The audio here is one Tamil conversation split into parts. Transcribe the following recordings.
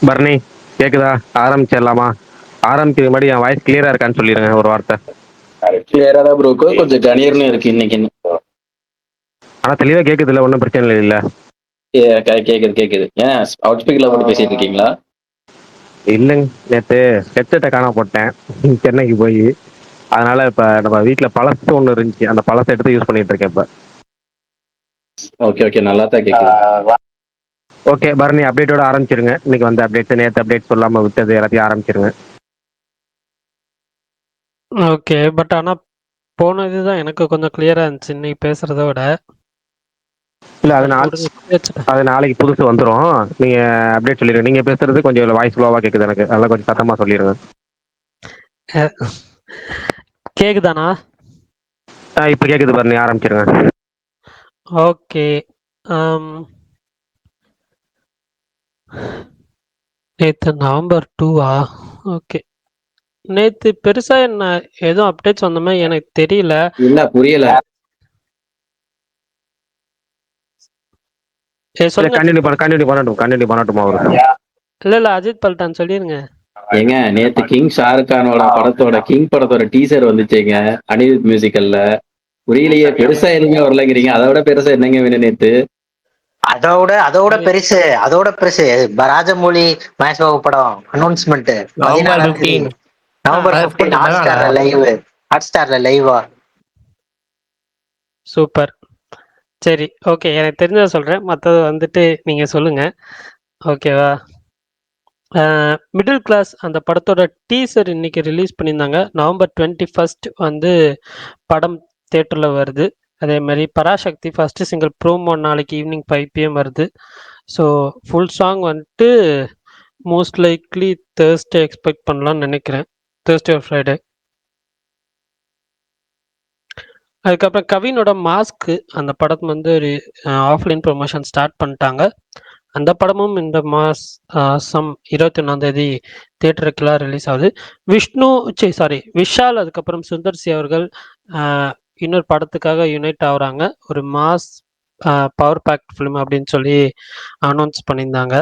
பர்னி கேக்குதா? ஆரம்பிச்சிடலாமா? ஆரம்பிக்கிறது முன்னாடி என் வாய்ஸ் கிளியரா இருக்கான்னு சொல்லிடுங்க ஒரு வார்த்தை. கிளியரா தான் ப்ரோ இருக்கும், கொஞ்சம் கணீர்னு இருக்கு இன்னைக்கு. ஆனா தெளிவா கேக்குது இல்ல, ஒன்றும் பிரச்சனை இல்ல. கேக்குது. ஏன் அவுட் ஸ்பீக்கர்ல போட்டு பேசிட்டு இருக்கீங்களா? இல்லைங்க, நேற்று ஹெட்செட்டை காண போட்டேன் சென்னைக்கு போய். அதனால இப்ப நம்ம வீட்டுல பழசு ஒன்று இருந்துச்சு, அந்த பழசை எடுத்து யூஸ் பண்ணிட்டு இருக்கேன் இப்ப. ஓகே நல்லா தான் கேக்குது. ஓகே பரணி, அப்டேட்டோட ஆரம்பிச்சிருங்க. இன்னைக்கு வந்து அப்டேட், நேற்று அப்டேட் சொல்லாம விட்டது எல்லாத்தையும் ஆரம்பிச்சிருங்க. ஓகே, பட் ஆனா போன இதுதான் எனக்கு கொஞ்சம் கிளியரா இருந்துச்சு இன்னைக்கு பேசுறத விட. இல்ல அது நாளைக்கு புதுசு வந்துடும். நீங்க அப்டேட் சொல்லிடுங்க. நீங்க பேசுறது கொஞ்சம் வாய்ஸ் ஸ்லோவா கேக்குது எனக்கு, அதெல்லாம் கொஞ்சம் சத்தமா சொல்லிடுங்க. கேக்குதானா? இப்ப கேக்குது பரணி, ஆரம்பிச்சிருங்க. ஓகே. நேற்று நவம்பர் 2வா? ஓகே. நேற்று பெருசா என்ன எதுவும் அப்டேட்ஸ் வந்த மாதிரி எனக்கு தெரியல. இல்ல புரியல. கண்டினியூ பண்ணட்டுமா அவரு? இல்ல அஜித் பல்டான் சொல்லிருங்க. ஏங்க நேத்து கிங் ஷாருக் கானோட கிங் படத்தோட டீசர் வந்துச்சுங்க அனிருத் மியூசிக்கல்ல. புரியலையே, பெருசா எதுவுமே வரலங்கிறீங்க, அதை விட பெருசா என்னங்க வேணும் நேத்து? அதோட பெருசு ராஜமௌழி மகேஷ் பாபு படம் அனௌன்ஸ்மெண்ட் நவம்பர் 15 ஹாட்ஸ்டார்ல லைவா. சூப்பர். சரி, ஓகே, எனக்கு தெரிஞ்சதை சொல்றேன், மற்றது வந்துட்டு நீங்க சொல்லுங்க. ஓகேவா? மிடில் கிளாஸ் அந்த படத்தோட டீசர் இன்னைக்கு ரிலீஸ் பண்ணியிருந்தாங்க. நவம்பர் 21 வந்து படம் தேட்டரில் வருது. அதே மாதிரி பராசக்தி ஃபர்ஸ்ட் சிங்கிள் ப்ரோமோ நாளைக்கு ஈவினிங் 5 PM வருது. ஸோ ஃபுல் சாங் வந்துட்டு மோஸ்ட் லைக்லி தேர்ஸ்டே எக்ஸ்பெக்ட் பண்ணலாம்னு நினைக்கிறேன், தேர்ஸ்டே ஆர் ஃப்ரைடே. அதுக்கப்புறம் கவினோட மாஸ்க்கு அந்த படம் வந்து ஒரு ஆஃப்லைன் ப்ரொமோஷன் ஸ்டார்ட் பண்ணிட்டாங்க. அந்த படமும் இந்த மாதம் 21 தேட்டருக்கெல்லாம் ரிலீஸ் ஆகுது. விஷால் அதுக்கப்புறம் சுந்தர் சி அவர்கள் இன்னொரு படத்துக்காக யுனைட் ஆகுறாங்க. ஒரு மாஸ் பவர் பேக்ட் ஃபிலிம் அப்படின்னு சொல்லி அனௌன்ஸ் பண்ணியிருந்தாங்க.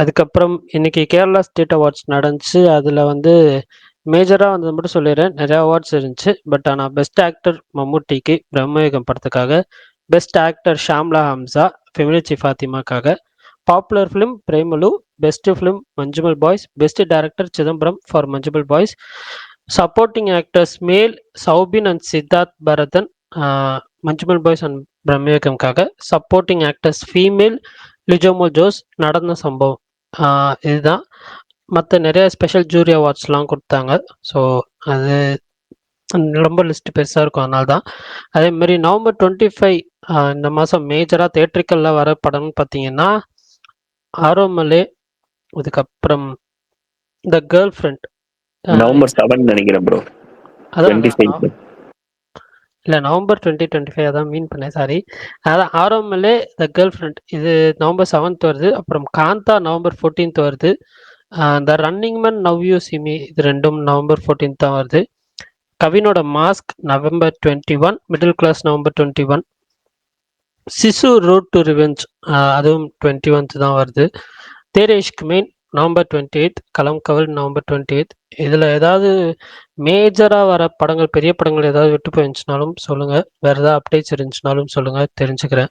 அதுக்கப்புறம் இன்னைக்கு கேரளா ஸ்டேட் அவார்ட்ஸ் நடந்துச்சு. அதில் வந்து மேஜராக வந்தது மட்டும் சொல்லிடுறேன், நிறையா அவார்ட்ஸ் இருந்துச்சு. பட் ஆனால் பெஸ்ட் ஆக்டர் மம்முட்டிக்கு பிரம்மயுகம் படத்துக்காக, பெஸ்ட் ஆக்டர் ஷாம்லா ஹம்சா ஃபெமினிச்சி ஃபாத்திமாக்காக, popular film Premalu, best film Manjummel boys, best director Chidambaram for Manjummel boys, supporting actors male Soubin and Sidharth Bharathan Manjummel boys and பிரம்மயுகம்காக, supporting actors female Lijomol Jose நடந்த சம்பவம். இதுதான். மற்ற நிறைய ஸ்பெஷல் ஜூரி அவார்ட்ஸ்லாம் கொடுத்தாங்க. ஸோ அது ரொம்ப லிஸ்ட் பெருசாக இருக்கும், அதனால தான். அதே மாதிரி நவம்பர் 25 இந்த மாதம் மேஜராக தேட்டரிக்கலில் வர படம்னு பார்த்தீங்கன்னா ஆரோமலே, அதுக்கப்புறம் த கேர்ள் ஃப்ரெண்ட். நவம்பர் 7 நினைக்கிறேன் ப்ரோ. இல்லை நவம்பர் 2025 அதான் மீன் பண்ணேன், சாரி. அதான் ஆரோமலே த கேர்ள் ஃப்ரெண்ட் இது நவம்பர் 7 வருது. அப்புறம் காந்தா நவம்பர் 14 வருது. The running man now you see me இது ரெண்டும் நவம்பர் 14 தான் வருது. கவினோட mask November 21, middle class November 21, Sisu road to revenge அதுவும் 21 தான் வருது. தேரே இஷ்க் மெயின் நவம்பர் 28, களம் கவல் நவம்பர் 28. இதில் ஏதாவது மேஜராக வர படங்கள், பெரிய படங்கள் ஏதாவது விட்டு போயிருந்துச்சுனாலும் சொல்லுங்க, வேற ஏதாவது அப்டேட்ஸ் இருந்துச்சுனாலும் சொல்லுங்க, தெரிஞ்சுக்கிறேன்.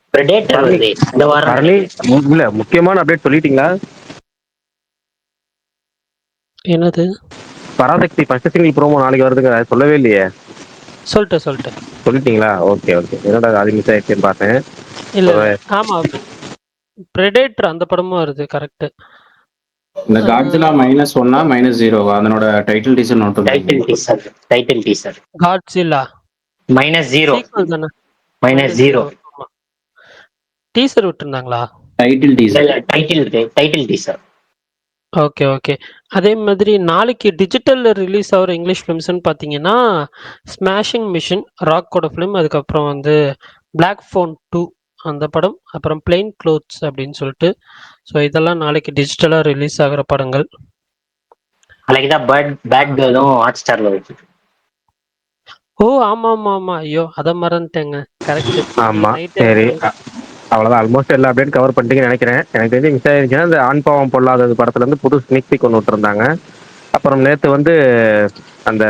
இல்ல முக்கியமான அப்டேட் சொல்லிட்டீங்களா? என்னது? பராசக்தி ஃபர்ஸ்ட் சிங்கிள் ப்ரோமோ நாளைக்கு வருதுங்க, சொல்லவே இல்லையே. சொல்லிட்டீங்களா? ஓகே என்னோட அது மிஸ் ஆயிடுச்சுன்னு பார்த்தேன். இல்ல ஆமா, பிரெடேட்டர் அந்த படமும் வருது, கரெக்ட். இந்த காட்ஸிலா -1 -0 அதனோட title teaser note title teaser Godzilla -0 sequel தானே? -0 டீசர் விட்டுருந்தாங்களா? Title teaser. ஓகே. அதே மாதிரி நாளைக்கு டிஜிட்டல்ல ரிலீஸ் ஆகிற இங்கிலீஷ் ஃபிலிம்ஸ்ன்னு பார்த்தீங்கன்னா ஸ்மாஷிங் மிஷின் ராக்கோட ஃபிலிம், அதுக்கப்புறம் வந்து பிளாக் ஃபோன் 2 அந்த படம், அப்புறம் பிளெயின் க்ளோத்ஸ் அப்படின்னு சொல்லிட்டு. ஸோ இதெல்லாம் நாளைக்கு டிஜிட்டலாக ரிலீஸ் ஆகிற படங்கள். நாளைக்கு தான் பேட் கேர்ளும் ஹாட் ஸ்டார்ல இருக்கு. ஓ ஆமா, ஐயோ அதை மறந்துட்டேங்க, கரெக்ட். ஆமா சரி. அவ்வளோதான், ஆல்மோஸ்ட் எல்லா அப்டேட் கவர் பண்ணிட்டீங்கன்னு நினைக்கிறேன். எனக்கு தெரிஞ்சு மிஸ் ஆயிருச்சுன்னா இந்த ஆண் பாவம் பொல்லாதது படத்துலேருந்து புது ஸ்னீக் பீக் ஒன்று விட்டுருந்தாங்க. அப்புறம் நேற்று வந்து அந்த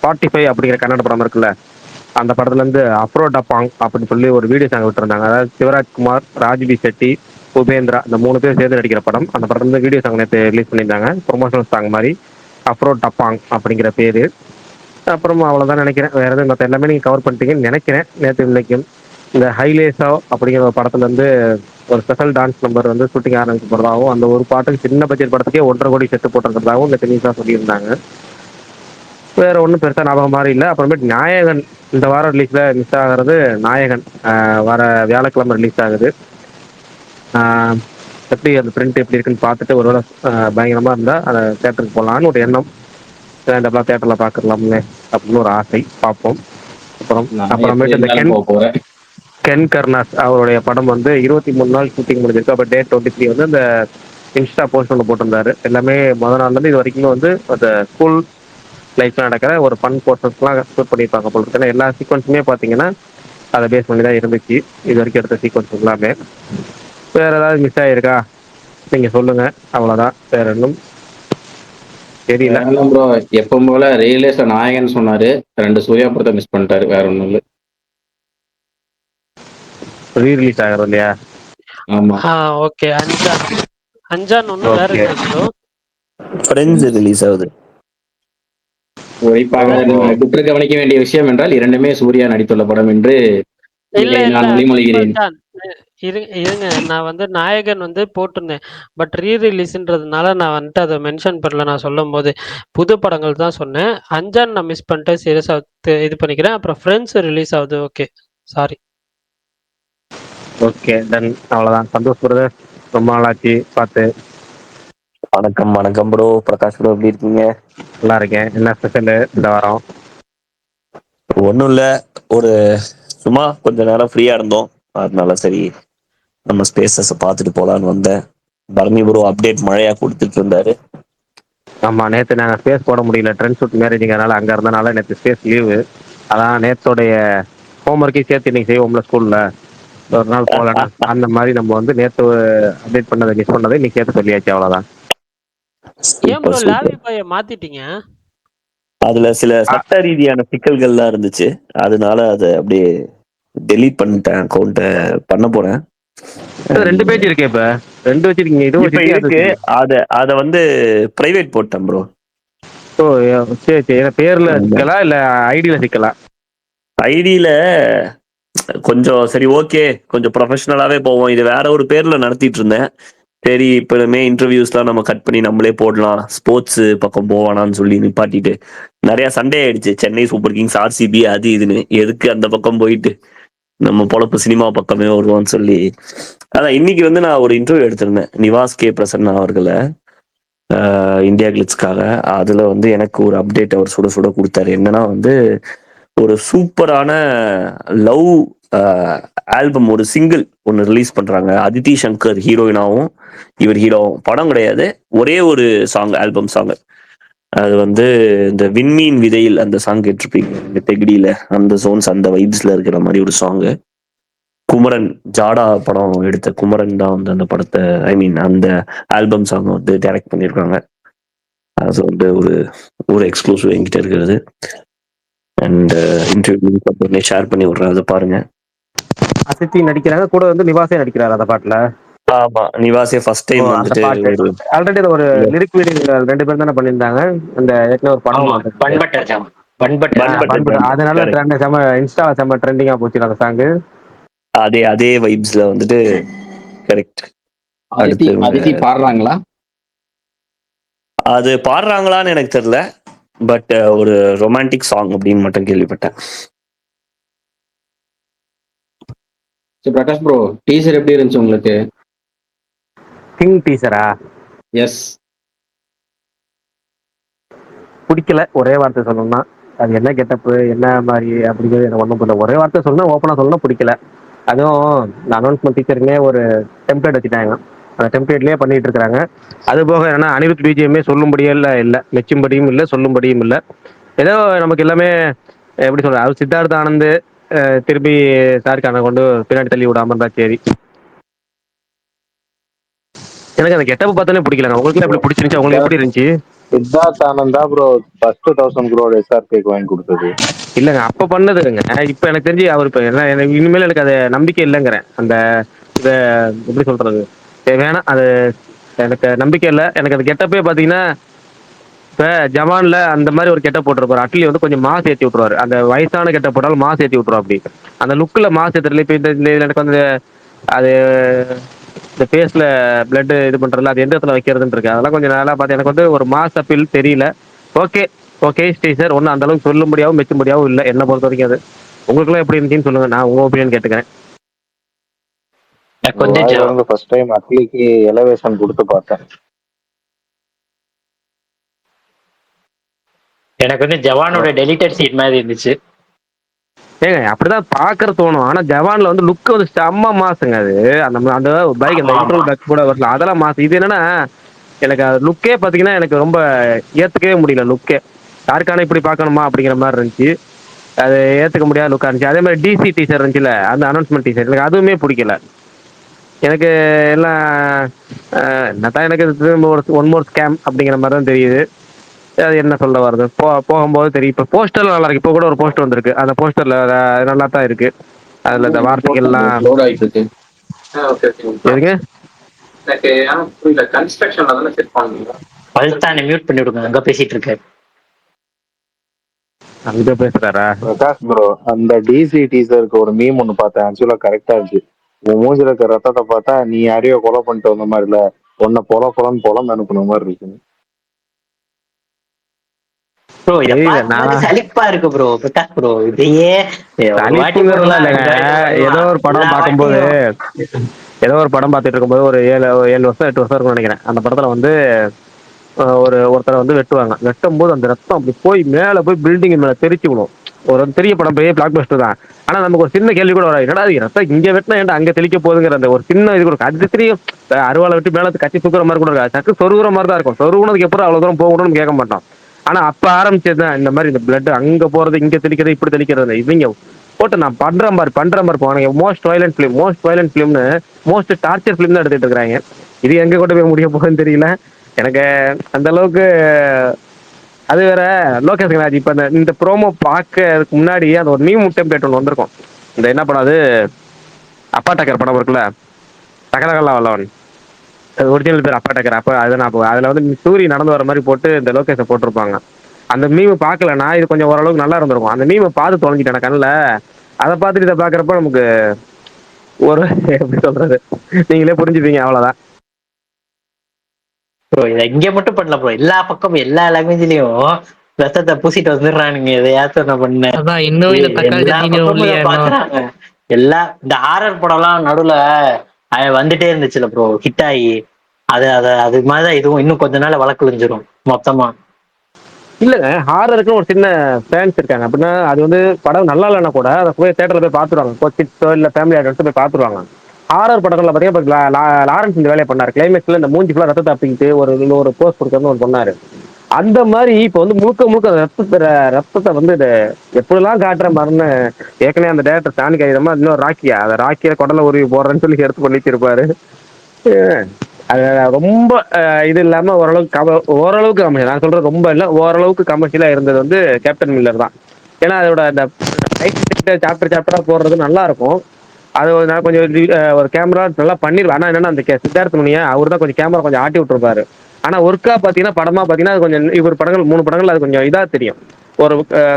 45 அப்படிங்கிற கன்னட படம் இருக்குல்ல, அந்த படத்துலேருந்து அப்ரோ டப்பாங் அப்படின்னு சொல்லி ஒரு வீடியோ சாங் விட்டுருந்தாங்க. அதாவது சிவராஜ்குமார், ராஜ்பி செட்டி, உபேந்திரா இந்த 3 பேர் சேர்ந்து நடிக்கிற படம். அந்த படத்துலேருந்து வீடியோ சாங் நேற்று ரிலீஸ் பண்ணியிருந்தாங்க, ப்ரொமோஷனல் சாங் மாதிரி. அப்ரோ டப்பாங் அப்படிங்கிற பேர். அப்புறம் அவ்வளோதான் நினைக்கிறேன். வேறு எதுவும் மற்ற எல்லாமே நீங்கள் கவர் பண்ணிட்டீங்கன்னு நினைக்கிறேன். நேற்று இன்னைக்கும் இந்த ஹைலேசா அப்படிங்கிற ஒரு படத்துலேருந்து ஒரு ஸ்பெஷல் டான்ஸ் நம்பர் வந்து ஷூட்டிங் ஆரம்பிக்க போகிறதாகவும், அந்த ஒரு பாட்டுக்கு சின்ன பட்ஜெட் படத்துக்கே 1.5 கோடி செட்டு போட்டிருக்கிறதாகவும் இந்த டென்னிஸாக சொல்லியிருந்தாங்க. வேற ஒன்றும் பெருசாக ஞாபகம் மாதிரி இல்லை. அப்புறமேட்டு நாயகன் இந்த வாரம் ரிலீஸில் மிஸ் ஆகிறது. நாயகன் வர வியாழக்கிழமை ரிலீஸ் ஆகுது. எப்படி அந்த பிரிண்ட் எப்படி இருக்குன்னு பார்த்துட்டு ஒருவேளை பயங்கரமாக இருந்தால் அதை தேட்டருக்கு போகலான்னு ஒரு எண்ணம். ஸ்டாண்டப்லாம் தேட்டரில் பார்க்கலாம்னு அப்படின்னு ஒரு ஆசை. பார்ப்போம். அப்புறமேட்டு இந்த போறேன். கென் கர்னாஸ் அவருடைய படம் வந்து 23 நாள் ஷூட்டிங் முடிஞ்சிருக்கு. அப்போ டே 23 வந்து அந்த இன்ஸ்டா போஸ்ட் ஒன்று போட்டிருந்தாரு. எல்லாமே முதல் நாள்லேருந்து இது வரைக்கும் வந்து அந்த ஸ்கூல் லைஃப்ல நடக்கிற ஒரு ஃபன் போர்ஷன்ஸ்லாம் ஷூட் பண்ணியிருப்பாங்க போல இருக்கு. ஏன்னா எல்லா சீக்வன்ஸுமே பார்த்தீங்கன்னா அதை பேஸ் பண்ணி தான் இருந்துச்சு இது வரைக்கும் எடுத்த சீக்வன்ஸ் எல்லாமே. வேற ஏதாவது மிஸ் ஆகிருக்கா நீங்கள் சொல்லுங்கள். அவ்வளோதான், வேற ஒன்றும் தெரியல. ப்ரோ எப்பவும் போல ரியலேஸ்ல நாயகன் சொன்னாரு, 2 சூர்யா படத்தை மிஸ் பண்ணிட்டாரு, வேற ஒண்ணும் இல்ல. ரீ ரிலீஸ் ஆகிறது இல்லையா? ஆமா. ஓகே. அஞ்சான் ஒன்று வேற Okay. என்ன? ஃப்ரெண்ட்ஸ் ரிலீஸ் ஆகுது. குறிப்பாக நீங்கள் குற்ற கவனிக்க வேண்டிய விஷயம் என்றால் 2மே சூர்யா நடித்துள்ள படம் என்று இல்ல நான் மொழிமொழிகிறேன். இருங்க, நான் வந்து நாயகன் வந்து போட்டிருந்தேன். பட் ரீ ரிலீஸ்ன்றதுனால நான் வந்துட்டு அதை மென்ஷன் பண்ணல. நான் சொல்லும் போது புது படங்கள் தான் சொன்னேன். அஞ்சான் நான் மிஸ் பண்ணிட்டேன், சீரியஸாக இது பண்ணிக்கிறேன். அப்புறம் ஃப்ரெண்ட்ஸ் ரிலீஸ் ஆகுது. Okay, sorry. Okay, done. அவ்வளோதான். சந்தோஷ் பிரதர், ரொம்ப நாளாச்சு பார்த்து. வணக்கம் வணக்கம் ப்ரோ. பிரகாஷ் ப்ரோ எப்படி இருக்கீங்க? நல்லா இருக்கேன். என்ன ஸ்பெஷல் இந்த வாரம்? ஒன்றும் இல்லை, ஒரு சும்மா கொஞ்ச நேரம் ஃப்ரீயா இருந்தோம், அதனால சரி நம்ம ஸ்பேசஸ் பார்த்துட்டு போலான்னு வந்தேன். பரணி ப்ரோ அப்டேட் மழையா கொடுத்துட்டு இருந்தாரு. ஆமாம், நேற்று நாங்கள் ஸ்பேஸ் போட முடியல, ட்ரெண்ட் ஷூட் மேரேஜுங்கிறனால அங்கே இருந்தனால நேற்று ஸ்பேஸ் லீவு. அதான் நேற்றோடைய ஹோம்ஒர்க்கையும் சேர்த்து இன்னைக்கு செய்வோம்ல ஸ்கூலில், ஒரு நாள் போகலன்னா அந்த மாதிரி நம்ம வந்து நேற்று அப்டேட் பண்ணதை மிஸ் பண்ணதை இன்னைக்கு சேர்த்து சொல்லியாச்சு. அவ்வளோதான். ஏன் ப்ரோ லாவி பாயை மாத்திட்டீங்க? அதுல சில சட்ட ரீதியான சிக்கல்கள்லாம் இருந்துச்சு, அதனால அதை அப்படியே டெலீட் பண்ணிட்டேன். அக்கௌண்ட்டை பண்ண போறேன். 2 பேஜ் இருக்கே, இப்ப 2 வச்சிருக்கீங்க. இப்ப இருக்கு, அத வந்து பிரைவேட் போட்டேன் ப்ரோ. ஓ சரி சரி. பேர்ல சிக்கலா இல்ல ஐடியில சிக்கலா? ஐடியில கொஞ்சம் சரி, ஓகே, கொஞ்சம் ப்ரொஃபஷனலாவே போவோம். இது வேற ஒரு பேர்ல நடத்திட்டு இருந்தேன். சரி, இப்பவுமே இன்டர்வியூஸ்லாம் நம்ம கட் பண்ணி நம்மளே போடலாம், ஸ்போர்ட்ஸ் பக்கம் போவானான்னு சொல்லி நிப்பாட்டிட்டு நிறைய சண்டே ஆயிடுச்சு. சென்னை சூப்பர் கிங்ஸ், ஆர்சிபி, அது இதுன்னு. எதுக்கு அந்த பக்கம் போயிட்டு நம்ம பொழப்பு சினிமா பக்கமே வருவோம்னு சொல்லி. அதான் இன்னைக்கு வந்து நான் ஒரு இன்டர்வியூ எடுத்திருந்தேன் நிவாஸ் கே பிரசன்னா அவர்களை, இந்தியா கிளிட்ஸ்க்காக. அதுல வந்து எனக்கு ஒரு அப்டேட் அவர் சுட சுட கொடுத்தாரு. என்னன்னா வந்து ஒரு சூப்பரான லவ் ஆல்பம், ஒரு சிங்கிள் ஒன்று ரிலீஸ் பண்றாங்க. அதித்தி சங்கர் ஹீரோயினாவும் இவர் ஹீரோவும். படம் கிடையாது, ஒரே ஒரு சாங், ஆல்பம் சாங். அது வந்து இந்த விண்மீன் விதையில் அந்த சாங் கேட்டிருப்பீங்க, இந்த தெகிடியில அந்த சோன்ஸ், அந்த வைப்ஸ்ல இருக்கிற மாதிரி ஒரு சாங். குமரன் ஜாடா படம் எடுத்த குமரன் தான் வந்து அந்த படத்தை, ஐ மீன் அந்த ஆல்பம் சாங் வந்து டைரக்ட் பண்ணியிருக்காங்க. அது வந்து ஒரு எக்ஸ்க்ளூசிவ் என்கிட்ட இருக்கிறது. அண்ட் இன்டர்வியூ ஷேர் பண்ணி விடுறேன், அதை பாருங்க. அதித்தி நடிக்கிறாங்க, கூட வந்து நிவாசே நடிக்கிறாரு அந்த பாட்டுல. ஆமா, நிவாசே ஃபர்ஸ்ட் டைம் வந்துட்டு ஆல்ரெடி ஒரு லிரிக் வீடியோ 2 பேரும் தானே பண்ணியிருந்தாங்க. அந்த ஏற்கனவே ஒரு படம் அதனால செம இன்ஸ்டா செம ட்ரெண்டிங்கா போச்சு அந்த சாங். அதே வைப்ஸ்ல வந்துட்டு கரெக்ட். அதித்தி பாடுறாங்களா? அது பாடுறாங்களான்னு எனக்கு தெரியல, பட் ஒரு ரொமான்டிக் சாங் அப்படின்னு மட்டும் கேள்விப்பட்டேன். பிரகாஷ் ப்ரோ, டீசர் எப்படி இருந்துச்சு உங்களுக்கு? கிங் டீசரா? எஸ். பிடிக்கல, ஒரே வார்த்தை சொல்லணும்னா. அது என்ன கெட்டப்பு என்ன மாதிரி அப்படிங்கிறது எனக்கு ஒன்றும் புரியல. ஒரே வார்த்தை சொல்லணும், ஓப்பனாக சொல்லணும், பிடிக்கல. அதுவும் இந்த அனௌன்ஸ்மெண்ட் டீச்சருமே ஒரு டெம்ப்ளேட் வச்சுட்டாங்க, அந்த டெம்ப்ளேட்லேயே பண்ணிட்டு இருக்காங்க. அது போக என்னன்னா அனிருத் பிஜிஎம்மே சொல்லும்படியே இல்லை, மெச்சும்படியும் இல்லை, சொல்லும்படியும் இல்லை. ஏதோ நமக்கு எல்லாமே எப்படி சொல்றது, அது சித்தார்த்த ஆனந்த் திருப்பி ஷாருக்கானை கொண்டு பின்னாடி தள்ளி விடாம இருந்தா சரி. எனக்கு அந்த கெட்டப் பார்த்தோன்னே பிடிக்கலங்க. உங்களுக்கு எப்படி பிடிச்சிருந்துச்சு? உங்களுக்கு எப்படி இருந்துச்சு? Siddharth Ananda bro first 1000 crore எஸ்ஆர்கேக்கு வாங்கி கொடுத்தது. இல்லங்க அப்ப பண்ணதுங்க. இப்ப எனக்கு தெரிஞ்சு அவர் இப்ப இனிமேல் எனக்கு அது நம்பிக்கை இல்லைங்கிறேன். அந்த இத எப்படி சொல்றது? வேணாம் அது எனக்கு நம்பிக்கை இல்ல. எனக்கு அது கெட்டப்பே பாத்தீங்கன்னா இப்ப ஜவான்ல அந்த மாதிரி ஒரு கெட்டப் போட்டிருப்பாரு. அட்லி வந்து கொஞ்சம் மாஸ் ஏத்தி விட்டுருவாரு. அந்த வயசான கெட்டப் போட்டாலும் மாஸ் ஏத்தி விட்டுருவா அப்படி. அந்த லுக்ல மாஸ் ஏத்துறதுல இப்ப இந்த இதுல எனக்கு வந்து அது இந்த ஃபேஸ்ல பிளட் இது பண்றதுல அது எந்த இடத்துல வைக்கிறதுன்னு இருக்கு. அதெல்லாம் கொஞ்சம் நல்லா பார்த்து எனக்கு வந்து ஒரு மாஸ் அப்பீல் தெரியல. ஓகே ஓகே டீசர் ஒன்றும் அந்த அளவுக்கு சொல்லும்படியாவும் மெச்சும்படியாவும் இல்லை என்ன பொறுத்த வரைக்கும் அது. உங்களுக்குலாம் எப்படி இருந்துச்சுன்னு சொல்லுங்க. நான் உங்க ஒப்பீனியன் கேட்டுக்கிறேன். எனக்கு வந்து வாயில இருந்து ஃபர்ஸ்ட் டைம் அட்லிக்கு எலவேஷன் கொடுத்து பார்த்தேன். எனக்கு வந்து ஜவானோட டெலிட்டட் சீட் மாதிரி இருந்துச்சு. ஏங்க அப்படிதான் பாக்குற தோணும். ஆனா ஜவான்ல வந்து லுக் வந்து செம்ம மாசுங்க அது. அந்த பைக் அந்த ஆமா, இன்ட்ரோல் ஆமா. பேக் கூட வரல அதெல்லாம் மாசு. இது என்னன்னா எனக்கு லுக்கே பாத்தீங்கன்னா எனக்கு ரொம்ப ஏத்துக்கவே முடியல லுக்கே. யாருக்கான இப்படி பார்க்கணுமா அப்படிங்கிற மாதிரி இருந்துச்சு. அது ஏத்துக்க முடியாத லுக்கா இருந்துச்சு. அதே மாதிரி டிசி டீசர் இருந்துச்சுல அந்த அனௌன்ஸ்மெண்ட் டீசர் எனக்கு அதுவுமே பிடிக்கல. எனக்கு எல்லாம் என்னத்தான் எனக்கு திரும்ப ஒரு ஒன் மோர் ஸ்கேம் அப்படிங்கிற மாதிரி தான் தெரியுது. அது என்ன சொல்ல வருது போகும்போது தெரியும். இப்போ போஸ்டர்ல நல்லா இருக்கு. இப்போ கூட ஒரு போஸ்டர் வந்திருக்கு. அந்த போஸ்டர்ல நல்லா தான் இருக்கு. அதுல இந்த வார்த்தைகள்லாம் லோட் ஆயிட்டு இருக்கு. எதுங்க எனக்கு புரியல. கன்ஸ்ட்ரக்ஷன்ல தானே செட் பண்ணுவீங்க. பல்தானை மியூட் பண்ணி விடுங்க, அங்க பேசிட்டு இருக்காரு. அங்க பேசுறாரா? பிரகாஷ் ப்ரோ அந்த டிசி டீசருக்கு ஒரு மீம் ஒன்று பார்த்தேன். ஆக்சுவலா கரெக்டா இருந்துச்சு. உன் மூஞ்சில இருக்க ரத்தத்தை பார்த்தா நீ யாரையோ கொலை பண்ணிட்டு வந்த மாதிரி இல்ல, உன்னை பொலம் அனுப்புன மாதிரி இருக்கு. ப்ரோ இத தெரியல பார்க்கும்போது நான் சலிப்பா இருக்கு ப்ரோ. பிரகாஷ் ப்ரோ இதையே ஒரு வாட்டி சலிப்புங்கிறதுலாம் போடலாம், இல்லைங்க. 2 வாட்டி ஏதோ போடலாம், ஒரு படம் எல்லா பார்க்கும்போது வாட்டியும். ஏதோ ஒரு படம் பார்த்துட்டு இருக்கும்போது ஒரு 7 வருஷம் 8 வருஷம் இருக்கும்னு நினைக்கிறேன். அந்த படத்துல வந்து ஒருத்தரை வந்து வெட்டுவாங்க. வெட்டும் போது அந்த ரத்தம் அப்படி போய் மேல போய் பில்டிங் மேல தெரிச்சு விடும். ஒரு பெரிய படம் பெரிய பிளாக் பஸ்டர் தான். ஆனா நமக்கு ஒரு சின்ன கேள்வி கூட வராது. என்னடா இது ரத்தம் இங்க வெட்டினா ஏன்டா அங்க தெளிக்க போகுதுங்கிற அந்த ஒரு சின்ன இது கூட அது தெரியும். அருவாளை விட்டு மேல கட்டி தூக்குற மாதிரி கூட இருக்காது. சக்கு சொருகுற மாதிரி தான் இருக்கும். சொருகுனதுக்கு எப்பறம் அவ்வளவு தூரம் போகணும்னு கேட்க மாட்டோம். ஆனா அப்ப ஆரம்பிச்சதுதான் இந்த மாதிரி இந்த பிளட் அங்க போறது இங்க தெளிக்கிறது இப்படி தெளிக்கிறது. இவங்க போட்டு நான் பண்ற மாதிரி போவாங்க. மோஸ்ட் வயலண்ட் பிலிம்னு மோஸ்ட் டார்ச்சர் பிலிம் தான் எடுத்துட்டு இருக்காங்க. இது எங்க கொண்டு போய் முடிய போகுதுன்னு தெரியல எனக்கு. அந்த அளவுக்கு அது வேற. லோகேஷ் கனாஜ் இப்ப இந்த ப்ரோமோ பார்க்கறதுக்கு முன்னாடி அந்த ஒரு மீம் டெம்ப்ளேட் ஒன்று வந்திருக்கும். இந்த என்ன படம் அது அப்பா டக்கர் படம் இருக்குல்ல, தகதகல்லா வல்லவன். ஒரிஜினல் பேர் அப்பா டக்கர். அப்ப அதை நான் அதுல வந்து சூரி நடந்து வர மாதிரி போட்டு இந்த லோகேஷை போட்டிருப்பாங்க. அந்த மீம் பார்க்கலன்னா இது கொஞ்சம் ஓரளவுக்கு நல்லா இருந்திருக்கும். அந்த மீமை பார்த்து தொலைஞ்சிட்டேன் கண்ணில். அதை பார்த்துட்டு இதை பார்க்குறப்ப நமக்கு ஒரு எப்படி சொல்றது நீங்களே புரிஞ்சுப்பீங்க அவ்வளோதான். ப்ரோ இதை இங்க மட்டும் பண்ணல ப்ரோ, எல்லா பக்கமும் எல்லா லாங்குவேஜ்லயும் ரத்தத்தை பூசிட்டு வந்துடுறானுங்க. எதையாச்சும் நான் பண்ணேன். அதான் இன்னும் இந்த தக்காளி எல்லா சட்னி பக்கமும் இதை ஒல்லியா இன்னும். பாக்குறாங்க. எல்லா இந்த ஹாரர் படம்லாம் நடுவுல வந்துட்டே இருந்துச்சுல ப்ரோ, ஹிட் ஆகி. அது மாதிரிதான் இதுவும் இன்னும் கொஞ்ச நாள் வழக்குழிஞ்சிரும் மொத்தமா. இல்லைங்க ஹாரருக்குன்னு ஒரு சின்ன ஃபேன்ஸ் இருக்காங்க. அப்படின்னா அது வந்து படம் நல்லா இல்லைன்னா கூட அதை போய் தேட்டரில் போய் பார்த்துருவாங்க. கிட்ஸோ இல்லை ஃபேமிலி ஆடியன்ஸோ போய் பார்த்துருவாங்க. ஹாரர் படங்கள்ல பார்த்தீங்கன்னா லாரன்ஸ் இந்த வேலையை பண்ணார். கிளைமேக்ஸ்ல இந்த மூஞ்சி ஃபுல்லாக ரத்தத்தை அப்பிக்கிட்டு ஒரு போஸ்ட் கொடுக்கறதுன்னு ஒரு சொன்னாரு. அந்த மாதிரி இப்போ வந்து முழுக்க ரத்தத்தை வந்து எப்படிலாம் காட்டுற மாதிரின்னு ஏற்கனவே அந்த டேரக்டர் சாணி காகிதமா இன்னொரு ராக்கியா அதை ராக்கியை குடலை உருவி போடுறேன்னு சொல்லி எடுத்து பண்ணிச்சிருப்பாரு. அது ரொம்ப இது இல்லாம ஓரளவுக்கு கமர்ஷியல். நான் சொல்றது ரொம்ப இல்லை, ஓரளவுக்கு கமர்ஷியலா இருந்தது வந்து கேப்டன் மில்லர் தான். ஏன்னா அதோட அந்த சாப்டரா போடுறது நல்லா இருக்கும். அது நான் கொஞ்சம் ஒரு கேமரா நல்லா பண்ணிருவேன். ஆனா என்னன்னா அந்த சித்தார்த்த மணியா அவர் தான் கொஞ்சம் கேமரா கொஞ்சம் ஆட்டி விட்டுருப்பாரு. ஆனா ஒர்க்கா பாத்தீங்கன்னா படமா பாத்தீங்கன்னா அது கொஞ்சம் இவர் படங்கள் 3 படங்கள் அது கொஞ்சம் இதா தெரியும். ஒரு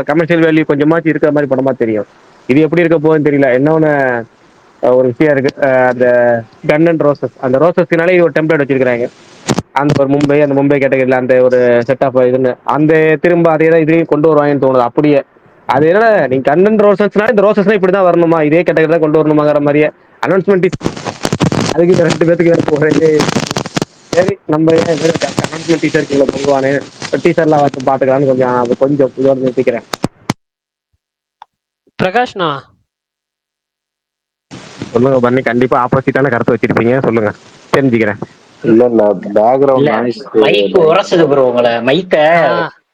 கமர்ஷியல் வேல்யூ கொஞ்சமாச்சு இருக்கிற மாதிரி படமா தெரியும். இது எப்படி இருக்க போகுதுன்னு தெரியல. இன்னொன்னு ஒரு விஷயம் இருக்கு. அந்த கன் அண்ட் ரோசஸ் அந்த ரோசஸ்னாலே ஒரு டெம்ப்ளேட் வச்சிருக்காங்க. அந்த ஒரு அந்த மும்பை கேட்டகரியில அந்த ஒரு செட் ஆஃப் இதுன்னு அந்த திரும்ப அதே தான் இதையும் கொண்டு வருவாங்கன்னு தோணுது அப்படியே. அது என்ன நீங்க கன் அண்ட் ரோசஸ்னா இந்த ரோசஸ்னா இப்படிதான் வரணுமா, இதே கேட்டகரி தான் கொண்டு வரணுமாங்கிற மாதிரியே அனௌன்ஸ்மெண்ட். அதுக்கு 2 பேத்துக்கு ஒரே சரி நம்ம அனௌன்ஸ்மெண்ட் டீச்சர் பொங்குவானே டீச்சர்லாம் வச்சு பாத்துக்கலான்னு கொஞ்சம் இதோட நிறுத்திக்கிறேன். பிரகாஷ்ண்ணா, சொல்லுங்க பண்ணி. கண்டிப்பா ஆப்போசிட்டான கருத்து வச்சிருப்பீங்க, சொல்லுங்க தெரிஞ்சுக்கிறேன். இல்ல பேக்ரவுண்ட் இல்ல நாய்ஸ் மைக் உரசுது ப்ரோ. உங்களை மைக்க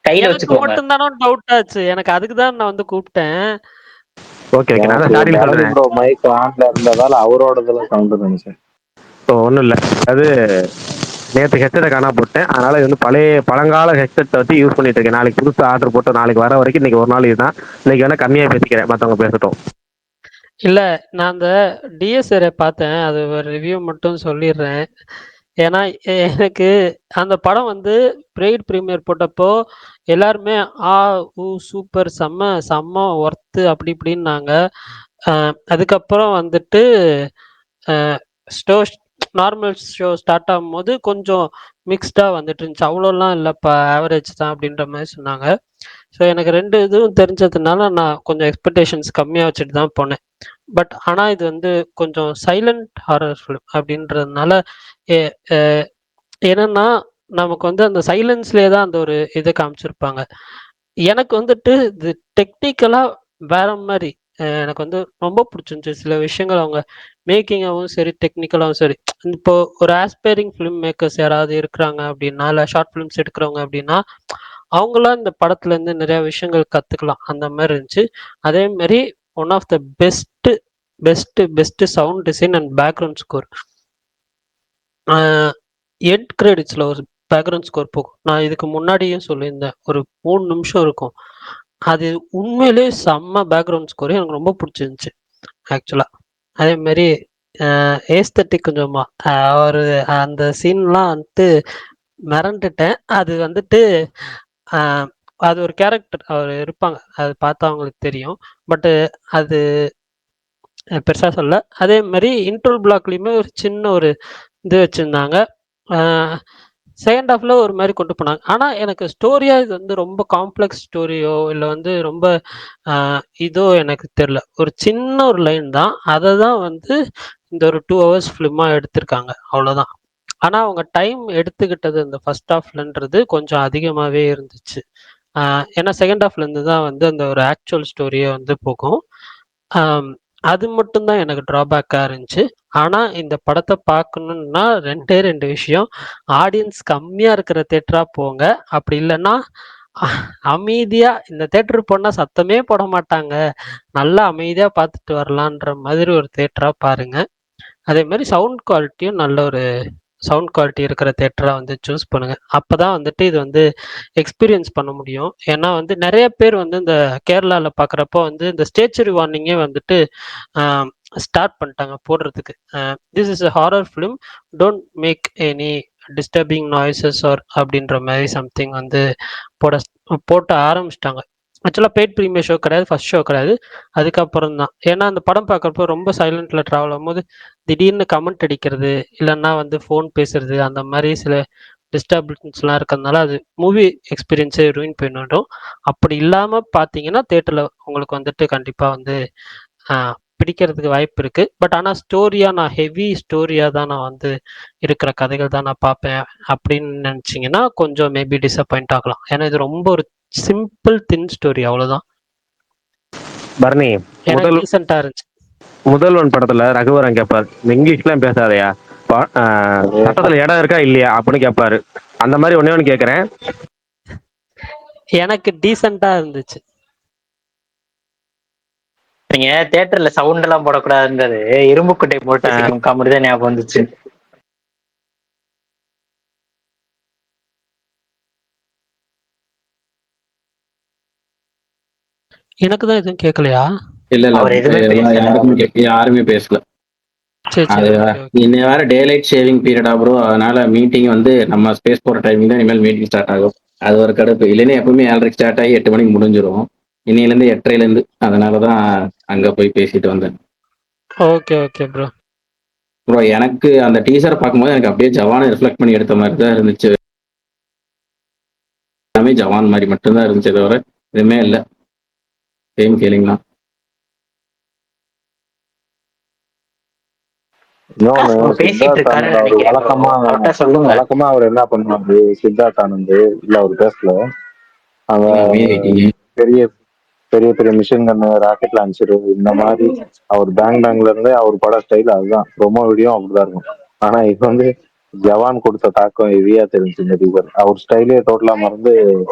கையில எனக்கு வச்சுக்கோங்க. மட்டும் தானே டவுட் ஆச்சு. எனக்கு அதுக்கு தான் நான் வந்து கூப்பிட்டேன். ஓகே நான் ஸ்டார்டிங் சொல்றேன். ப்ரோ மைக் ஆன்ல இருந்ததால அவரோடதுல சவுண்ட் நினைச்சேன். ஒன்றும் இல்லை, அது நேற்று ஹெட்செட்டை காணா போட்டேன். அதனால இது வந்து பழங்கால ஹெட்செட்டை வச்சு யூஸ் பண்ணிட்டு இருக்கேன். நாளைக்கு புதுசு ஆர்டர் போட்டு நாளைக்கு வர வரைக்கும் இன்னைக்கு ஒரு நாள் இதுதான். இன்னைக்கு வேணா கம்மியாக பேசிக்கிறேன், மற்றவங்க பேசட்டும். இல்ல, நான் அந்த டிஎஸ்ஆரை பார்த்தேன். அது ஒரு ரிவ்யூ மட்டும் சொல்லிடுறேன். ஏன்னா, எனக்கு அந்த படம் வந்து பெய்ட் பிரீமியர் போட்டப்போ எல்லாருமே "ஆ, ஊ சூப்பர்! செம்ம செம்ம ஒர்த்து" அப்படி இப்படின்னாங்க. அதுக்கப்புறம் வந்துட்டு அ ஸ்டோ நார்மல் ஷோ ஸ்டார்ட் ஆகும்போது கொஞ்சம் மிக்ஸ்டா வந்துட்டு இருந்துச்சு. "அவ்வளோலாம் இல்லப்பா, ஆவரேஜ் தான்" அப்படின்ற மாரி சொன்னாங்க. ஸோ எனக்கு 2 இதுவும் தெரிஞ்சதுனால நான் கொஞ்சம் எக்ஸ்பெக்டேஷன்ஸ் கம்மியா வச்சுட்டு தான் போனேன். பட் ஆனா இது வந்து கொஞ்சம் சைலண்ட் ஹாரர் ஃபிலிம் அப்படின்றதுனால எ அ என்னன்னா, நமக்கு வந்து அந்த சைலன்ஸ்லயே தான் அந்த ஒரு இத காமிச்சிருப்பாங்க. எனக்கு வந்துட்டு இது டெக்னிக்கலா வேற மாரி எனக்கு வந்து ரொம்ப புடிச்சிருந்துச்சு. சில விஷயங்கள் அவங்க மேக்கிங்காவும் சரி, டெக்னிக்கலாவும் சரி. இப்போ ஒரு ஆஸ்பைரிங் ஃபிலிம் மேக்கர்ஸ் யாராவது இருக்கிறாங்க அப்படின்னா, இல்ல ஷார்ட் ஃபிலிம்ஸ் எடுக்கிறவங்க அப்படின்னா, அவங்களாம் இந்த படத்துலேருந்து நிறைய விஷயங்கள் கத்துக்கலாம். அந்த மாரி இருந்துச்சு. அதே மாரி one of the best sound design and background score. Ah end கிரெடிட்ஸ்ல ஒரு பேக்ரவுண்ட் ஸ்கோர் போகும். நான் இதுக்கு முன்னாடியும் சொல்லியிருந்தேன். ஒரு 3 நிமிஷம் இருக்கும். அது உண்மையிலேயே செம்ம பேக்ரவுண்ட் ஸ்கோர். எனக்கு ரொம்ப புடிச்சிருந்துச்சு ஆக்சுவலா. அதே மாரி ஏஸ்தெட்டிக் கொஞ்சமா ஒரு அந்த சீன்லாம் வந்துட்டு மிரண்டுட்டேன். அது வந்துட்டு அ அது ஒரு கேரக்டர் அவரு இருப்பாங்க. அது பார்த்தா அவங்களுக்கு தெரியும். பட்டு அது பெருசா சொல்லல. அதே மாரி இன்ட்ரோல் பிளாக்லயுமே ஒரு சின்ன ஒரு இது வச்சிருந்தாங்க. ஆ செகண்ட் ஹாஃப்ல ஒரு மாரி கொண்டு போனாங்க. ஆனா எனக்கு ஸ்டோரியா இது வந்து ரொம்ப காம்ப்ளக்ஸ் ஸ்டோரியோ, இல்ல வந்து ரொம்ப அ இதோ எனக்கு தெரியல. ஒரு சின்ன ஒரு லைன் தான். அத தான் வந்து இந்த ஒரு 2 ஹவர்ஸ் ஃபிலிமா எடுத்திருக்காங்க. அவ்வளோதான். ஆனா அவங்க டைம் எடுத்துக்கிட்டது இந்த ஃபர்ஸ்ட் ஹாஃப்லன்றது கொஞ்சம் அதிகமாவே இருந்துச்சு. ஆ ஏன்னா செகண்ட் ஹாஃப்லேருந்து தான் வந்து அந்த ஒரு ஆக்சுவல் ஸ்டோரியே வந்து போகும். ஆம், அது மட்டும் தான் எனக்கு ட்ராபேக்கா இருந்துச்சு. ஆனா இந்த படத்த பார்க்கணும்னா 2 விஷயம். ஆடியன்ஸ் கம்மியா இருக்கிற தியேட்டரா போங்க. அப்படி இல்லன்னா, அமைதியா இந்த தியேட்டர் போனா சத்தமே போட மாட்டாங்க. நல்லா அமைதியா பார்த்துட்டு வரலான்ற மாதிரி ஒரு தியேட்டரா பாருங்க. அதே மாரி சவுண்ட் குவாலிட்டியும் நல்ல ஒரு சவுண்ட் குவாலிட்டி இருக்கிற தியேட்டரா வந்து சூஸ் பண்ணுங்க. அப்பதான் வந்துட்டு இது வந்து எக்ஸ்பீரியன்ஸ் பண்ண முடியும். ஏன்னா வந்து நெறைய பேர் வந்து இந்த கேரளால பார்க்குறப்போ வந்து இந்த ஸ்டேச்சுரி வார்னிங்கே வந்துட்டு அ ஸ்டார்ட் பண்ணிட்டாங்க போடுறதுக்கு. This is a horror film. Don't make any disturbing noises or அப்படின்ற மாரி சம்திங் வந்து போட போட்டு ஆரம்பிச்சுட்டாங்க. ஆக்சுவலா பெய்ட் பிரீமியர் ஷோ கிடையாது. ஃபர்ஸ்ட் ஷோ கிடையாது. அதுக்கப்புறம் தான். ஏன்னா அந்த படம் பார்க்குறப்போ ரொம்ப சைலன்ட்ல டிராவல் ஆகும்போது திடீர்னு கமெண்ட் அடிக்கிறது, இல்லன்னா வந்து ஃபோன் பேசுறது, அந்த மாரி சில டிஸ்டர்பன்ஸ்லாம் இருக்கிறதுனால அது மூவி எக்ஸ்பீரியன்ஸே ரூயின் பண்ணிடும். அப்படி இல்லாம பார்த்தீங்கன்னா, தியேட்டர்ல உங்களுக்கு வந்துட்டு கண்டிப்பா வந்து அ பிடிக்கிறதுக்கு வாய்ப்பு இருக்கு. பட் ஆனா ஸ்டோரியா நான் ஹெவி ஸ்டோரியா தான் நான் வந்து இருக்கிற கதைகள் தான் நான் பார்ப்பேன் அப்படின்னு நினைச்சீங்கன்னா, கொஞ்சம் மேபி டிசப்பாயிண்ட் ஆகலாம். ஏன்னா இது ரொம்ப ஒரு சிம்பிள் தின் ஸ்டோரி அவ்வளோதான். பரணி, எனக்கு முதல் டீசென்ட்டா இருந்துச்சு. முதல்வன் படத்துல ரகுவரன் கேட்பார், இந்த இங்கிலீஷ்லாம் பேசாதயா, சட்டத்துல இடம் இருக்கா இல்லையா அப்படின்னு கேட்பாரு. அந்த மாதிரி ஒண்ணே ஒன்று கேட்குறேன். எனக்கு டீசென்ட்டா இருந்துச்சு. நீங்க தியேட்டர்ல சவுண்ட் எல்லாம் போடக்கூடாதுன்றது இரும்புக்குட்டை போட்டு சிங்கம் காமெடி தான் ஞாபகம் வந்துச்சு. எனக்கு தான் எதுவும் கேட்கலையா? இல்ல இல்ல அவர் எதுவுமே இதெல்லாம் பேசல. யாருமே பேசல. சரி, அது சரி. Okay, okay. இன்னை வேற டேலைட் ஷேவிங் பீரியடா ப்ரோ, அதனால மீட்டிங் வந்து நம்ம ஸ்பேஸ் போற டைமிங் தான் இனிமேல் மீட்டிங் ஸ்டார்ட் ஆகும். அது ஒரு கடுப்பு. இல்லைன்னா எப்பவுமே 7:30 ஸ்டார்ட் ஆகி 8 மணிக்கு முடிஞ்சிரும். இன்னையிலேருந்து 8:30லேருந்து, அதனாலதான் அங்க போய் பேசிட்டு வந்தேன். Okay, okay bro. ப்ரோ எனக்கு அந்த டீசர் பார்க்கும்போது எனக்கு அப்படியே ஜவானை ரிஃப்ளெக்ட் பண்ணி எடுத்த மாதிரி தான் இருந்துச்சு. எல்லாமே ஜவான் மாதிரி மட்டும்தான் இருந்துச்சு, தவிர எதுவுமே இல்லை. சேம் ஃபீலிங் தான். இன்னொன்னு, அவங்க பேசிட்டு சித்தார்த் இருக்காருன்னு ஆனந்த் அவர் நினைக்கிறேன் bro. கரெக்டா சொல்லுங்க. வழக்கமா அவர் என்ன பண்ணுவாரு, சித்தார்த் ஆனந்த் இல்ல அவர் பேசல, அவங்க அமைதியாயிட்டீங்க. பெரிய பெரிய பெரிய மிஷின் கன்னு, ராக்கெட் லான்ச்சர், இந்த மாதிரி அவர் பேங்ல இருந்தே அவர் பட ஸ்டைல் அதுதான். ப்ரொமோ வீடியோ அப்படிதான் இருக்கும். ஆனா இப்ப வந்து ஜவான் கொடுத்த தாக்கம் ஹெவியா தெரிஞ்சு இந்த டீசர். அவர் ஸ்டைலே டோட்டலா மறந்து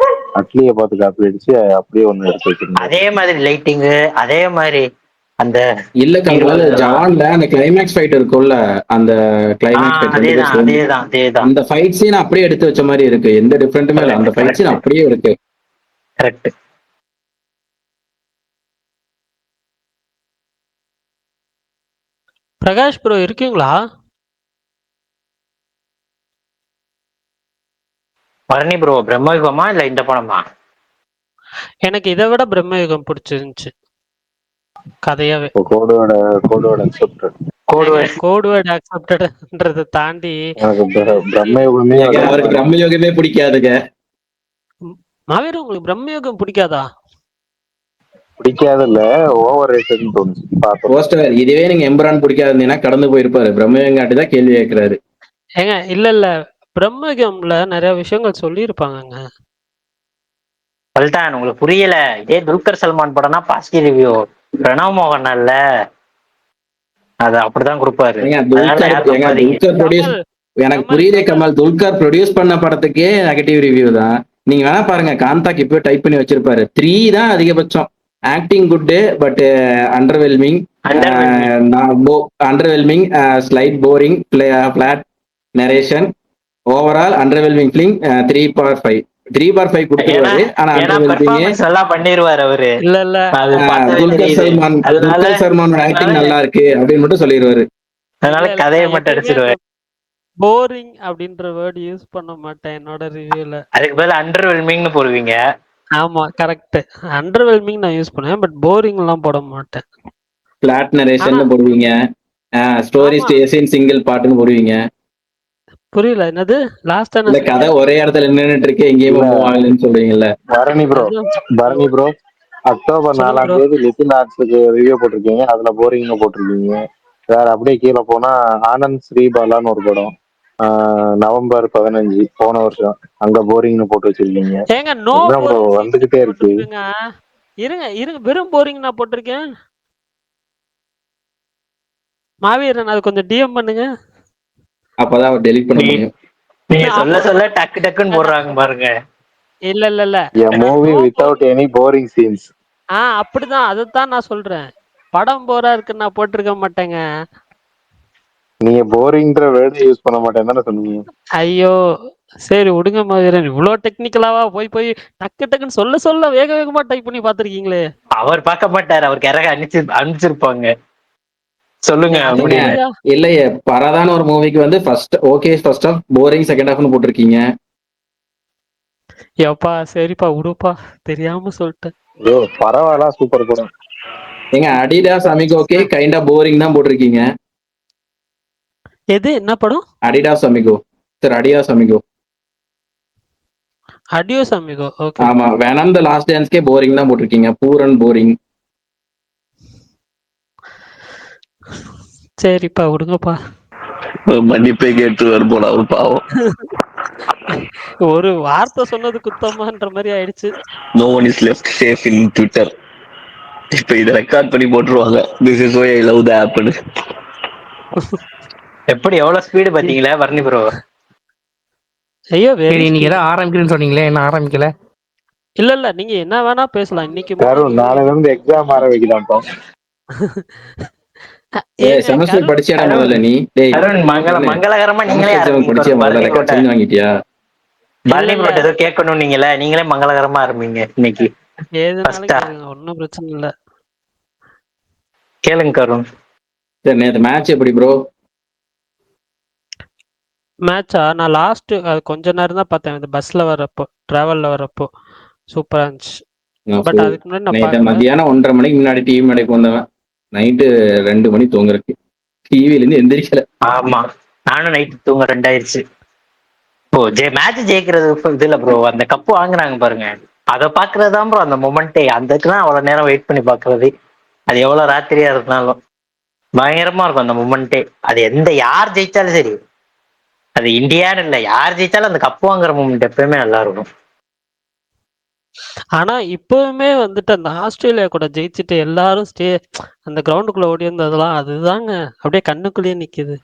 அட்லியை பார்த்து காப்பி அடிச்சு அப்படியே ஒண்ணு எடுத்து வச்சிருந்தாரு. அதே மாதிரி லைட்டிங், அதே மாதிரி அந்த இல்ல கமல், இருபது ஜவான்ல அந்த கிளைமேக்ஸ் ஃபைட் இருக்கும்ல, அந்த கிளைமேக்ஸ் ஃபைட் ரெண்டு பேர் சேர்ந்து அதேதான் அந்த ஃபைட் சீன் அப்படியே எடுத்து வச்ச மாதிரி இருக்கு. எந்த டிஃபரெண்ட்டுமே இல்ல. அந்த ஃபைட் சீன் அப்படியே இருக்கு. கரெக்ட். பிரகாஷ் ப்ரோ இருக்கீங்களா? பரணி ப்ரோ பிரம்மயுகமா இல்ல இந்த படமா? எனக்கு இதை விட பிரம்மயுகம் பிடிச்சிருந்துச்சு கதையாவே. கோடோட அக்செப்டட். கோடுவேர்ட் அக்செப்டட்ன்றதை தாண்டி எனக்கு பிரம்மயுகமே ஏங்க, அவருக்கு பிரம்மயோகமே பிடிக்காதுங்க. மாவீரன் உங்களுக்கு பிரம்மயுகம் பிடிக்காதா? பிடிக்காது இல்ல, ஓவர் ரேட்டட்னு தோணுச்சு பார்த்தோம். போஸ்டர் இதுவே நீங்க எம்பரான் பிடிக்காதுன்னா கடந்து போயிருப்பாரு. பிரம்மயோகாட்டி தான் கேள்வி கேட்கிறாரு. ஏங்க இல்ல பிரம்மயுகம்ல நிறைய விஷயங்கள் சொல்லியிருப்பாங்கங்க. பல்டான் உங்களுக்கு புரியல. இதே துல்கர் சல்மான் படம்னா பாசிட்டிவ் ரிவ்யூ. பிரணவ் மோகன் அல்ல, அது அப்படிதான் கொடுப்பாரு. ஏங்க, அதனால யாரும் நம்பாதீங்க. துல்கர் ப்ரொடியூஸ் எனக்கு புரியுதே கமல். துல்கர் ப்ரொடியூஸ் பண்ண படத்துக்கே நெகட்டிவ் ரிவ்யூ தான். நீங்க வேணா பாருங்க, காந்தாக்கு இப்போ டைப் பண்ணி வச்சிருப்பாரு. 3 தான் அதிகபட்சம். Acting good but underwhelming, underwhelming, slight boring, flat narration, overall underwhelming film, 3/5. 3/5 கொடுத்துருவாரு. ஆனா ஏன்னா அண்டர்வெல்மிங் performance எல்லாம் பண்ணிருவாரு அவரு. இல்ல அது பார்த்தாலே தெரியுது. துல்கர் சல்மானோட ஆக்டிங் நல்லா இருக்கு அப்படின்னு மட்டும் சொல்லிடுவாரு. அதனால கதையை மட்டும் அடிச்சிருவாரு. போரிங் அப்படின்ற வேர்ட் யூஸ் பண்ண மாட்டேன் என்னோட ரிவ்யூல. அதுக்கு பதில் அண்டர்வெல்மிங்னு போடுவீங்க. ஆமா கரெக்ட். அண்டர்வெல்மிங் நான் யூஸ் பண்ணுவேன், பட் போரிங் எல்லாம் போட மாட்டேன். பிளாட் நரேஷன் போடுவீங்க, ஸ்டோரி ஸ்டேஷன் சிங்கிள் பாட்டுன்னு போடுவீங்க. புரியல என்னது லாஸ்ட் இல்ல, கதை ஒரே இடத்துல நின்னுட்டு இருக்கு, எங்கேயுமே மூவ் ஆகலன்னு சொல்றீங்கல்ல. பரணி ப்ரோ அக்டோபர் 4ஆம் தேதி லிட்டில் ஆர்ட்ஸுக்கு ரிவ்யூ போட்டிருக்கீங்க, அதுல போரிங்னு போட்டிருக்கீங்க. வேற அப்படியே கீழே போனா ஆனந்த் ஸ்ரீபாலான்னு ஒரு படம், நவம்பர் 15 போன வருஷம், அங்க போரிங்னு போட்டு வச்சிருக்கீங்க. ஏங்க நோ வந்துகிட்டே இருக்கு. இருங்க வெறும் போரிங் நான் போட்டிருக்கேன். மாவீரன் அது கொஞ்சம் டிஎம் பண்ணுங்க. அப்பதான் அவர் டெலிட் பண்ண முடியும். நீங்க சொல்ல டக்கு டக்குன்னு போடுறாங்க பாருங்க. இல்ல A movie without any boring scenes. அப்படிதான், அதைத்தான் நான் சொல்றேன். படம் போரா இருக்கு நான் போட்டிருக்க மாட்டேங்க. நீங்க போரிங்ன்ற வேர்டு யூஸ் பண்ண மாட்டேன்னு தானே சொன்னீங்க. ஐயோ சரி விடுங்க மாவீரன். இவ்வளவு டெக்னிக்கலாவா போய் டக்குன்னு சொல்ல வேக வேகமா டைப் பண்ணி பாத்திருக்கீங்களே. அவர் பார்க்க மாட்டாரு, அவருக்கு யாராவது அனுப்பிச்சிருப்பாங்க. சொல்லுங்க. இல்லையே, பரதான ஒரு மூவிக்கு வந்து ஃபர்ஸ்ட் ஹாஃப் போரிங், செகண்ட் ஹாஃப்னு போட்டிருக்கீங்க. எப்பா சரிப்பா விடுப்பா, தெரியாம சொல்லிட்டேன். பரவாயில்ல, சூப்பர் படம். ஏங்க, அடிடாஸ் அமிகோக்கே கைண்ட் ஆஃப் போரிங் தான் போட்டிருக்கீங்க. எது என்ன படம்? Adidas amigo. Adidas amigo. Adios amigo. Okay. ஆமா, வேணாம் தி லாஸ்ட் டான்ஸ்க்கே போரிங் தான் போட்டிருக்கீங்க. பூர் அண்ட் போரிங். சரிப்பா விடுங்கப்பா. மன்னிப்பை கேட்டு வரும்போது அவர் பாவம். ஒரு வார்த்தை சொன்னது குத்தமான்ற மாதிரி ஆயிடுச்சு. No one is left safe in Twitter. இப்ப இதை ரெக்கார்ட் பண்ணி போட்டுருவாங்க, this is why I love the ஆப்னு. எப்படி எவ்வளவு ஸ்பீடு பாத்தீங்களா வர்ணி ப்ரோ? ஐயோ நீங்க ஏதாவது ஆரம்பிக்கிறேன்னு சொன்னீங்களே, என்ன ஆரம்பிக்கல? இல்ல நீங்க என்ன வேணா பேசலாம். இன்னைக்கு நாளைல இருந்து எக்ஸாம் ஆரம்பிக்கலாம். செமஸ்டர் படிச்சியா முதல்ல நீ? மங்களகரமா நீங்களே படிச்சியா முதல்ல? வாங்கிட்டியா? பரணி ப்ரோ ஏதோ கேட்கணும் நீங்களே மங்களகரமா ஆரம்பிங்க இன்னைக்கு. ஒன்னும் பிரச்சனை இல்ல, கேளுங்க கருண். சரி, நேத்து மேட்ச் எப்படி ப்ரோ? மேட்சா நான் லாஸ்ட் கொஞ்ச நேரம் தான் பார்த்தேன். இந்த பஸ்ல வரப்போ, டிராவல்ல வரப்போ சூப்பரா இருந்துச்சு. பட் அதுக்கு முன்னாடி மத்தியானம் 1:30 மணிக்கு முன்னாடி டிவி மேடைக்கு வந்தவன் நைட்டு 2 மணி தூங்குறதுக்கு டிவில இருந்து எந்திரிக்கல. ஆமா, நானும் நைட்டு தூங்க 2 ஆயிடுச்சு. மேட்ச் ஜெயிக்கிறது இது இல்ல ப்ரோ, அந்த கப்பு வாங்குறாங்க பாருங்க, அதை பாக்குறதுதான் ப்ரோ அந்த மொமெண்டே. அதுக்குதான் அவ்வளவு நேரம் வெயிட் பண்ணி பாக்குறது. அது எவ்வளவு ராத்திரியா இருந்தாலும் பயங்கரமா இருக்கும் அந்த மொமெண்டே. அது யார் ஜெயிச்சாலும் சரி, அது இந்தியான்னு இல்ல, யார் ஜெயிச்சாலும் அந்த கப்பு வாங்குற மொமெண்ட் எப்பயுமே நல்லா இருக்கும். ஆனா இப்பவுமே வந்துட்டு அந்த ஆஸ்திரேலியா கூட ஜெயிச்சுட்டு எல்லாரும் அந்த கிரவுண்டுக்குள்ள ஓடி இருந்ததெல்லாம் அதுதாங்க அப்படியே கண்ணுக்குள்ளேயே நிக்குது.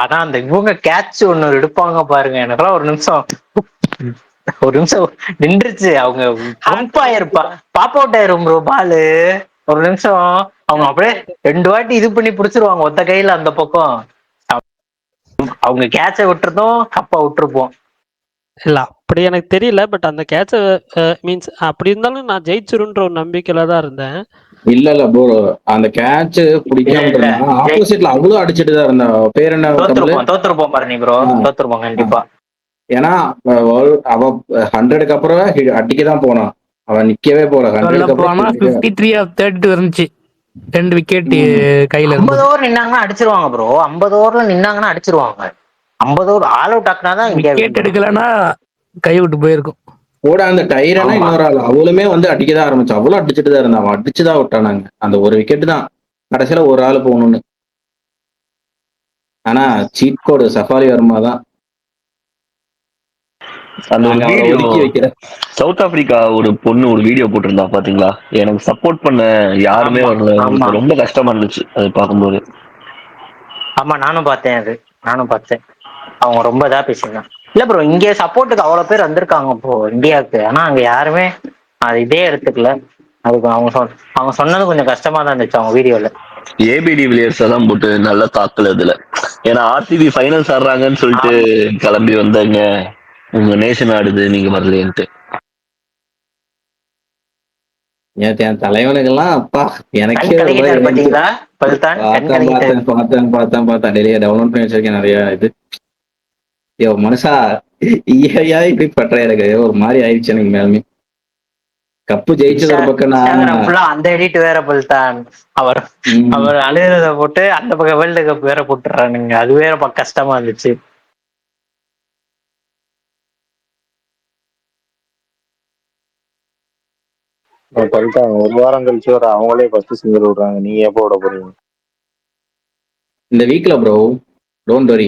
அதான் அந்த இவங்க கேட்ச் ஒண்ணு எடுப்பாங்க பாருங்க, எனக்கெல்லாம் ஒரு நிமிஷம் நின்றுச்சு. அவங்க பாப் அவுட் ஆயிரும் ப்ரோ பாலு. ஒரு நிமிஷம் அவங்க அப்படியே 2 வாட்டி இது பண்ணி பிடிச்சிருவாங்க ஒத்த கையில அந்த பக்கம். அவங்க கேட்ச விட்டுறதும் கப்பா விட்டுருப்போம். இல்ல அப்படி எனக்கு தெரியல. பட் அந்த கேட்ச மீன்ஸ் அப்படி இருந்தாலும் நான் ஜெயிச்சிருன்ற ஒரு நம்பிக்கையில தான் இருந்தேன். இல்ல ப்ரோ, அந்த கேட்ச் பிடிக்காம இல்ல, இல்ல. இருந்தா ஆப்போசிட்ல அவ்வளவு அடிச்சிட்டு தான் இருந்தா. பேர் என்ன கமலு? தோத்துருப்போம் பாரு நீ ப்ரோ, தோத்துருப்போம் கண்டிப்பா. ஏன்னா அவ 100க்கு அப்புறம் அடிக்க தான் போனான். அவன் நிக்கவே போல. சொல்ல 100க்கு போனா அப்புறம் 53 ஆஃப் 32 இருந்துச்சு. 2 விக்கெட் கையில 50 இருந்தது. Over நின்னாங்கன்னா அடிச்சிருவாங்க bro. 50 ஓவர்ல நின்னாங்கன்னா அடிச்சிருவாங்க. 50 ஓவர் ஆல் அவுட் ஆக்குனாதான் இந்தியா win விக்கெட் பண்ணும். எடுக்கலன்னா கை விட்டு போயிருக்கும். கூட அந்த டைரனா ஆமா. இன்னொரு ஆள் அவளுமே வந்து அடிக்க தான் ஆரம்பிச்சு. அவ்வளவு அடிச்சுட்டு தான் இருந்தான். அவன் அடிச்சுதான் விட்டானாங்க. அந்த ஒரு விக்கெட் தான் கடைசியில ஒரு ஆள் போகணும்னு. ஆனா சீட் கோடு சஃபாரி வர்மா தான். அந்த ஒரு நாங்க அவரை வீடியோ ஒதுக்கி வைக்கிறேன். சவுத் ஆப்பிரிக்கா ஒரு பொண்ணு ஒரு வீடியோ போட்டிருந்தா பாத்தீங்களா? எனக்கு சப்போர்ட் பண்ண யாருமே ஆமா, வரல. ஆமா, எனக்கு ரொம்ப கஷ்டமா இருந்துச்சு அது பார்க்கும்போது. ஆமா. நானும் பார்த்தேன். அவங்க ரொம்ப இதா பேசியிருந்தாங்க. இல்ல ப்ரோ, இங்க சப்போர்ட்டுக்கு அவ்வளவு பேர் வந்திருக்காங்க ப்ரோ இந்தியாவுக்கு. ஆனா அங்க யாருமே அது இதே எடுத்துக்கல. அதுக்கு அவங்க சொன்னது கொஞ்சம் கஷ்டமா தான் இருந்துச்சு அவங்க வீடியோல. ஏபிடி பிளேயர்ஸ் தான் போட்டு நல்லா தாக்கல இதுல. ஏன்னா ஆர்சிபி ஃபைனல்ஸ் ஆடுறாங்கன்னு சொல்லிட்டு கிளம்பி வந்தாங்க. உங்க நேஷன் ஆடுது, நீங்க வரலையன்ட்டு. நேத்து என் தலைவனுக்கெல்லாம் அப்பா கண் எனக்கே ஒரு மாதிரி கலங்கிட்டாரு ஆயிடுச்சு. பாத்தீங்களா பல்தான்? கண் பார்த்தேன் நிறைய டவுன்லோட் பண்ணி வச்சிருக்கேன் நிறைய இது. ஐயோ மனுஷா, ஐயா இப்படி பண்ற எனக்கு ஒரு மாதிரி ஆயிடுச்சு எனக்கு மேலுமே. கப்பு ஜெயிச்சது ஒரு பக்கம். இன்ஸ்டாகிராம் ஃபுல்லா அந்த எடிட் வேற பல்தான். அவர் அவர் அழுகிறத போட்டு அந்த பக்கம் வேர்ல்டு கப் வேற போட்டுறானுங்க. அது வேற கஷ்டமா இருந்துச்சு. சொல்லிட்டாங்க ஒரு வாரம் கழிச்சு வர அவங்களே ஃபர்ஸ்ட் சிங்கர் விடுறாங்க. நீங்க எப்போ விட போறீங்க? இந்த வீக்ல ப்ரோ, டோன்ட் வரி.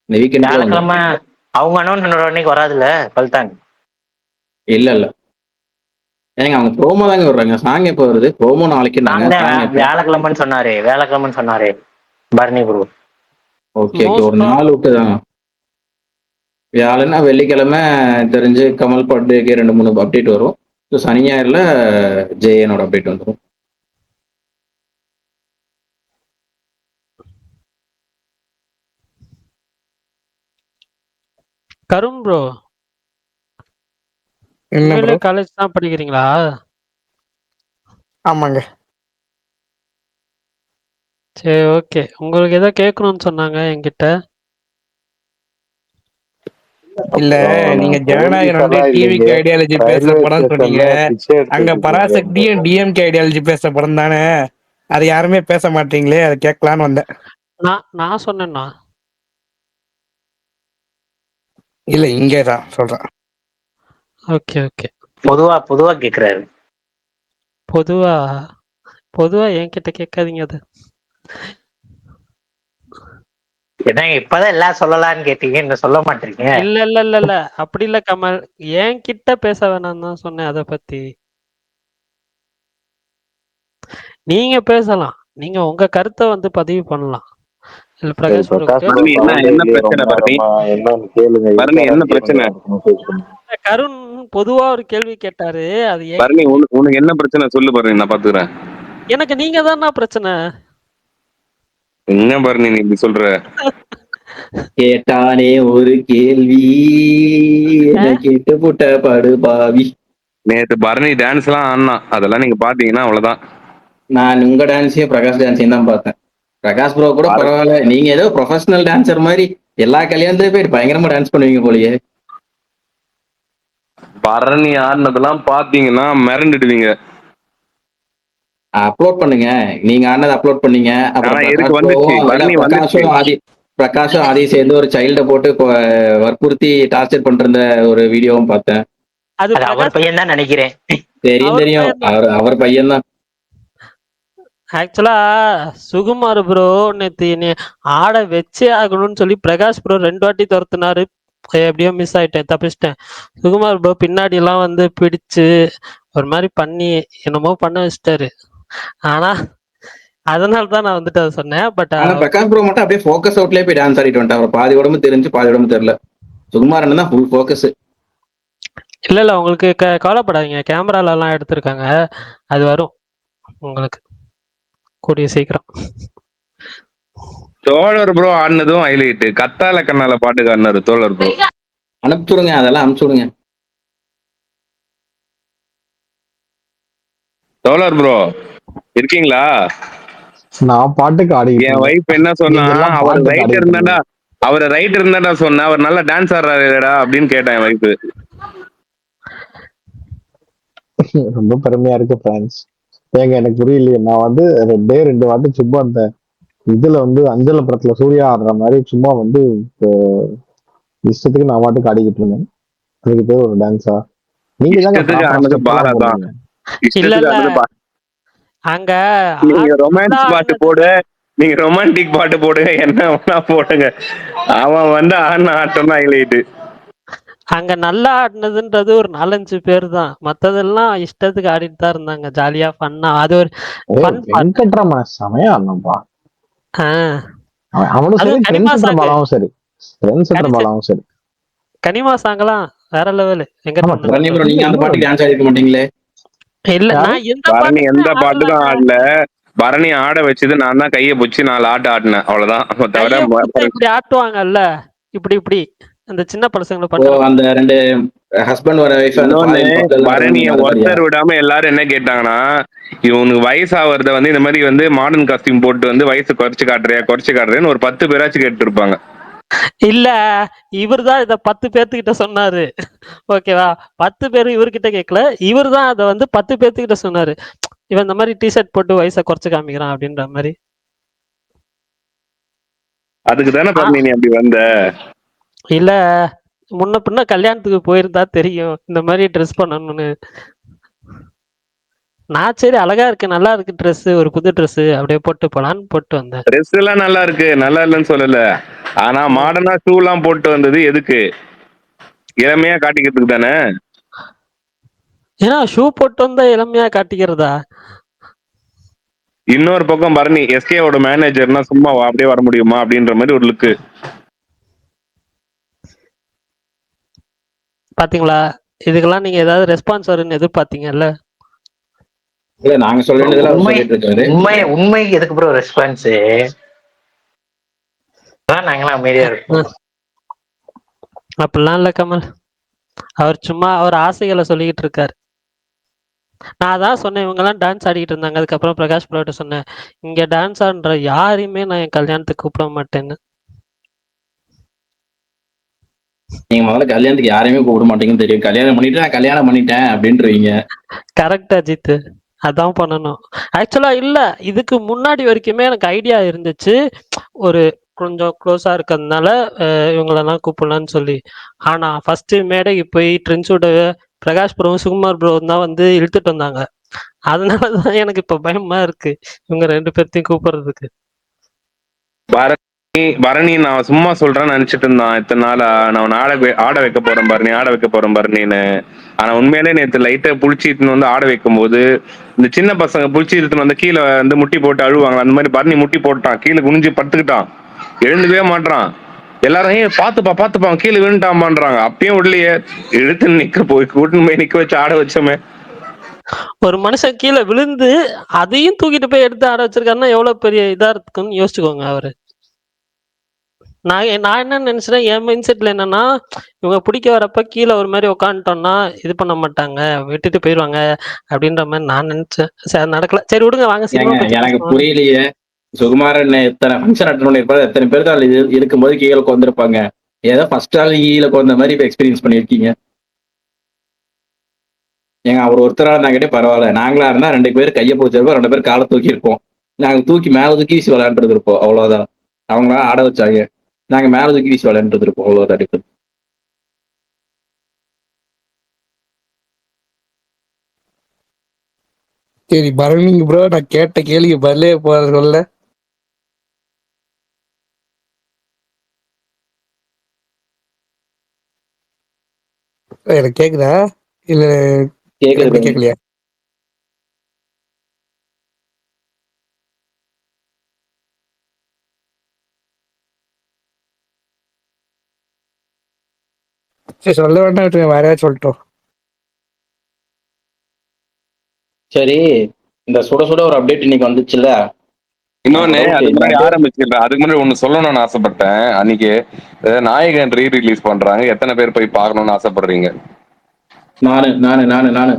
இந்த வீக்கெண்ட்ல வந்து வியாழக்கிழமை அவங்க அனௌன்ஸ் பண்ற அன்னைக்கு வராதுல்ல பல்தான்? இல்ல ஏங்க அவங்க ப்ரோமோ தாங்க விடுறாங்க. சாங் எப்போ வருது? ப்ரோமோ நாளைக்கு வியாழக்கிழமைன்னு சொன்னாரு பர்னி ப்ரோ. ஓகே மோஸ்ட் ஒரு நாள் விட்டு தான். வியாழன்னா வெள்ளிக்கிழமை தெரிஞ்சு கமல் பர்த்டேக்கு 2-3 அப்டேட் வரும். ஸோ சனி ஞாயிறுல ஜேஎனோட அப்டேட் வந்துடும். கரும் ப்ரோ, என்ன ப்ரோ? காலேஜ் தான் படிக்கிறீங்களா? ஆமாங்க. சரி, ஓகே. உங்களுக்கு ஏதோ கேட்கணும்னு சொன்னாங்க என்கிட்ட. இல்ல, நீங்க ஜனநாயகன் வந்து டிவிக்கு ஐடியாலஜி பேச படம் சொன்னீங்க. அங்க பராசக்தியும் டிஎம்கே ஐடியாலஜி பேச படம் தானே. அது யாருமே பேச மாட்டீங்களே, அதை கேட்கலான்னு வந்தேன். நான் சொன்னேன்னா இல்ல இங்கே தான் சொல்றேன். ஓகே. பொதுவா கேக்குறாரு. பொதுவா என்கிட்ட கேட்காதீங்க அது. என்னங்க இப்பதான் எல்லாம் சொல்லலாம்னு கேட்டீங்க, இன்னும் சொல்ல மாட்டீங்க. இல்ல அப்படி இல்ல கமல். என்கிட்ட பேச வேணாம் தான் சொன்னேன் அதை பத்தி. நீங்க பேசலாம். நீங்க உங்க கருத்தை வந்து பதிவு பண்ணலாம். இல்ல பிரகாஷ் ப்ரோ பரணி, என்ன பிரச்சனை பரணி? என்னன்னு கேளுங்க. பரணி என்ன பிரச்சனை? கருண் பொதுவா ஒரு கேள்வி கேட்டாரு. அது பரணி உனக்கு என்ன பிரச்சனை சொல்லு பரணி, நான் பாத்துக்கிறேன். எனக்கு நீங்க தானா பிரச்சனை? என்ன பரணி நீ இப்படி சொல்ற? கேட்டானே ஒரு கேள்வி, என்ன கேட்டு போட்ட பாடு பாவி. நேத்து பரணி டான்ஸ் எல்லாம் ஆடினா, அதெல்லாம் நீங்க பாத்தீங்கன்னா அவ்வளவுதான். நான் உங்க டான்ஸையும் பிரகாஷ் டான்ஸையும் தான் பார்த்தேன். பிரகாஷ் ப்ரோ கூட பரவாயில்ல. நீங்க ஏதோ ப்ரொஃபஷனல் டான்சர் மாதிரி எல்லா கல்யாணத்துலயும் போயிட்டு பயங்கரமா டான்ஸ் பண்ணுவீங்க போலயே. பரணி ஆடினதெல்லாம் பாத்தீங்கன்னா மிரண்டுடுவீங்க. அப்லோட் பண்ணுங்க. நீங்க ஆனதை அப்லோட் பண்ணீங்க. பிரகாஷும் ஆதி சேர்ந்து ஒரு சைல்ட போட்டு வற்புறுத்தி டார்ச்சர் பண்ற ஒரு வீடியோவும் பார்த்தேன். அது அவர் பையன் தான் நினைக்கிறேன். தெரியும். அவர் பையன் தான். ஆக்சுவலா சுகுமார் ப்ரோ நேத்து ஆட வச்சே ஆகணும்னு சொல்லி பிரகாஷ் ப்ரோ 2 வாட்டி துரத்துனாரு. எப்படியோ மிஸ் ஆயிட்டேன், தப்பிச்சிட்டேன். சுகுமார் ப்ரோ பின்னாடி எல்லாம் வந்து பிடிச்சு ஒரு மாதிரி பண்ணி என்னமோ பண்ண வச்சிட்டாரு. ஆனா அதனாலதான் நான் வந்துட்டு அதை சொன்னேன். பட் பிரகாஷ் ப்ரோ மட்டும் அப்படியே ஃபோக்கஸ் அவுட்லயே போய் டான்ஸ் ஆடிட்டு வந்துட்டான். அவர் பாதி உடம்பு தெரிஞ்சு பாதி உடம்பு தெரியல. சுகுமார் அண்ணன் தான் ஃபுல் ஃபோக்கஸ். இல்ல உங்களுக்கு கவலைப்படாதீங்க. கேமரால எல்லாம் எடுத்திருக்காங்க, அது வரும் உங்களுக்கு. கூடிய சீக்கிரம். தோழர் ப்ரோ ஆடினதும் ஹைலைட். கத்தால கண்ணால பாட்டுக்கு ஆடினாரு தோழர் ப்ரோ. அனுப்பிச்சுடுங்க, அதெல்லாம் அனுப்பிச்சுடுங்க. தோழர் ப்ரோ இருக்கீங்களா? நான் பாட்டுக்கு ஆடிக்கிட்டு என் இருந்தேன். வைஃப் என்ன சொன்னா, நீங்க எல்லாம் அவர் பாட்டுக்கு ரைட் ஆடிக்கிட்டு இருந்தாடா, இருந்தீங்க. அவர் ரைட் இருந்தாடா சொன்ன, அவர் நல்லா டான்ஸ் ஆடுறாருடா அப்படின்னு கேட்டேன் என் வைஃப். ரொம்ப பெருமையா இருக்கு பிரான்ஸ். ஏங்க எனக்கு புரியலையே. நான் வந்து 2 வாட்டி சும்மா அந்த இதுல வந்து அஞ்சல படத்துல சூர்யா ஆடுற மாதிரி சும்மா வந்து இஷ்டத்துக்கு நான் பாட்டுக்கு ஆடிக்கிட்டு இருந்தேன். அதுக்கு பேர் ஒரு டான்ஸா? நீங்க தாங்க இஷ்டத்துக்கு ப்ராப்பரா ஆனது ஸ்டெப் பாரா எல்லாம் தான். போடுறீங்க. இல்ல இஷ்டத்துக்கு இல்ல ஆனது அங்க நீங்க ரொமான்ஸ் பாட்டு ஆடினது போடு, நீங்க ரொமான்டிக் பாட்டு போடுங்க, என்ன வேணா போடுங்க. அவன் வந்து ஆடின ஆட்டம் தான் ஹைலைட். அங்க நல்லா ஆடினதுன்றது ஒரு 4-5 பேர் தான். மத்ததெல்லாம் இஷ்டத்துக்கு ஆடிட்டு தான் இருந்தாங்க. ஜாலியா ஃபன்னா. அது ஒரு ஃபன் பார்ட். வெங்கட்ரமண செமையா ஆடணும்பா. அவனும் சரி, அதுவும் ட்ரெண்ட் கனிமா செட்டர் சாங், பாலாவும் சரி, ட்ரெண்ட் செட்டர் பாலாவும் சரி. கனிமா சாங்லாம் வேற லெவலு. ஆமா, பரணி ப்ரோ, நீங்க அந்த பாட்டுக்கு டான்ஸ் ஆடிருக்க மாட்டீங்களே? இல்ல யாரு? நான் எந்த பரணி பாட்டுக்குமே எந்த பாட்டுக்கும் ஆடலங்க. ஆடல. பரணி ஆட வச்சது நான் தான், கையை பிடிச்சி 4 ஆட்டு ஆடினேன், அவ்வளவுதான். தவிர கைய பிடிச்சா இப்படி ஆட்டுவாங்கல்ல, இப்படி இப்படி அந்த சின்ன பசங்களை ஓ, பண்ற அந்த 2 ஹஸ்பண்ட் வர வைஃப் அந்த இன்னொன்னு, ஃபாரின் பக்கத்துல பரணிய அந்த மாதிரியா? ஒருத்தர் விடாம எல்லாரும் என்ன கேட்டாங்கன்னா, இவனுக்கு வயசாகிறத வந்து இந்த மாதிரி வந்து மாடர்ன் காஸ்டியூம் போட்டு வந்து வயசு குறைச்சு காட்டுறேன்னு ஒரு 10 பேராச்சும் கேட்டு இருப்பாங்க. இல்ல, இவர் தான் இத 10 பேர்த்துக்கிட்ட சொன்னாரு. ஓகேவா? 10 பேர் இவர்கிட்ட கேட்கல, இவர் தான் அதை வந்து 10 பேர்த்துக்கிட்ட சொன்னாரு. இவன் இந்த மாதிரி டிஷர்ட் போட்டு வயசை குறைச்சு காமிக்கிறான் அப்படின்ற மாதிரி. அதுக்கு தானே பரணி நீ அப்படி வந்த? இல்ல, முன்ன பின்ன கல்யாணத்துக்கு போயிருந்தா தெரியும் இந்த மாதிரி ட்ரெஸ் பண்ணணும்னு. நான் சரி அழகா இருக்கு, நல்லா இருக்கு ட்ரெஸ், ஒரு புது ட்ரெஸ் அப்படியே போட்டு போலான்னு போட்டு வந்தேன். ட்ரெஸ் எல்லாம் நல்லா இருக்கு, நல்லா இல்லைன்னு சொல்லல. ஆனா மாடர்னா ஷூ எல்லாம் போட்டு வந்தது எதுக்கு? இளமையா காட்டிக்கிறதுக்கு தானே. ஏன்னா ஷூ போட்டு வந்தா இளமையா காட்டிக்கிறதா? இன்னொரு பக்கம் பரணி எஸ்கேவோட மேனேஜர்னா சும்மா அப்படியே வர முடியுமா அப்படின்ற மாதிரி ஒரு லுக்கு. பாத்தீங்களா? இதுக்கெல்லாம் நீங்க ஏதாவது ரெஸ்பான்ஸ் வரும்னு எதிர்பார்த்தீங்கல்ல? இல்ல, நாங்க சொல்ல வேண்டியதுல அவர் உண்மை சொல்லிட்டு இருக்காரு. உண்மைக்கு எதுக்கு ப்ரோ ரெஸ்பான்ஸ்? நாங்களாம் அமைதியா இருக்கோம். அப்படிலாம் இல்ல கமல். அவர் சும்மா அவர் ஆசைகளை சொல்லிக்கிட்டு இருக்காரு. நான் அதான் சொன்னேன், இவங்க எல்லாம் டான்ஸ் ஆடிக்கிட்டு இருந்தாங்க. அதுக்கப்புறம் பிரகாஷ் ப்ரோட்ட சொன்னேன், இங்க டான்ஸ் ஆடுற யாரையுமே நான் என் கல்யாணத்துக்கு கூப்பிட மாட்டேன்னு. நீங்க முதல்ல கல்யாணத்துக்கு யாரையுமே கூப்பிட மாட்டீங்கன்னு தெரியும். கல்யாணம் பண்ணிட்டு நான் கல்யாணம் பண்ணிட்டேன் அப்படின்றீங்க. கரெக்ட் அஜித், அதான் பண்ணணும். ஆக்சுவலா இல்ல, இதுக்கு முன்னாடி வரைக்குமே எனக்கு ஐடியா இருந்துச்சு, ஒரு கொஞ்சம் க்ளோஸா இருக்கிறதுனால இவங்களெல்லாம் கூப்பிடலான்னு சொல்லி. ஆனா ஃபர்ஸ்ட் மேடைக்கு போய் ட்ரெண்ட்ஸோட பிரகாஷ் ப்ரோவும் சுகுமார் ப்ரோவும் தான் வந்து இழுத்துட்டு வந்தாங்க. அதனாலதான் எனக்கு இப்ப பயமா இருக்கு இவங்க 2 பேர்த்தையும் கூப்பிடுறதுக்கு. பரணி நான் சும்மா சொல்றேன்னு நினைச்சிட்டு இருந்தான் இத்தனை நாளா. நான் ஆட வைக்க போறேன் பரணி, ஆட வைக்க போறேன் பரணின்னு. ஆனா உண்மையிலே நேற்று லைட்டா புளிச்சிட்டு வந்து ஆட வைக்கும் போது, இந்த சின்ன பசங்க புளிச்சிட்டு வந்து கீழே வந்து முட்டி போட்டு அழுவாங்க, அந்த மாதிரி பரணி முட்டி போட்டான், கீழே குனிஞ்சு படுத்துக்கிட்டான், எழுந்துவே மாட்டான். எல்லாரும் பாத்துப்பா கீழே விழுந்துட்டான்பான்றாங்க. அப்பயும் உள்ளே இழுத்து கூட்டின்னு போய் நிக்க வச்சு ஆட வச்சோமே. ஒரு மனுஷன் கீழே விழுந்து அதையும் தூக்கிட்டு போய் எடுத்து ஆட வச்சிருக்காருன்னா எவ்வளவு பெரிய இதா இருக்குன்னு யோசிச்சுக்கோங்க அவரு. நான் என்ன நினைச்சேன், என் மைண்ட் செட்ல என்னன்னா, இவங்க பிடிக்க வரப்ப கீழே ஒரு மாதிரி உட்காந்துட்டோம்னா இது பண்ண மாட்டாங்க, விட்டுட்டு போயிடுவாங்க அப்படின்ற மாதிரி நான் நினைச்சேன். சரி நடக்கல, சரி விடுங்க, வாங்க சினிமா பத்தி எனக்கு பேசுவோம். புரியலையே. சுகுமாரன் எத்தனை ஃபங்க்ஷன் அட்டன் பண்ணிருப்பாரு, எத்தனை பேர் தான் இருக்கும்போது கீழே உட்காந்துருப்பாங்க. ஏதோ ஃபர்ஸ்ட் ஆள் கீழே உட்காந்த மாதிரி இப்ப எக்ஸ்பீரியன்ஸ் பண்ணிருக்கீங்க. ஏங்க அவர் ஒருத்தரா இருந்தாங்கிட்டே பரவாயில்ல. நாங்களா இருந்தா 2 பேர் கையை பிடிச்சிருப்போம், 2 பேர் காலை தூக்கி இருப்போம். நாங்க தூக்கி மேல தூக்கி வீசி விளையாண்டுட்டு இருப்போம், அவ்வளவுதான். அவங்களா ஆட வச்சாங்க, நாங்க மேல தூக்கி வீசி விளையாண்டுட்டு இருப்போம், அவ்வளவுதான் difference. சரி பரணிங்க ப்ரோ, நான் கேட்ட கேள்வி பதிலே போற சொல்ல. எனக்கு கேக்குதா இல்ல கேக்குது. கேட்கலையா? சரி சொல்ல வேண்டாம், விட்டுருங்க, வேற யாராவது சொல்லட்டும். சரி, இந்த சுட சுட ஒரு அப்டேட் இன்னைக்கு வந்துச்சுல்ல, இன்னொன்னு டவுட் அதுக்கு முன்னாடி என்னன்ட்டு. ஆரம்பிச்சிருக்கேன். அதுக்கு முன்னாடி ஒண்ணு சொல்லணும்னு ஆசைப்பட்டேன். அன்னைக்கு நாயகன் ரிலீஸ் பண்றாங்க. எத்தனை பேர் போய் பார்க்கணும்னு ஆசைப்படுறீங்க? நானு நானு நானு நானு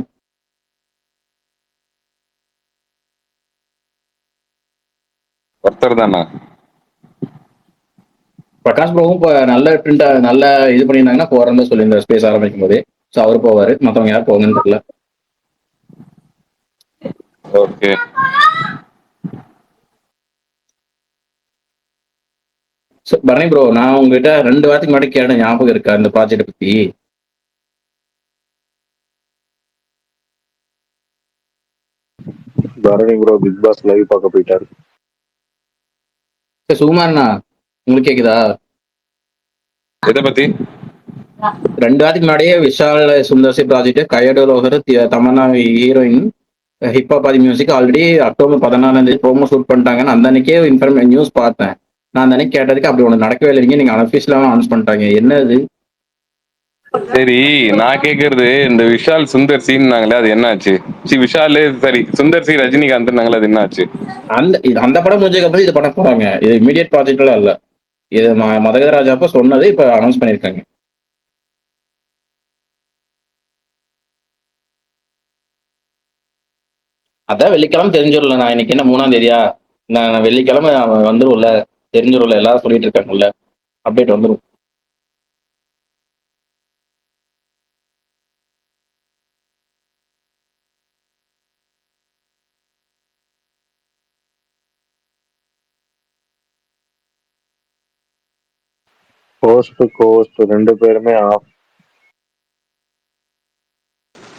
ஒருத்தர் தானா? பிரகாஷ் ப்ரோவும் இப்போ நல்ல பிரிண்ட் நல்ல இது பண்ணியிருந்தாங்கன்னா போறேன்னு சொல்லியிருந்தார் ஸ்பேஸ் ஆரம்பிக்கும் போதே. ஸோ அவர் போவாரு, மற்றவங்க யார் போவாங்கன்னு தெரியல. ஓகே. பரணி ப்ரோ, நான் உங்ககிட்ட 2 வாரத்துக்கு முன்னாடி கேட்ட ஞாபகம் இருக்கா இந்த ப்ராஜெக்ட் பத்தி? Bharani bro Bigg Boss live பார்க்க போயிட்டாரு. சுகுமாரண்ணா, உங்களுக்கு கேக்குதா? எதை பத்தி? 2 வாரத்துக்கு முன்னாடியே விஷால் சுந்தர்சி ப்ராஜெக்ட், கையடோ லோகர், Tamannaah heroine, hip hop Aadhi music already October 14 promo shoot பண்ணிட்டாங்கன்னு அந்த அன்னைக்கே நியூஸ் பார்த்தேன். நான் அந்த அன்னைக்கு கேட்டதுக்கு அப்படி ஒன்று நடக்கவே இல்லைங்க, நீங்க அஃபீஷியலாக அனௌன்ஸ் பண்ணிட்டாங்க. என்ன இது? சரி, நான் கேக்குறது இந்த விஷால் சுந்தர் சீன்னாங்களே அது என்னாச்சு? விஷால் சரி சுந்தர் சி ரஜினிகாந்த் அது என்னாச்சு? அந்த படம் முடிஞ்சதுக்கு அப்புறம் இது பண்ண போறாங்க. இது இமீடியட் ப்ராஜெக்ட்லாம் இல்ல. இது மதகராஜா அப்ப சொன்னது இப்ப அனௌன்ஸ் பண்ணிருக்காங்க. அதான் வெள்ளிக்கிழமை தெரிஞ்சிடல. நான் இன்னைக்கு என்ன 3ஆம் தேதியா? நான் வெள்ளிக்கிழமை வந்துரும்ல, தெரிஞ்சிடும்ல, எல்லாரும் சொல்லிட்டு இருக்காங்கல்ல, அப்டேட் வந்துடும். ஹோஸ்ட் கோஸ்ட் 2 பேருமே ஆஃப்.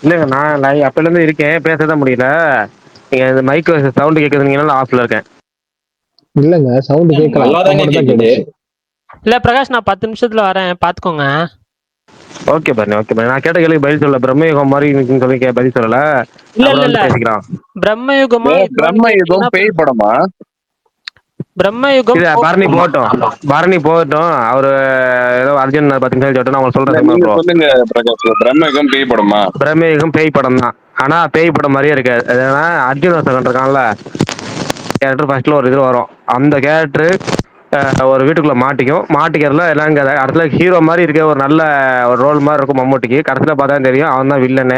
இல்லைங்க, நான் அப்பல இருந்து இருக்கேன், பேசதான் முடியல. நீங்க இந்த மைக் சவுண்ட் கேட்குதுங்கன்னா ஆஃப்ல இருக்கேன். இல்லங்க சவுண்ட் கேட்கலாம். நல்லாதாங்க கேக்குது. இல்ல பிரகாஷ், நான் 10 நிமிஷத்துல வரேன், பாத்துக்கோங்க. ஓகே பாருங்க, ஓகே பாருங்க. நான் கேட்ட கேள்வி பதில் சொல்ல, பிரம்மயுகம் மாதிரி இருக்குன்னு சொல்லி பதில் சொல்லல. இல்ல அப்புறம் இல்ல இல்ல வந்து பேசிக்கலாம். பிரம்மயுகமா பிரம்ம யுகம் பேய் படமா? பிரம்மயுகம் இல்ல பரணி போகட்டும், பரணி போகட்டும். அவரு ஏதோ அர்ஜுன் 10 நிமிஷம் சொல்லிட்டு அவங்க சொல்றேன். நீங்க ப்ரோ, சொல்லுங்க பிரகாஷ், பிரம்ம யுகம் பேய் படமா? பிரம்மயுகம் பேய் படம் தான். ஆனா பேய் படம் மாதிரியே இருக்காது. ஏன்னா அர்ஜுன் வசன் இருக்கான்ல கேரக்டர், ஃபர்ஸ்ட்ல ஒரு இது வரும். அந்த கேரக்டர் ஒரு வீட்டுக்குள்ள மாட்டிக்கிறதுல எல்லாம் இடத்துல ஹீரோ மாதிரி இருக்க ஒரு நல்ல ஒரு ரோல் மாதிரி இருக்கும் மம்முட்டிக்கு. கடைசியில் பார்த்தா தெரியும் அவன் தான் வில்லன்னு.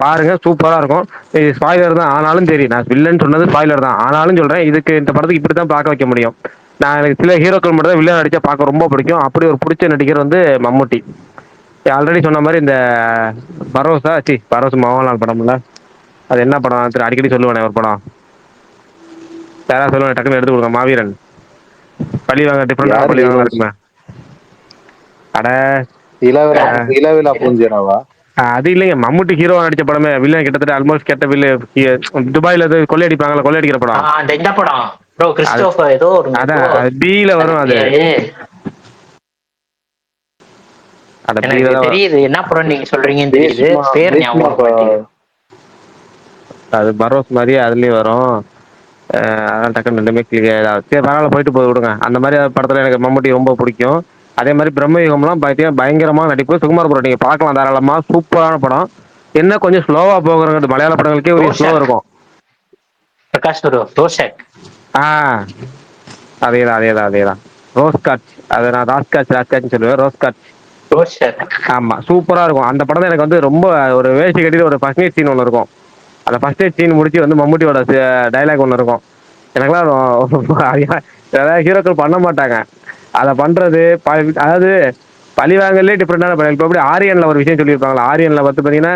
பாருங்க, சூப்பரா இருக்கும். இது ஸ்பாய்லர் தான் ஆனாலும் தெரியும், நான் வில்லன் சொன்னது ஸ்பாய்லர் தான் ஆனாலும் சொல்றேன். இதுக்கு இந்த படத்துக்கு இப்படி தான் பார்க்க வைக்க முடியும். நான் எனக்கு சில ஹீரோக்கள் மட்டும் தான் வில்லன் நடிச்சா பார்க்க ரொம்ப பிடிக்கும். அப்படி ஒரு பிடிச்ச நடிகர் வந்து மம்முட்டி. ஆல்ரெடி சொன்ன மாதிரி இந்த பரோஸ் மோகன்லால் படம்ல, அது என்ன படம் அடிக்கடி சொல்லுவானே ஒரு படம், யாராவது சொல்லுவாங்க டக்குன்னு எடுத்து கொடுங்க. மாவீரன். பழி வாங்க டிஃப்ரெண்டான பழி வாங்க இருக்குமே. அட இளவிலா பூஞ்சனாவா? அது இல்லைங்க, மம்முட்டி ஹீரோ நடிச்ச படமே வில்லன் கிட்டத்தட்ட ஆல்மோஸ்ட் கெட்ட வில்லன். துபாயில கொள்ளையடிப்பாங்களா, கொள்ளையடிக்கிற படம். அந்த இந்த படம் ப்ரோ, கிறிஸ்டோபர் ஏதோ ஒரு அதான் பீல வரும். அது எனக்கு தெரியுது என்ன படம் நீங்க சொல்றீங்கன்னு தெரியுது, பேர் ஞாபகம். அது பரோஸ் மாதிரியே அதுலயும் வரும். அதான் டக்குன்னு ரெண்டுமே கிளியர். சரி பரவாயில்ல, போயிட்டு போய் விடுங்க. அந்த மாதிரி படத்துல எனக்கு மம்முட்டி ரொம்ப பிடிக்கும். அதே மாதிரி பிரம்மயுகம்லாம் பார்த்தீங்கன்னா பயங்கரமான நடிப்பு. சுகுமார் ப்ரோ நீங்க பார்க்கலாம் தாராளமா, சூப்பரான படம். என்ன கொஞ்சம் ஸ்லோவா போகிறது, மலையாள படங்களுக்கே ஒரு ஸ்லோ இருக்கும். பிரகாஷ் ப்ரோ, ரோஷக். அதேதான் ரோஸ்காட்ச். அதை நான் ராஸ்காட்ச் சொல்லுவேன், ரோஸ்காட்ச். ஆமா, சூப்பரா இருக்கும் அந்த படம். எனக்கு வந்து ரொம்ப ஒரு வேஷ்டி கட்டிட்டு ஒரு ஃபர்ஸ்ட் நைட் சீன் ஒன்று இருக்கும். அந்த ஃபர்ஸ்ட் நைட் சீன் முடிச்சு வந்து மம்முட்டியோட டைலாக் ஒன்று இருக்கும். எனக்குலாம் அதாவது ஹீரோக்கள் பண்ண மாட்டாங்க அதை பண்றது. அதாவது பழிவாங்கலே டிஃப்ரெண்டான படம். இப்போ எப்படி ஆரியன்ல ஒரு விஷயம் சொல்லியிருப்பாங்களா, ஆரியன்ல வந்து பார்த்தீங்கன்னா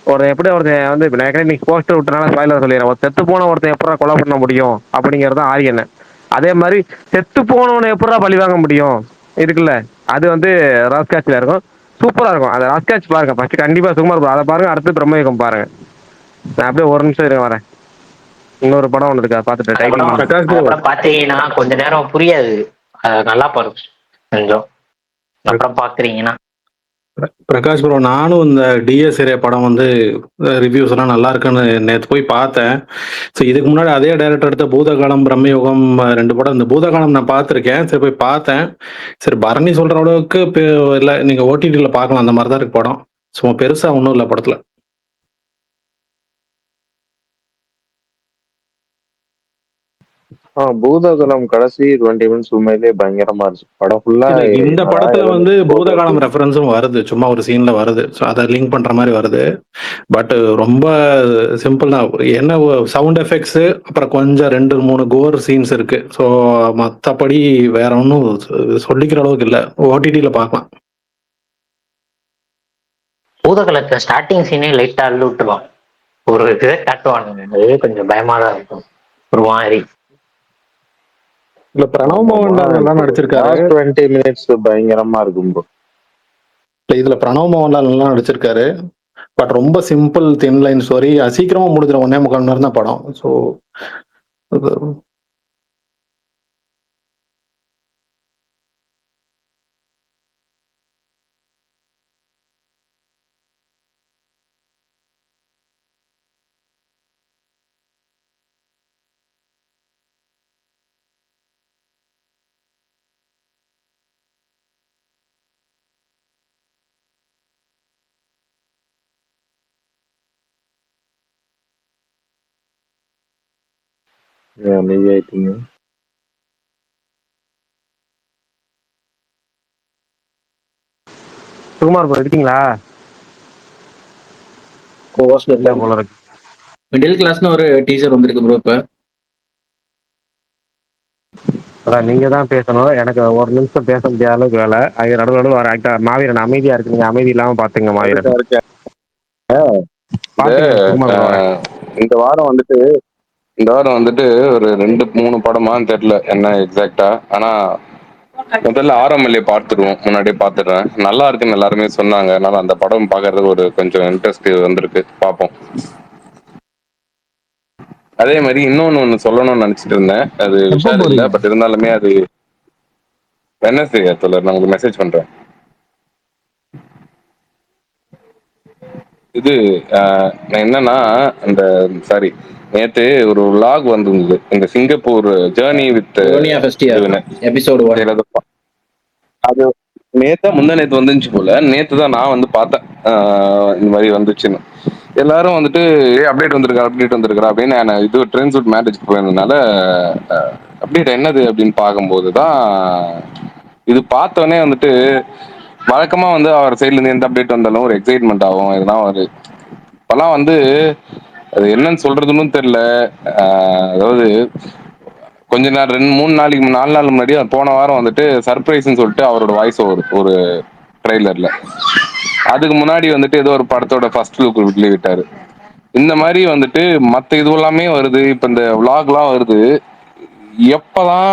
ஒருத்தன் வந்து இப்போ நான் நீங்க போஸ்டர் விட்டனால ஸ்பாயிலர் சொல்லிடுறேன். ஒரு செத்து போன ஒருத்தன் எப்படா கொலை பண்ண முடியும் அப்படிங்கிறது தான் ஆரியன். அதே மாதிரி செத்து போனவனை எப்படா பழி வாங்க முடியும் இருக்குல்ல, அது வந்து ராஸ்காட்சில் இருக்கும். சூப்பரா இருக்கும் அந்த ராஸ்காட்ச். பாருங்க ஃபர்ஸ்ட் கண்டிப்பா சுகுமார் அதை பாருங்க, அடுத்து பிரம்மயுகம் பாருங்க. நான் அப்படியே ஒரு நிமிஷம் இருங்க வரேன். இன்னொரு படம் ஒன்று இருக்கா பார்த்துட்டு டைட்டில் பாத்தீங்கன்னா கொஞ்ச நேரம் புரியாது, நல்லா பாருங்க கொஞ்சம் அப்புறம் பாக்குறீங்கன்னா. பிரகாஷ் ப்ரோ, நானும் இந்த டிஎஸ் ஏரியா படம் வந்து ரிவ்யூஸ் எல்லாம் நல்லா இருக்குன்னு நேற்று போய் பார்த்தேன். ஸோ இதுக்கு முன்னாடி அதே டைரக்டர் எடுத்த பூதகாலம் பிரம்மயுகம் 2 படம். இந்த பூதகாலம் நான் பார்த்துருக்கேன், சரி போய் பார்த்தேன். சரி பரணி சொல்ற அளவுக்கு இல்லை, நீங்க ஓடிடியில் பார்க்கலாம், அந்த மாதிரி தான் இருக்கு படம். சும்மா பெருசா ஒன்றும் இல்லை படத்துல. பூதகுலம் கடைசி 20 மினிட்ஸ் உண்மையிலேயே பயங்கரமா இருந்துச்சு. படம் ஃபுல்லா இல்ல இந்த படத்துல வந்து பூதகாலம் ரெஃபரன்ஸும் வருது, சும்மா ஒரு சீன்ல வருது. ஸோ அதை லிங்க் பண்ற மாதிரி வருது. பட் ரொம்ப சிம்பிள் தான். என்ன சவுண்ட் எஃபெக்ட்ஸ், அப்புறம் கொஞ்சம் 2-3 கோர் சீன்ஸ் இருக்கு. ஸோ மற்றபடி வேற ஒன்றும் சொல்லிக்கிற அளவுக்கு இல்லை. ஓடிடியில் பார்க்கலாம். பூதகலத்தை ஸ்டார்டிங் சீனே லைட்டா அள்ளு விட்டுருவான், ஒரு இதை காட்டுவானுங்க, அது கொஞ்சம் பயமா தான் இருக்கும் ஒரு மாதிரி. இல்ல பிரணவ் மோகன்லால் நல்லா நடிச்சிருக்காரு. 20 மினிட்ஸ் பயங்கரமா இருக்கும் ப்ரோ. இதுல பிரணவ் மோகன்லால் நல்லா நடிச்சிருக்காரு. பட் ரொம்ப சிம்பிள் தின் லைன் ஸ்டோரி, சீக்கிரமா முடிஞ்சிடும். 1.25 மணி நேரம் தான் படம். ஸோ அமைதியாயிட்டீங்க. சுகுமார் ப்ரோ இருக்கீங்களா? இல்ல போல இருக்கு. மிடில் கிளாஸ்னு ஒரு டீச்சர் வந்திருக்கு ப்ரோ. இப்ப அதான் நீங்க தான் பேசணும். எனக்கு ஒரு நிமிஷம் பேச முடியாத அளவுக்கு வேலை. அது நடுவில் வர ஆக்டர் மாவீரன் அமைதியா இருக்கு. நீங்க அமைதி இல்லாம பாத்துங்க மாவீரன். பாத்துங்க சுகுமார் ப்ரோ. இந்த வாரம் வந்துட்டு ஒரு 2-3 படமான்னு தெரியல என்ன எக்ஸாக்டா. ஆனா முதல்ல ஆரம்பலையே பார்த்துருவோம், முன்னாடியே பார்த்துடுறேன். நல்லா இருக்குன்னு எல்லாருமே சொன்னாங்க. அதனால அந்த படம் பார்க்கறதுக்கு ஒரு கொஞ்சம் இன்ட்ரெஸ்ட் வந்திருக்கு, பார்ப்போம். அதே மாதிரி இன்னொன்னு சொல்லணும்னு நினைச்சிட்டு இருந்தேன், அது விஷயம் இல்லை. பட் இருந்தாலுமே அது வெனஸ்டே தோழர், நான் உங்களுக்கு மெசேஜ் பண்றேன். இது நான் என்னன்னா அந்த சாரி நேத்து ஒரு vlog வந்திருந்தது, இந்த சிங்கப்பூர் ஜேர்னி வித் எபிசோடு அது முந்தா நேத்து வந்துச்சு போல. நேத்து தான் நான் வந்து பார்த்தேன் இந்த மாதிரி வந்துச்சுன்னு. எல்லாரும் வந்துட்டு அப்டேட் வந்திருக்கா அப்படின்னு நான் இது ட்ரெண்ட் சூட் மேரேஜ்க்கு போயிருந்ததுனால அப்டேட் என்னது அப்படின்னு பார்க்கும்போது தான் இது பார்த்தோன்னே வந்துட்டு வழக்கமா வந்து அவர் சைட்ல இருந்து எந்த அப்டேட் வந்தாலும் ஒரு எக்ஸைட்மெண்ட் ஆகும். இதெல்லாம் ஒரு இப்பெல்லாம் வந்து அது என்னன்னு சொல்றதுன்னு தெரியல. அதாவது கொஞ்ச நேரம் 4 நாள் முன்னாடி போன வாரம் வந்துட்டு சர்ப்ரைஸ்ன்னு சொல்லிட்டு அவரோட வாய்ஸ் ஒரு ட்ரெய்லர்ல, அதுக்கு முன்னாடி வந்துட்டு ஏதோ ஒரு படத்தோட ஃபர்ஸ்ட் லுக் வெளியிட்டாரு. இந்த மாதிரி வந்துட்டு மற்ற இது எல்லாமே வருது. இப்ப இந்த விளாக்லாம் வருது. எப்பதான்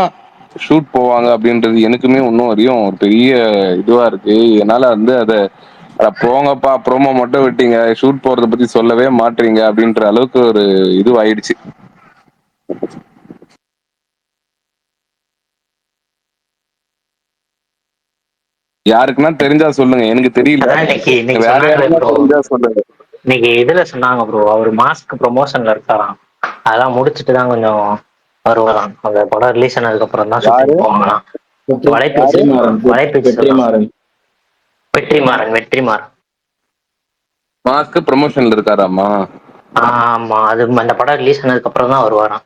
ஷூட் போவாங்க அப்படின்றது எனக்குமே இன்னும் வரையும் ஒரு பெரிய இதுவா இருக்கு. என்னால வந்து அதை போங்கப்பா ப்ரோமோ மட்டும் விட்டீங்க, ஷூட் போறதை பத்தி சொல்லவே மாட்டீங்க அப்படின்ற அளவுக்கு ஒரு இது ஆயிடுச்சு. யாருக்குன்னா தெரிஞ்சா சொல்லுங்க, எனக்கு தெரியல. வேற யாருன்னா தெரிஞ்சா சொல்லுங்க. இன்னைக்கு இதுல சொன்னாங்க ப்ரோ, அவர் மாஸ்க் ப்ரொமோஷன்ல இருக்காராம். அதெல்லாம் முடிச்சுட்டு தான் கொஞ்சம் வருவாராம். அந்த படம் ரிலீஸ் ஆனதுக்கு அப்புறம் தான் ஷூட்டிங் போவாங்களாம். வெற்றிமாறன் மாஸ்க் ப்ரொமோஷன்ல இருக்காராமா? ஆமா, அது அந்த படம் ரிலீஸ் ஆனதுக்கு அப்புறம் தான் வருவாராம்.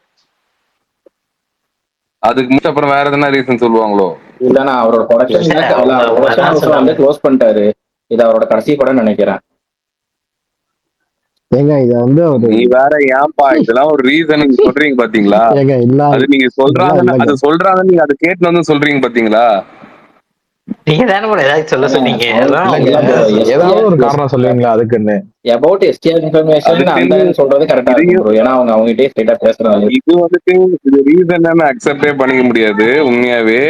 அதுக்கு முடிச்ச அப்புறம் வேற எதனா ரீசன் சொல்லுவாங்களோ? இல்லன்னா அவரோட ப்ரொடக்ஷன் வந்து க்ளோஸ் பண்ணிட்டாரு. இது அவரோட கடைசி படம் நினைக்கிறேன். ஏங்க இத வந்து நீ வேற ஏன்பா இதெல்லாம் ஒரு ரீசன் நீங்க சொல்றீங்க பாத்தீங்களா? அது நீங்க சொல்றாங்க, அது சொல்றாங்க, நீங்க அதை கேட்டு வந்து சொல்றீங்க பாத்தீங்களா? நீங்க தானே கூட ஏதாவது சொல்ல சொன்னீங்க. ஏதாவது ஒரு காரணம் சொல்லுவீங்களா அதுக்குன்னு? அபௌட் எஸ்டிஆர் இன்ஃபர்மேஷன் அந்த சொல்றது கரெக்டா இருக்கும் ப்ரோ. ஏன்னா அவங்க கிட்டே ஸ்ட்ரைட்டா பேசுறாங்க. இது வந்துட்டு இது ரீசன் அக்செப்டே பண்ணிக்க முடியாது. உண்மையாவே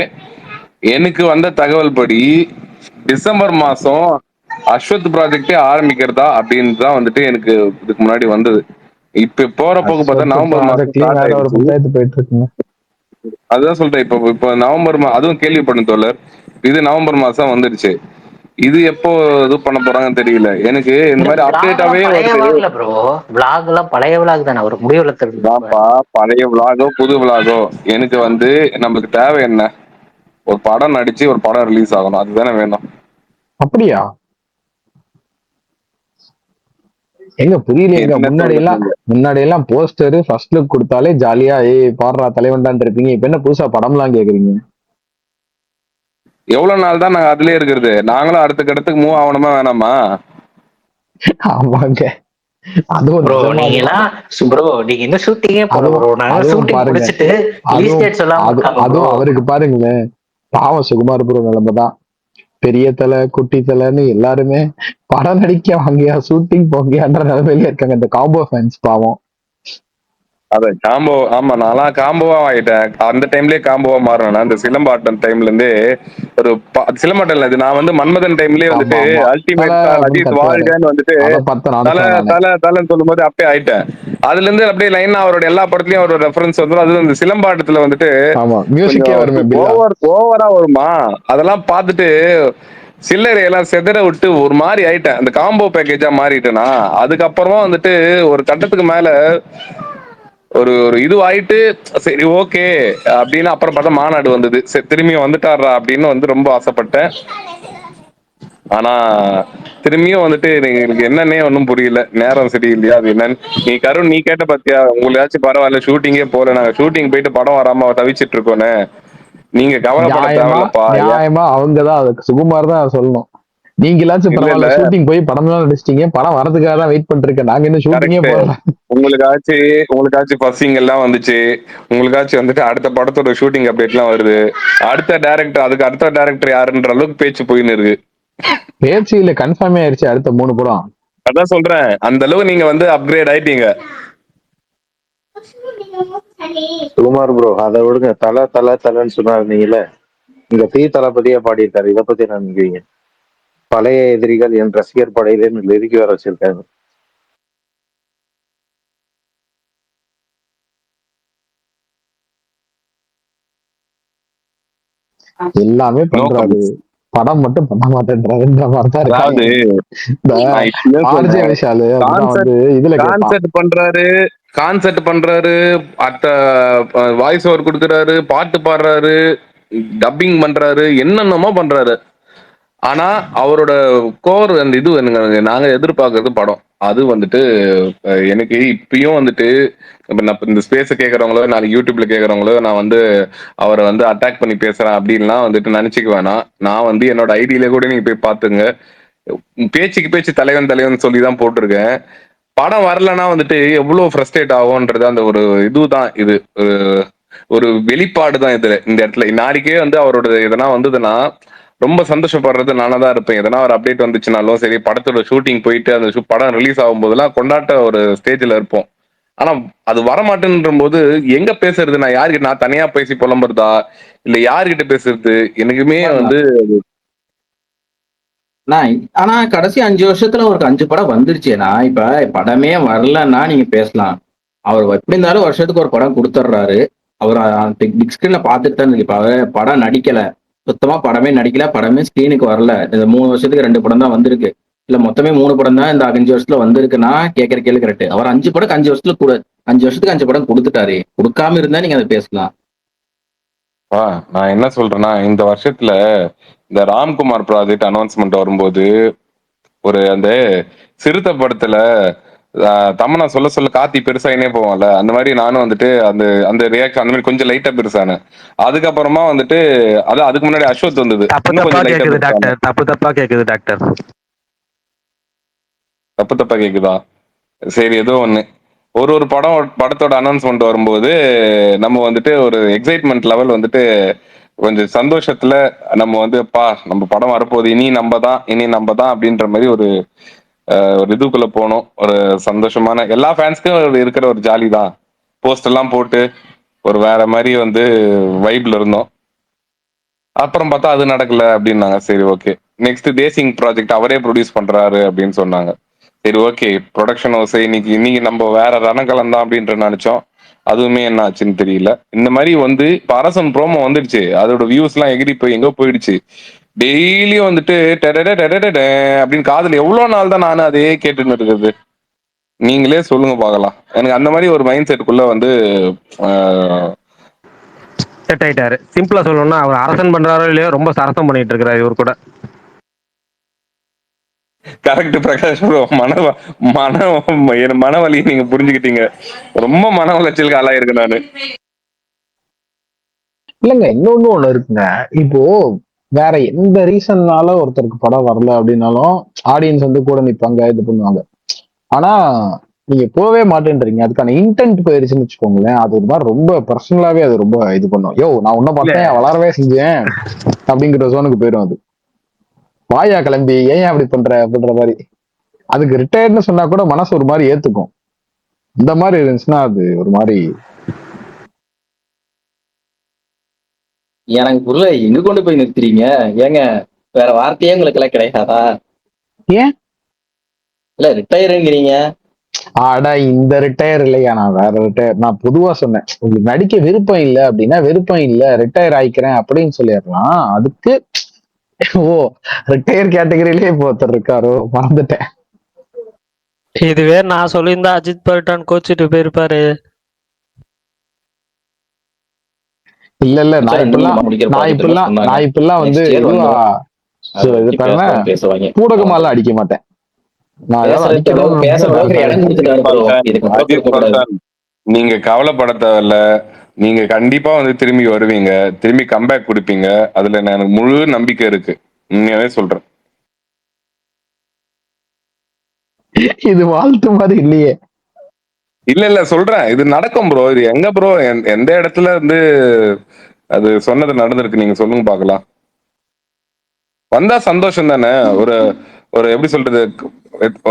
எனக்கு வந்த தகவல் படி டிசம்பர் மாசம் அஸ்வத் ப்ராஜெக்டே ஆரம்பிக்கிறதா அப்படின்னு தான் வந்துட்டு எனக்கு இதுக்கு முன்னாடி வந்தது. இப்ப போற போக்கு பார்த்தா நவம்பர் மாசம் போயிட்டு இருக்குங்க. அதுதான் சொல்றேன். இப்ப நவம்பர் அதுவும் கேள்விப்படும் தோழர், இது நவம்பர் மாசம் வந்துருச்சு. இது எப்போ இது பண்ண போறாங்கன்னு தெரியல. எனக்கு இந்த மாதிரி அப்டேட்டாவே வருது. ப்ரோ vlog எல்லாம் பழைய vlog தானே, ஒரு முடிவுல தெரியுதாப்பா? பழைய vlog-ஓ புது vlog-ஓ எனக்கு வந்து நமக்கு தேவை என்ன? ஒரு படம் நடிச்சு ஒரு படம் ரிலீஸ் ஆகணும், அதுதானே வேணும். அப்படியா? எங்க புரியலையேங்க. என்ன சொல்றது? முன்னாடி எல்லாம் போஸ்டர் ஃபர்ஸ்ட் லுக் கொடுத்தாலே ஜாலியா பாடுறா தலைவன்டான் இருப்பீங்க. இப்ப என்ன புதுசா படம்லாம் கேக்குறீங்க? எவ்வளவு நாள் தான் நாங்க அதுலயே இருக்கிறது? நாங்களும் அடுத்த கட்டத்துக்கு மூவ் ஆகணுமா வேணாமா? ஆமாங்க, அதுவும் ப்ரோ நிஜமாவே. ப்ரோ நீங்க இன்னும் ஷூட்டிங்கே போல ப்ரோ. நாங்க அதுவும் ஷூட்டிங் பாருங்க, முடிச்சிட்டு ரிலீஸ் அதுவும் டேட் சொல்லாம இருக்காங்க ப்ரோ. அதுவும் அவருக்கு பாருங்களேன், பாவம் சுகுமார் ப்ரோ நிலைமைதான். பெரிய தலை குட்டி தலைன்னு எல்லாருமே படம் நடிக்க வாங்கியா ஷூட்டிங் போங்கியான்ற நிலைமையில இருக்காங்க இந்த காம்போ ஃபேன்ஸ் பாவம். அத காம்போ, ஆமா நான்லாம் காம்போவா ஆயிட்டேன். அந்த டைம்லயே காம்போவா மாறினேன். இந்த சிலம்பாட்டம் டைம்ல இருந்தே ஒரு சிலம்பாட்டம் இல்ல, இது நான் வந்து மன்மதன் டைம்லயே வந்துட்டு ஆமா ஆமா, அல்டிமேட் தலை அப்படின்னு அஜித் கத்துவாரு. வாழ்கன்னு வந்துட்டு அதை பார்த்து நானும் தலை சொன்னானே. தலை தலைன்னு சொல்லும் போது அப்பயே ஆயிட்டேன். அதுல இருந்து அப்படியே லைனா அவரோட எல்லா படத்துலயும் அவரோட ரெஃபரன்ஸ் வந்துடும். அது இந்த சிலம்பாட்டத்துல வந்துட்டு ஆமா, மியூசிக்கே வருமே கொஞ்சம் பில்லா. ஓவரா வருமா, அதெல்லாம் பார்த்துட்டு சில்லறையெல்லாம் செதற விட்டு ஒரு மாதிரி ஆயிட்டேன். அந்த காம்போ பேக்கேஜா மாறிட்டேனா. அதுக்கப்புறமா வந்துட்டு ஒரு கட்டத்துக்கு மேல ஒரு ஒரு இது ஆயிட்டு சரி ஓகே அப்படின்னு அப்புறம் பார்த்தா மாநாடு வந்தது. சரி திரும்பியும் வந்துட்டாரா அப்படின்னு வந்து ரொம்ப ஆசைப்பட்டேன். ஆனா திரும்பியும் வந்துட்டு எனக்கு என்னன்னே ஒன்றும் புரியல. நேரம் சரியில்லையா அது என்னன்னு. நீ கருண் நீ கேட்ட பாத்தியா, உங்களாச்சும் பரவாயில்ல ஷூட்டிங்கே போல, நாங்க ஷூட்டிங் போயிட்டு படம் வராம தவிச்சிட்டு இருக்கோன்னு. நீங்க கவலைப்பட தேவையில்லப்பா. நியாயமா அவங்கதான் அதுக்கு சுகுமார் தான் சொல்லணும். நீங்களாச்சும் இல்ல இல்ல பரவாயில்ல ஷூட்டிங் போய் படம் எல்லாம் நடிச்சிட்டீங்க, படம் வரதுக்காக தான் வெயிட் பண்ணிருக்கேன், நாங்க இன்னும் ஷூட்டிங்கே கரெக்ட். போடல. உங்களுக்காச்சும் பசிங் எல்லாம் வந்துச்சு. உங்களுக்காச்சும் வந்துட்டு அடுத்த படத்தோட ஷூட்டிங் அப்டேட் எல்லாம் வருது. அடுத்த டைரக்டர் யாருன்ற அளவுக்கு பேச்சு போயின்னு இருக்கு. பேச்சு இல்ல, கன்ஃபார்மே ஆயிருச்சு அடுத்த 3 படம். அதான் சொல்றேன், அந்த அளவு நீங்க வந்து அப்கிரேட் ஆயிட்டீங்க. சுகுமார் ப்ரோ அதை விடுங்க, தலை தலை தலைன்னு சொன்னாருந்தீங்கல்ல, இங்க தீ தளபதியா பாடியிருக்காரு. இதை பத்தி என்ன நினைக்கிறீங்க? பழைய எதிரிகள் என் ரசிகர் படையிலேன்னு லிரிக் வேற வச்சிருக்காங்க. எல்லாமே பண்றாரு, படம் மட்டும் பண்ண மாட்டேன்றாருன்ற மாதிரிதான் அதாவது இருக்காங்க. நான் இப்பயே ஆர்ஜே சொல்றேன், விஷாலு அப்படிதான் வந்து இதுல கேட்பான். கான்செர்ட் பண்றாரு, அத்த வாய்ஸ் ஓவர் கொடுக்கறாரு, பாட்டு பாடுறாரு, டப்பிங் பண்றாரு, என்னென்னமோ பண்றாரு. ஆனா அவரோட கோர் அந்த இது நாங்க எதிர்பார்க்கறது படம். அது வந்துட்டு எனக்கு இப்பயும் வந்துட்டு இந்த ஸ்பேஸ் கேட்கறவங்களோ நாளைக்கு யூடியூப்ல கேட்கறவங்களோ நான் வந்து அவரை வந்து அட்டாக் பண்ணி பேசுறேன் அப்படின்லாம் வந்துட்டு நினைச்சுக்க வேணாம். நான் வந்து என்னோட ஐடியில கூட நீங்க போய் பாத்துங்க, பேச்சுக்கு பேச்சு தலைவன் தலைவன் சொல்லிதான் போட்டிருக்கேன். படம் வரலன்னா வந்துட்டு எவ்வளவு ஃப்ரஸ்ட்ரேட் ஆகும்ன்றது அந்த ஒரு இதுதான். இது ஒரு வெளிப்பாடு தான் இதுல. இந்த இடத்துல நாளைக்கே வந்து அவரோட எதனா வந்ததுன்னா ரொம்ப சந்தோஷப்படுறது நானா தான் இருப்பேன். எதனா ஒரு அப்டேட் வந்துச்சுனாலும் சரி, படத்தோட ஷூட்டிங் போயிட்டு அந்த படம் ரிலீஸ் ஆகும் போதெல்லாம் கொண்டாட்ட ஒரு ஸ்டேஜ்ல இருப்போம். ஆனா அது வரமாட்டேன்ற போது எங்க பேசுறது? நான் தனியா பேசி புலம்புறதா இல்ல யார்கிட்ட பேசுறது? எனக்குமே வந்து ஆனா கடைசி 5 வருஷத்துல ஒரு 5 படம் வந்துருச்சேனா. இப்ப படமே வரலன்னா நீங்க பேசலாம். அவர் எப்படி இருந்தாலும் வருஷத்துக்கு ஒரு படம் கொடுத்துட்றாரு. அவர் பிக் ஸ்கிரீன்ல பார்த்துட்டு தான் இருக்கு. இப்ப அவர் படம் நடிக்கல, சுத்தமா படமே நடிக்கல, படமே ஸ்கிரீனுக்கு வரல. இந்த 3 வருஷத்துக்கு 2 படம் தான் வந்திருக்கு. இல்ல மொத்தமே 3 படம் தான் இந்த 5 வருஷத்துல வந்திருக்குன்னா கேட்கற கேள்வி கரெக்ட். அவர் 5 படம் 5 வருஷத்துல 5 வருஷத்துக்கு 5 படம் கொடுத்துட்டாரு. கொடுக்காம இருந்தா நீங்க அதை பேசலாம். நான் என்ன சொல்றேன்னா, இந்த வருஷத்துல இந்த ராம்குமார் ப்ராஜெக்ட் அனௌன்ஸ்மெண்ட் வரும்போது ஒரு அந்த சிறுத்தை படத்துல தமன்னா சொல்ல சொல்ல காத்தி பெருசாயினே போவான்ல, அந்த மாதிரி நானும் வந்துட்டு அந்த அந்த ரியாக்ஷன் அந்த மாதிரி கொஞ்சம் லைட்டா பெருசான. அதுக்கப்புறமா வந்துட்டு அதான் அதுக்கு முன்னாடி அஸ்வத் வந்தது, இன்னும் கொஞ்சம் லைட்டா பெருசான. தப்பு தப்பா கேக்குது டாக்டர். தப்பு தப்பா கேக்குதா? சரி ஏதோ ஒண்ணு. ஒரு படத்தோட அனௌன்ஸ்மெண்ட் வரும்போது நம்ம வந்துட்டு ஒரு எக்ஸைட்மெண்ட் லெவல் வந்துட்டு கொஞ்சம் சந்தோஷத்துல நம்ம வந்து நம்ம படம் வரப்போகுது, இனி நம்ம தான் அப்படின்ற மாதிரி ஒரு இதுக்குள்ள போனோம். ஒரு சந்தோஷமான எல்லா ஃபேன்ஸ்க்கும் இருக்கிற ஒரு ஜாலி தான். போஸ்ட் எல்லாம் போட்டு ஒரு வேற மாதிரி வந்து வைப்ல இருந்தோம். அப்புறம் பார்த்தா அது நடக்கல அப்படின்னாங்க. சரி ஓகே, நெக்ஸ்ட் தேசிங் ப்ராஜெக்ட் அவரே ப்ரொடியூஸ் பண்றாரு அப்படின்னு சொன்னாங்க. சரி ஓகே, ப்ரொடக்ஷன் ஹவுஸ் இன்னைக்கு நம்ம வேற ரணக்கலம் தான் அப்படின்ற நினைச்சோம். அதுவுமே என்ன ஆச்சுன்னு தெரியல. இந்த மாதிரி வந்து இப்ப அரசன் ப்ரோமோ வந்துடுச்சு, அதோட வியூஸ் எல்லாம் எகிரி போய் எங்க போயிடுச்சு. டெய்லியும் வந்துட்டு அப்படின்னு காதுல எவ்வளவு நாள் தான் நானும் அதே கேட்டுன்னு இருக்குது? நீங்களே சொல்லுங்க பார்க்கலாம். எனக்கு அந்த மாதிரி ஒரு மைண்ட் செட்டுக்குள்ள வந்து செட் ஆயிட்டாரு. சிம்பிளா சொல்லணும்னா அவர் அரசன் பண்றாரோ இல்லையோ ரொம்ப சரசம் பண்ணிட்டு இருக்கிறாரு இவர் கூட. Correct Prakash bro. மன என் மன வலியை நீங்க புரிஞ்சுக்கிட்டீங்க. ரொம்ப மன உளைச்சலுக்கு ஆளாயிருக்கேன் நானு. இல்லங்க இன்னொன்னு ஒண்ணு இருக்குங்க. இப்போ வேற எந்த ரீசன்னால ஒருத்தருக்கு படம் வரல அப்படின்னாலும் ஆடியன்ஸ் வந்து கூட நிப்பாங்க, இது பண்ணுவாங்க. ஆனா நீங்க போவே மாட்டேன்றீங்க, அதுக்கான இன்டென்ட் போயிருச்சுன்னு வச்சுக்கோங்களேன், அது ஒரு மாதிரி ரொம்ப பர்சனலாவே அது ரொம்ப இது பண்ணும். யோ நான் உன்ன இல்ல பார்த்தேன், வளரவே செஞ்சேன் அப்படிங்கிற ஜோனுக்கு போயிடும் அது. வாயா கிளம்பி ஏன் அப்படி பண்ற அப்படின்ற மாதிரி. அதுக்கு ரிட்டையர்ட்னு சொன்னா கூட மனசு ஒரு மாதிரி ஏத்துக்கும். இந்த மாதிரி இருந்துச்சுன்னா அது ஒரு மாதிரி. எனக்கு புரியல, எங்க கொண்டு போய் நிறுத்துறீங்க? ஏங்க வேற வார்த்தையே உங்களுக்கு எல்லாம் கிடையாதா? ஏன் இல்ல ரிட்டையருங்கிறீங்க. ஆடா இந்த ரிட்டையர் இல்லையா, நான் வேற ரிட்டையர். நான் பொதுவா சொன்னேன், உங்களுக்கு நடிக்க விருப்பம் இல்லை அப்படின்னா விருப்பம் இல்லை ரிட்டையர் ஆயிக்கிறேன் அப்படின்னு சொல்லிடலாம். அதுக்கு ஓ ரிட்டையர் கேட்டகரியிலே இப்போ ஒருத்தர் இருக்காரோ, மறந்துட்டேன். இதுவே நான் சொல்லியிருந்தா அஜித் பல்டான் கோச்சிட்டு போயிருப்பாரு. இல்ல இல்ல நான் மச்சான், இப்பெல்லாம் இன்னும் முடிக்கிற நான் ப்ராஜெக்ட் இப்பெல்லாம் சொன்னாங்க. நான் இப்பெல்லாம் வந்து நெக்ஸ்ட் இயர் இதுவா வந்துடும். அதை இது பத்தி பாருங்க, பேசுவாங்க. பூடகமாலாம் அடிக்க மாட்டேன். நான் ஏதாவது பேசுறதுக்கு அடிக்கணும்னு பேசுற அளவுக்கு நினைச்சா இடம் கொடுத்துட்டாரு ப்ரோ. இதுக்கு அப்புறம் அஜித் கொடுக்க கூடாது. பல்டான், நீங்க கவலைப்பட தேவையில்ல. நீங்க கண்டிப்பா வந்து திரும்பி வருவீங்க, திரும்பி கம்பேக் கொடுப்பீங்க. அதுல எனக்கு முழு நம்பிக்கை இருக்கு, உண்மையாவே சொல்றேன். இது வாழ்த்து மாதிரி இல்லையே. இல்ல சொல்றேன், இது நடக்கும் ப்ரோ. இது எங்க ப்ரோ எந்த இடத்துல வந்து அது சொன்னது நடந்திருக்கு, நீங்க சொல்லுங்க பாக்கலாம். வந்தா சந்தோஷம் தானே. ஒரு ஒரு எப்படி சொல்றது,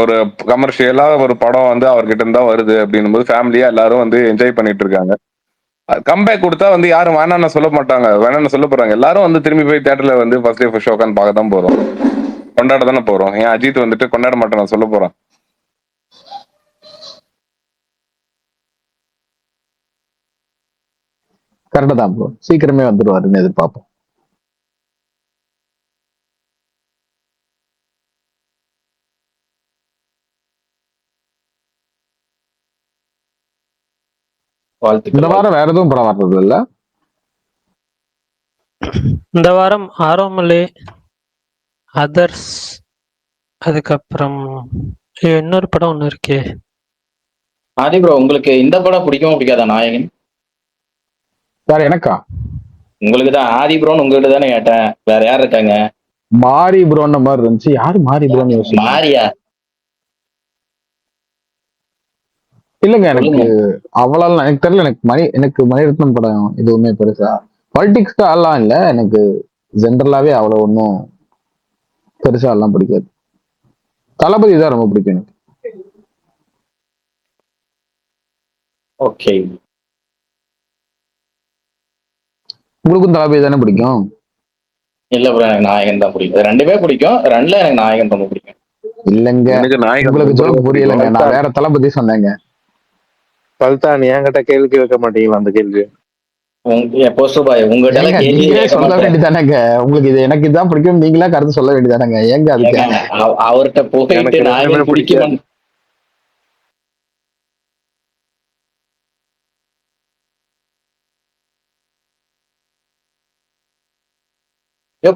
ஒரு கமர்ஷியலா ஒரு படம் வந்து அவர்கிட்ட இருந்தா வருது அப்படின்னும் போது ஃபேமிலியா எல்லாரும் வந்து என்ஜாய் பண்ணிட்டு இருக்காங்க. கம்பேக் கொடுத்தா வந்து யாரும் வேணாம்னு சொல்ல மாட்டாங்க, வேணாம்னு சொல்ல போறாங்க. எல்லாரும் வந்து திரும்பி போய் தியேட்டர்ல வந்து ஃபர்ஸ்ட் டே ஃபர்ஸ்ட் ஷோ உட்காந்து பார்க்க தான் போறோம், கொண்டாட தானே போறோம். ஏன் அஜித் வந்துட்டு கொண்டாட மாட்டேன் நான் சொல்ல போறேன்? கரெக்டா தான் ப்ரோ, சீக்கிரமே வந்துருவாருன்னு எதிர்பார்ப்போம். இந்த வாழ்த்துக்கள். வாரம் வேற எதுவும் படம் வர்றது இல்ல. இந்த வாரம் ஆரோமலே, அதர்ஸ், அதுக்கப்புறம் இன்னொரு படம் ஒன்று இருக்கே. ஆதி ப்ரோ, உங்களுக்கு இந்த படம் பிடிக்குமா பிடிக்காதா? நாயகன். வேற எனக்கா? உங்களுக்கு தான் ஆதி ப்ரோன்னு உங்ககிட்ட தானே கேட்டேன். வேற யார் இருக்காங்க? மாரி ப்ரோன்ற மாதிரி இருந்துச்சு. யாரு மாரி ப்ரோன்னு யோசிச்சேன். மாரியா? இல்லங்க எனக்கு சொல்லுங்க. அவ்வளவு எனக்கு தெரியல. எனக்கு மணிரத்னம் படம் எதுவுமே பெருசா பாலிடிக்ஸ்க்கு எல்லாம் இல்ல. எனக்கு ஜென்ரலாவே அவ்வளவு ஒன்றும் பெருசா எல்லாம் பிடிக்காது. தளபதி தான் ரொம்ப பிடிக்கும் எனக்கு. ஓகே. உங்களுக்கும் தளபதி தானே பிடிக்கும்? இல்ல ப்ரோ, எனக்கு நாயகன் தான் பிடிக்கும். ரெண்டுமே பிடிக்கும், ரெண்டுல எனக்கு நாயகன் ரொம்ப பிடிக்கும். இல்லங்க எனக்கு நாயகன் உங்களுக்கு ரொம்ப ஜோக் புரியலங்க, பிடிக்கும். நான் வேற தளபதி சொன்னேங்க. பல்தான் என்கிட்ட கேள்வி கேட்க மாட்டீங்களா அந்த கேள்வி? போஸ்டர் பாய் உங்ககிட்ட ஏங்க எல்லாம் கேள்வி நீங்களே கேட்க சொல்ல மாட்டேன். வேண்டியதானங்க, உங்களுக்கு இது எனக்கு இதுதான் பிடிக்கும் நீங்களா கருத்து சொல்ல வேண்டியதானங்க. ஏங்க அதுக்கு ஏங்க, அவர்கிட்ட போயிட்டு எனக்கு ரெண்டுமே நாயகன் பிடிக்காது. பிடிக்குமா?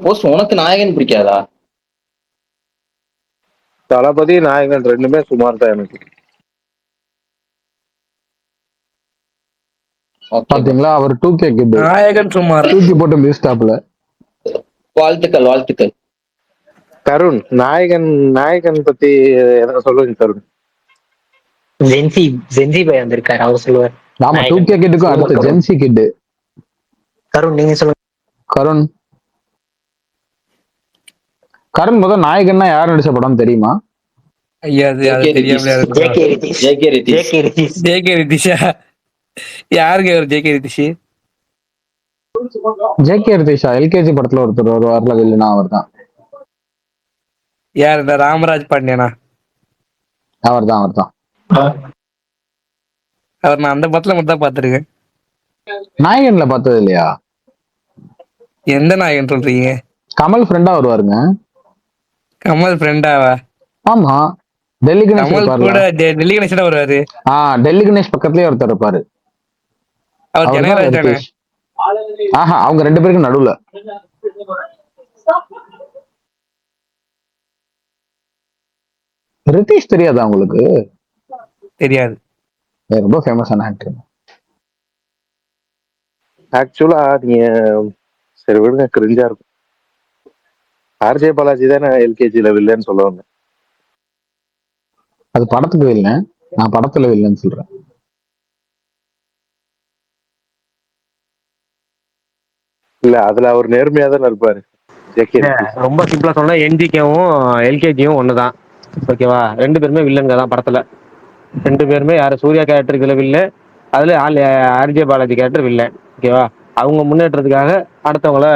போஸ்ட் உனக்கு நாயகன் பிடிக்காதா? தளபதி நாயகன் ரெண்டுமே சுமார் தான் எனக்கு. ஓகே. பாத்தீங்களா, அவர் 2K கிட் நாயகன் சுமார் தூக்கி போட்டு மியூஸ்டாப்ல. வாழ்த்துக்கள் வாழ்த்துக்கள். தருண், நாயகன் பத்தி எதனா சொல்லுங்க தருண். ஜென்சி பை வந்திருக்காரு, அவர் சொல்லுவார். ஆமா, நாயகன். 2K கிட்டுக்கும் சொல்லுங்க அடுத்து கருண். Gen Z kit. கருண் நீங்க சொல்லுங்க. கரண் முதல் நாயகன்னா யார் நடிச்ச படம் தெரியுமா? ஐயா அது JK தெரியாமலே Rithesh. JK Rithesh. JK Rithesh. JK Rithesh. JK ரித்திஷா? யாருங்க ஒரு ஜேகே ரித்திஷ்? ஜேகே ரிதீஷா எல்கேஜி படத்துல ஒருத்தர் வருவார்ல வில்லனா, அவர் தான். யார் இந்த ராமராஜ் பாண்டியனா? அவர் தான். அவர் நான் அந்த படத்துல மட்டும் தான் பாத்துருக்கேன். நாயகன்ல பார்த்தது இல்லையா? எந்த நாயகன் சொல்றீங்க? கமல் ஃப்ரெண்டா வருவாருங்க. கமல் ஃப்ரெண்டாவா? ஆமா, டெல்லி கணேஷ் கமல் கூட இருப்பார்ல. டெல்லி கணேஷ் வருவாரு. டெல்லி கணேஷ் பக்கத்துலயே ஒருத்தர் இருப்பாரு. அவர் அவர் தான் ஜனகராஜ் தானே? ரிதீஷ். அவங்க ரெண்டு பேருக்கும் நடுவுல. ரித்தீஷ் தெரியாதா உங்களுக்கு? தெரியாது. ரொம்ப ஃபேமஸான ஆக்டர். ஆக்சுவலா நீங்க சரி விடுங்க, கிரிஞ்சா இருக்கும். ஆர்ஜே பாலாஜி தானே எல்கேஜில வில்லன்னு சொல்ல வந்தேன். அது படத்துக்கு வில்லன், நான் படத்துல வில்லன்னு சொல்றேன். இல்ல அதுல அவர் நேர்மையா தானே இருப்பாரு. ஜேகே ரொம்ப சிம்பிளா சொன்னா என்ஜிகேவும் எல்கேஜியும் ஒண்ணுதான். ஓகேவா? 2 பேருமே வில்லங்க தான் படத்துல. 2 பேருமே யாரு சூர்யா கேரக்டர் இதுல வில்ல, அதுல ஆர்ஜே பாலாஜி கேரக்டர் வில்ல. ஓகேவா? அவங்க முன்னேற்றத்துக்காக அடுத்தவங்கள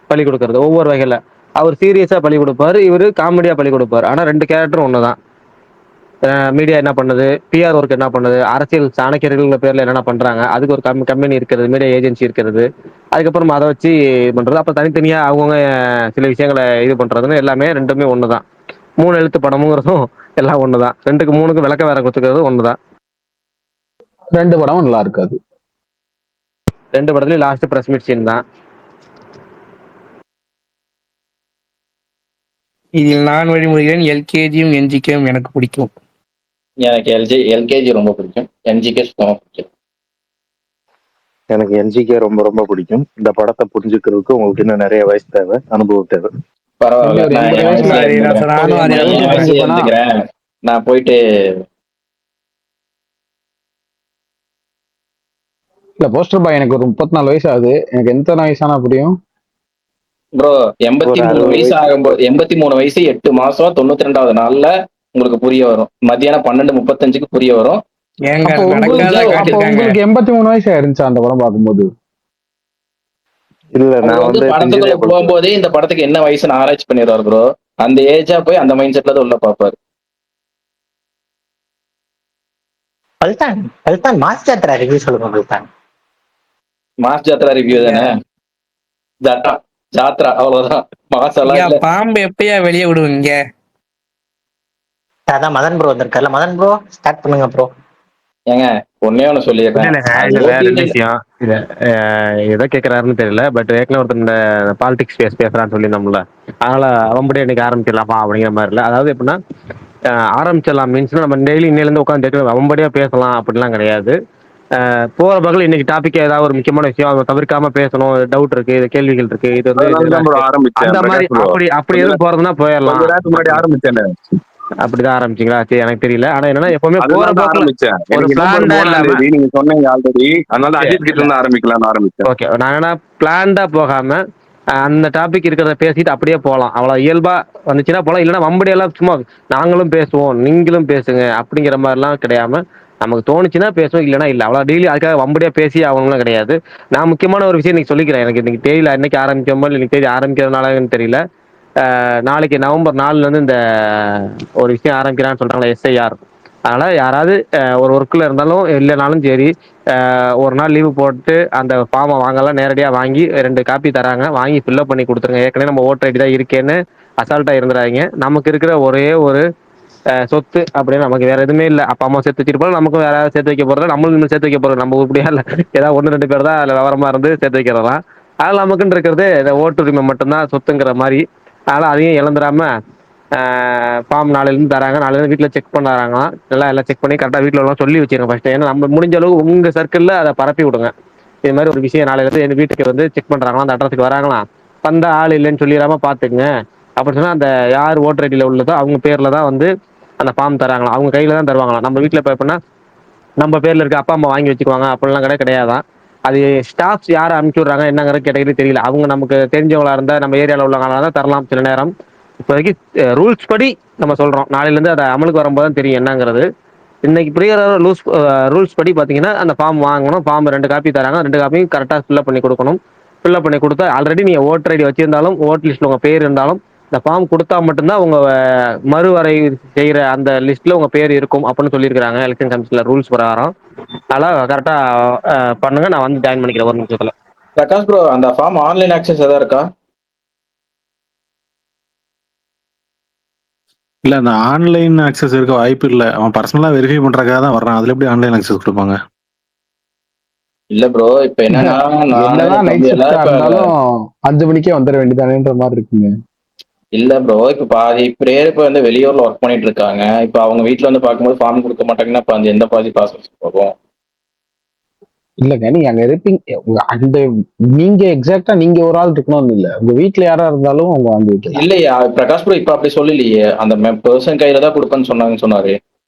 பலி கொடுக்கறது ஒவ்வொரு வகையில. அவர் சீரியஸா பலி கொடுப்பாரு, இவரு காமெடியா பலி கொடுப்பாரு. ஆனா 2 கேரக்டரும் ஒண்ணுதான். மீடியா என்ன பண்ணுது, பிஆர் ஒர்க் என்ன பண்ணுது, அரசியல் சாணக்கியர்கள் பேர்ல என்னென்ன பண்றாங்க, அதுக்கு ஒரு கம்பெனி இருக்கிறது, மீடியா ஏஜென்சி இருக்கிறது. அதுக்கப்புறம் அதை வச்சு இது பண்றது. அப்ப தனித்தனியா அவங்கவுங்க சில விஷயங்களை இது பண்றதுன்னு எல்லாமே 2மே ஒண்ணுதான். 3 எழுத்து படமுங்கிறதும் எல்லாம் ஒண்ணுதான். 2க்கு 3க்கு விளக்க வேற கொடுத்துக்கிறது ஒண்ணுதான். 2 படமும் நல்லா இருக்காது. 2 படத்துலயும் லாஸ்ட் பிரஸ் மீட் சீன் தான். இதில் நான் வழிமுறைகிறேன், எல்கேஜியும் என்ஜிகேயும் எனக்கு பிடிக்கும். எனக்கு எல்கேஜி ரொம்ப பிடிக்கும், என்ஜிகே சுத்தமா பிடிக்கும். எனக்கு என்ஜிகே ரொம்ப ரொம்ப பிடிக்கும். இந்த படத்தை புரிஞ்சுக்கிறதுக்கு உங்களுக்கு இன்னும் நிறைய வயசு தேவை, அனுபவம் தேவை. பரவாயில்ல, ஒரு நான் 80 என் வயசுல வயசுல இருந்துக்கிறேன். நானும் அதே நான் என் வயசுல இருந்துக்கிறேன். நான் போயிட்டு இல்ல போஸ்டர் பாய், எனக்கு ஒரு 34 வயசு ஆகுது. எனக்கு எத்தனை வயசானா புரியும் ப்ரோ 83 வயசு ஆகும்போது 83 வயசு 8 மாசம் 92வது நாள்ல உங்களுக்கு புரிய வரும். மத்தியானம் 12:35க்கு புரிய வரும். ஏங்க அப்போ உங்களுக்கு 83 வயசு ஆயிருந்துச்சா அந்த படம் பார்க்கும்போது? இல்ல அவர் நான் வந்து வந்து படத்துக்குள்ள போகும்போதே இந்த படத்துக்கு என்ன வயசுன்னு ஆராய்ச்சி பண்ணிடுவார் ப்ரோ. அந்த ஏஜா போய் அந்த மைண்ட் செட்ல தான் உள்ள பாப்பாரு. பல்தான் மாஸ் ஜாத்ரா ரிவ்யூ சொல்லுங்க பல்தான். மாஸ் ஜாத்ரா ரிவ்யூ தானே? ஜாத்ரா அவ்வளவுதான். மாஸ் எல்லாம் இல்ல. பாம்பு எப்பயா வெளியே விடுவீங்க? அதான் மதன் ப்ரோ வந்திருக்காருல்ல. மதன் ப்ரோ ஸ்டார்ட் பண்ணுங்க ப்ரோ. ஏங்க ஒன்னே ஒண்ணு சொல்லிடுறேன். இது வேற 2 விஷயம். இது எதை கேட்கறாருன்னு தெரியல. பட் ஏற்கனவே ஒருத்தர் இந்த பாலிடிக்ஸ் பேசுறான்னு சொல்லியிருந்தோம்ல, அதனால அவன்படியே இன்னைக்கு ஆரம்பிச்சிடலாமா அப்படிங்கிற மாதிரி இல்லை. அதாவது எப்படின்னா ஆரம்பிச்சிடலாம் மீன்ஸ் நம்ம டெய்லி இன்னையிலேருந்து உட்காந்து அவன்படியா பேசலாம் அப்படிலாம் கிடையாது. போற பகல் இன்னைக்கு டாபிக் ஏதாவது ஒரு முக்கியமான விஷயம் அதை தவிர்க்காம பேசணும். டவுட் இருக்கு, இது கேள்விகள் இருக்கு, இது வந்து அந்த மாதிரி அப்படி எதுவும் போறதுன்னா போயிடலாம். அப்படிதான் ஆரம்பிச்சீங்களா? சரி, எனக்கு தெரியல. ஆனா என்னன்னா எப்பவுமே போற போக்குல ஒரு பிளான்டா இல்லாம நீங்க சொன்னீங்க ஆல்ரெடி, அதனால அஜித் கிட்ட இருந்து ஆரம்பிக்கலாம்னு ஆரம்பிச்சேன். ஓகே, நான் என்ன பிளான்டா போகாம அந்த டாபிக் இருக்கிறத பேசிட்டு அப்படியே போகலாம். அவ்வளோ இயல்பா வந்துச்சுன்னா போகலாம். இல்லைன்னா வம்படியெல்லாம் சும்மா நாங்களும் பேசுவோம் நீங்களும் பேசுங்க அப்படிங்கிற மாதிரிலாம் கிடையாம நமக்கு தோணுச்சுன்னா பேசுவோம், இல்லைன்னா இல்லை. அவ்வளோ டெய்லி அதுக்காக வம்படியா பேசி அவங்களும் கிடையாது. நான் முக்கியமான ஒரு விஷயம் இன்னைக்கு சொல்லிக்கிறேன். எனக்கு இன்னைக்கு தெரியல என்னைக்கு ஆரம்பிக்கமோ இன்னைக்கு தேதி ஆரம்பிக்கிறதுனாலன்னு தெரியல. நாளைக்கு நவம்பர் 4 இந்த ஒரு விஷயம் ஆரம்பிக்கிறான்னு சொல்றாங்களா, எஸ்ஐஆர். அதனால யாராவது ஒரு ஒர்க்கில் இருந்தாலும் இல்லைனாலும் சரி, ஒரு நாள் லீவு போட்டு அந்த ஃபார்மை வாங்கலாம், நேரடியாக வாங்கி 2 காப்பி தராங்க, வாங்கி ஃபில்அப் பண்ணி கொடுத்துருங்க. ஏற்கனவே நம்ம ஓட்டர் ஐடி தான் இருக்கேன்னு அசால்ட்டாக இருந்துடாதீங்க. நமக்கு இருக்கிற ஒரே ஒரு சொத்து அப்படின்னு நமக்கு வேற எதுவுமே இல்லை. அப்பா அம்மா சேர்த்து வச்சுட்டு போல, நமக்கும் வேற யாராவது சேர்த்து வைக்க போறது, நம்மளும் சேர்த்து வைக்க போறது நம்ம உருப்படியா இல்லை. ஏதாவது 1-2 பேர் தான் அதில் விவரமா இருந்து சேர்த்து வைக்கிறதெல்லாம். அதில் நமக்குன்னு இருக்கிறது இந்த ஓட்டுரிமை மட்டும்தான் சொத்துங்கிற மாதிரி. அதனால் அதையும் இழந்துடாம ஃபார்ம் நாளையிலேருந்து தராங்க. நாளையிலேருந்து வீட்டில் செக் பண்ணுறாங்களாம். எல்லாம் செக் பண்ணி கரெக்டாக வீட்டில் எல்லாம் சொல்லி வச்சிருங்க ஃபஸ்ட்டு. ஏன்னா நம்ம முடிஞ்ச அளவு உங்கள் சர்க்கிளில் அதை பரப்பி விடுங்க. இது மாதிரி ஒரு விஷயம் நாளையிலேருந்து எங்கள் வீட்டுக்கு வந்து செக் பண்ணுறாங்களாம், அந்த அட்ரஸுக்கு வராங்களாம், வந்தால் ஆள் இல்லைன்னு சொல்லிடாமல் பார்த்துக்குங்க. அப்படி சொன்னால் அந்த யார் ஓட்டர் ஐடியில் உள்ளதோ அவங்க பேரில் தான் வந்து அந்த ஃபார்ம் தராங்களாம், அவங்க கையில் தான் தருவாங்களாம். நம்ம வீட்டில் இப்போ எப்படின்னா நம்ம பேரில் இருக்க அப்பா அம்மா வாங்கி வச்சுக்குவாங்க, அப்படிலாம் கிடையாதான். அது ஸ்டாஃப்ஸ் யாரை அனுப்பிச்சி விட்றாங்க என்னங்கிற கேட்டகரி தெரியல. அவங்க நமக்கு தெரிஞ்சவங்களா இருந்தால் நம்ம ஏரியாவில் உள்ளவங்களாக தான் தரலாம் சில நேரம். இப்போதைக்கு ரூல்ஸ் படி நம்ம சொல்கிறோம். நாளையிலேருந்து அதை அமலுக்கு வரும்போது தான் தெரியும் என்னங்கிறது. இன்னைக்கு பிரியர் ரூல்ஸ் படி பார்த்தீங்கன்னா அந்த ஃபார்ம் வாங்கணும். ஃபார்ம் 2 காப்பி தராங்க, 2 காப்பியும் கரெக்டாக ஃபில்அப் பண்ணி கொடுக்கணும். ஃபில்அப் பண்ணி கொடுத்தா ஆல்ரெடி நீங்கள் ஓட்டர் ஐடி வச்சிருந்தாலும் ஓட்டர் லிஸ்ட்டில் உங்கள் பேர் இருந்தாலும் இந்த ஃபார்ம் கொடுத்தா மட்டும்தான் உங்கள் மறுவரை செய்கிற அந்த லிஸ்ட்டில் உங்கள் பேர் இருக்கும் அப்படின்னு சொல்லியிருக்கிறாங்க எலெக்ஷன் கமிஷனில் ரூல்ஸ் பிரகாரம். அதெல்லாம் கரெக்டாக பண்ணுங்க. நான் வந்து ஜாயின் பண்ணிக்கிறேன் ஒரு நிமிஷத்தில். பிரகாஷ் ப்ரோ, அந்த ஃபார்ம் ஆன்லைன் ஆக்சஸ் ஏதாவது இருக்கா? இல்ல அந்த ஆன்லைன் ஆக்சஸ் இருக்க வாய்ப்பு இல்ல. அவன் பர்சனலா வெரிஃபை பண்றதுக்காக தான் வர்றான். அதுல எப்படி ஆன்லைன் ஆக்சஸ் கொடுப்பாங்க? இல்ல ப்ரோ, இப்ப என்னன்னா என்னதான் நைட் ஷிஃப்டா இருந்தாலும் 5 மணிக்கே வந்துட வேண்டியதானேன்ற மாதிரி இருக்குங்க. இல்ல ப்ரோ, இப்ப பாதி பேர் இப்ப வந்து வெளியூர்ல ஒர்க் பண்ணிட்டு இருக்காங்க. இப்ப அவங்க வீட்ல வந்து பார்க்கும்போது ஃபார்ம் கொடுக்க மாட்டாங்கன்னா, அப்ப அந்த எந்த பாதி ப்ராசஸ் போகும்? இல்லங்க நீங்க அங்க இருப்பீங்க அந்த நீங்க எக்ஸாக்டா நீங்க ஒரு ஆள் இருக்கணும்னு இல்ல. உங்க வீட்ல யாரா இருந்தாலும் அவங்க வாங்கி வைக்கலாம். இல்லையா பிரகாஷ் ப்ரோ இப்ப அப்படி சொல்லலையே. அந்த பர்சன் கையில தான் கொடுப்பேன்னு சொன்னாரு.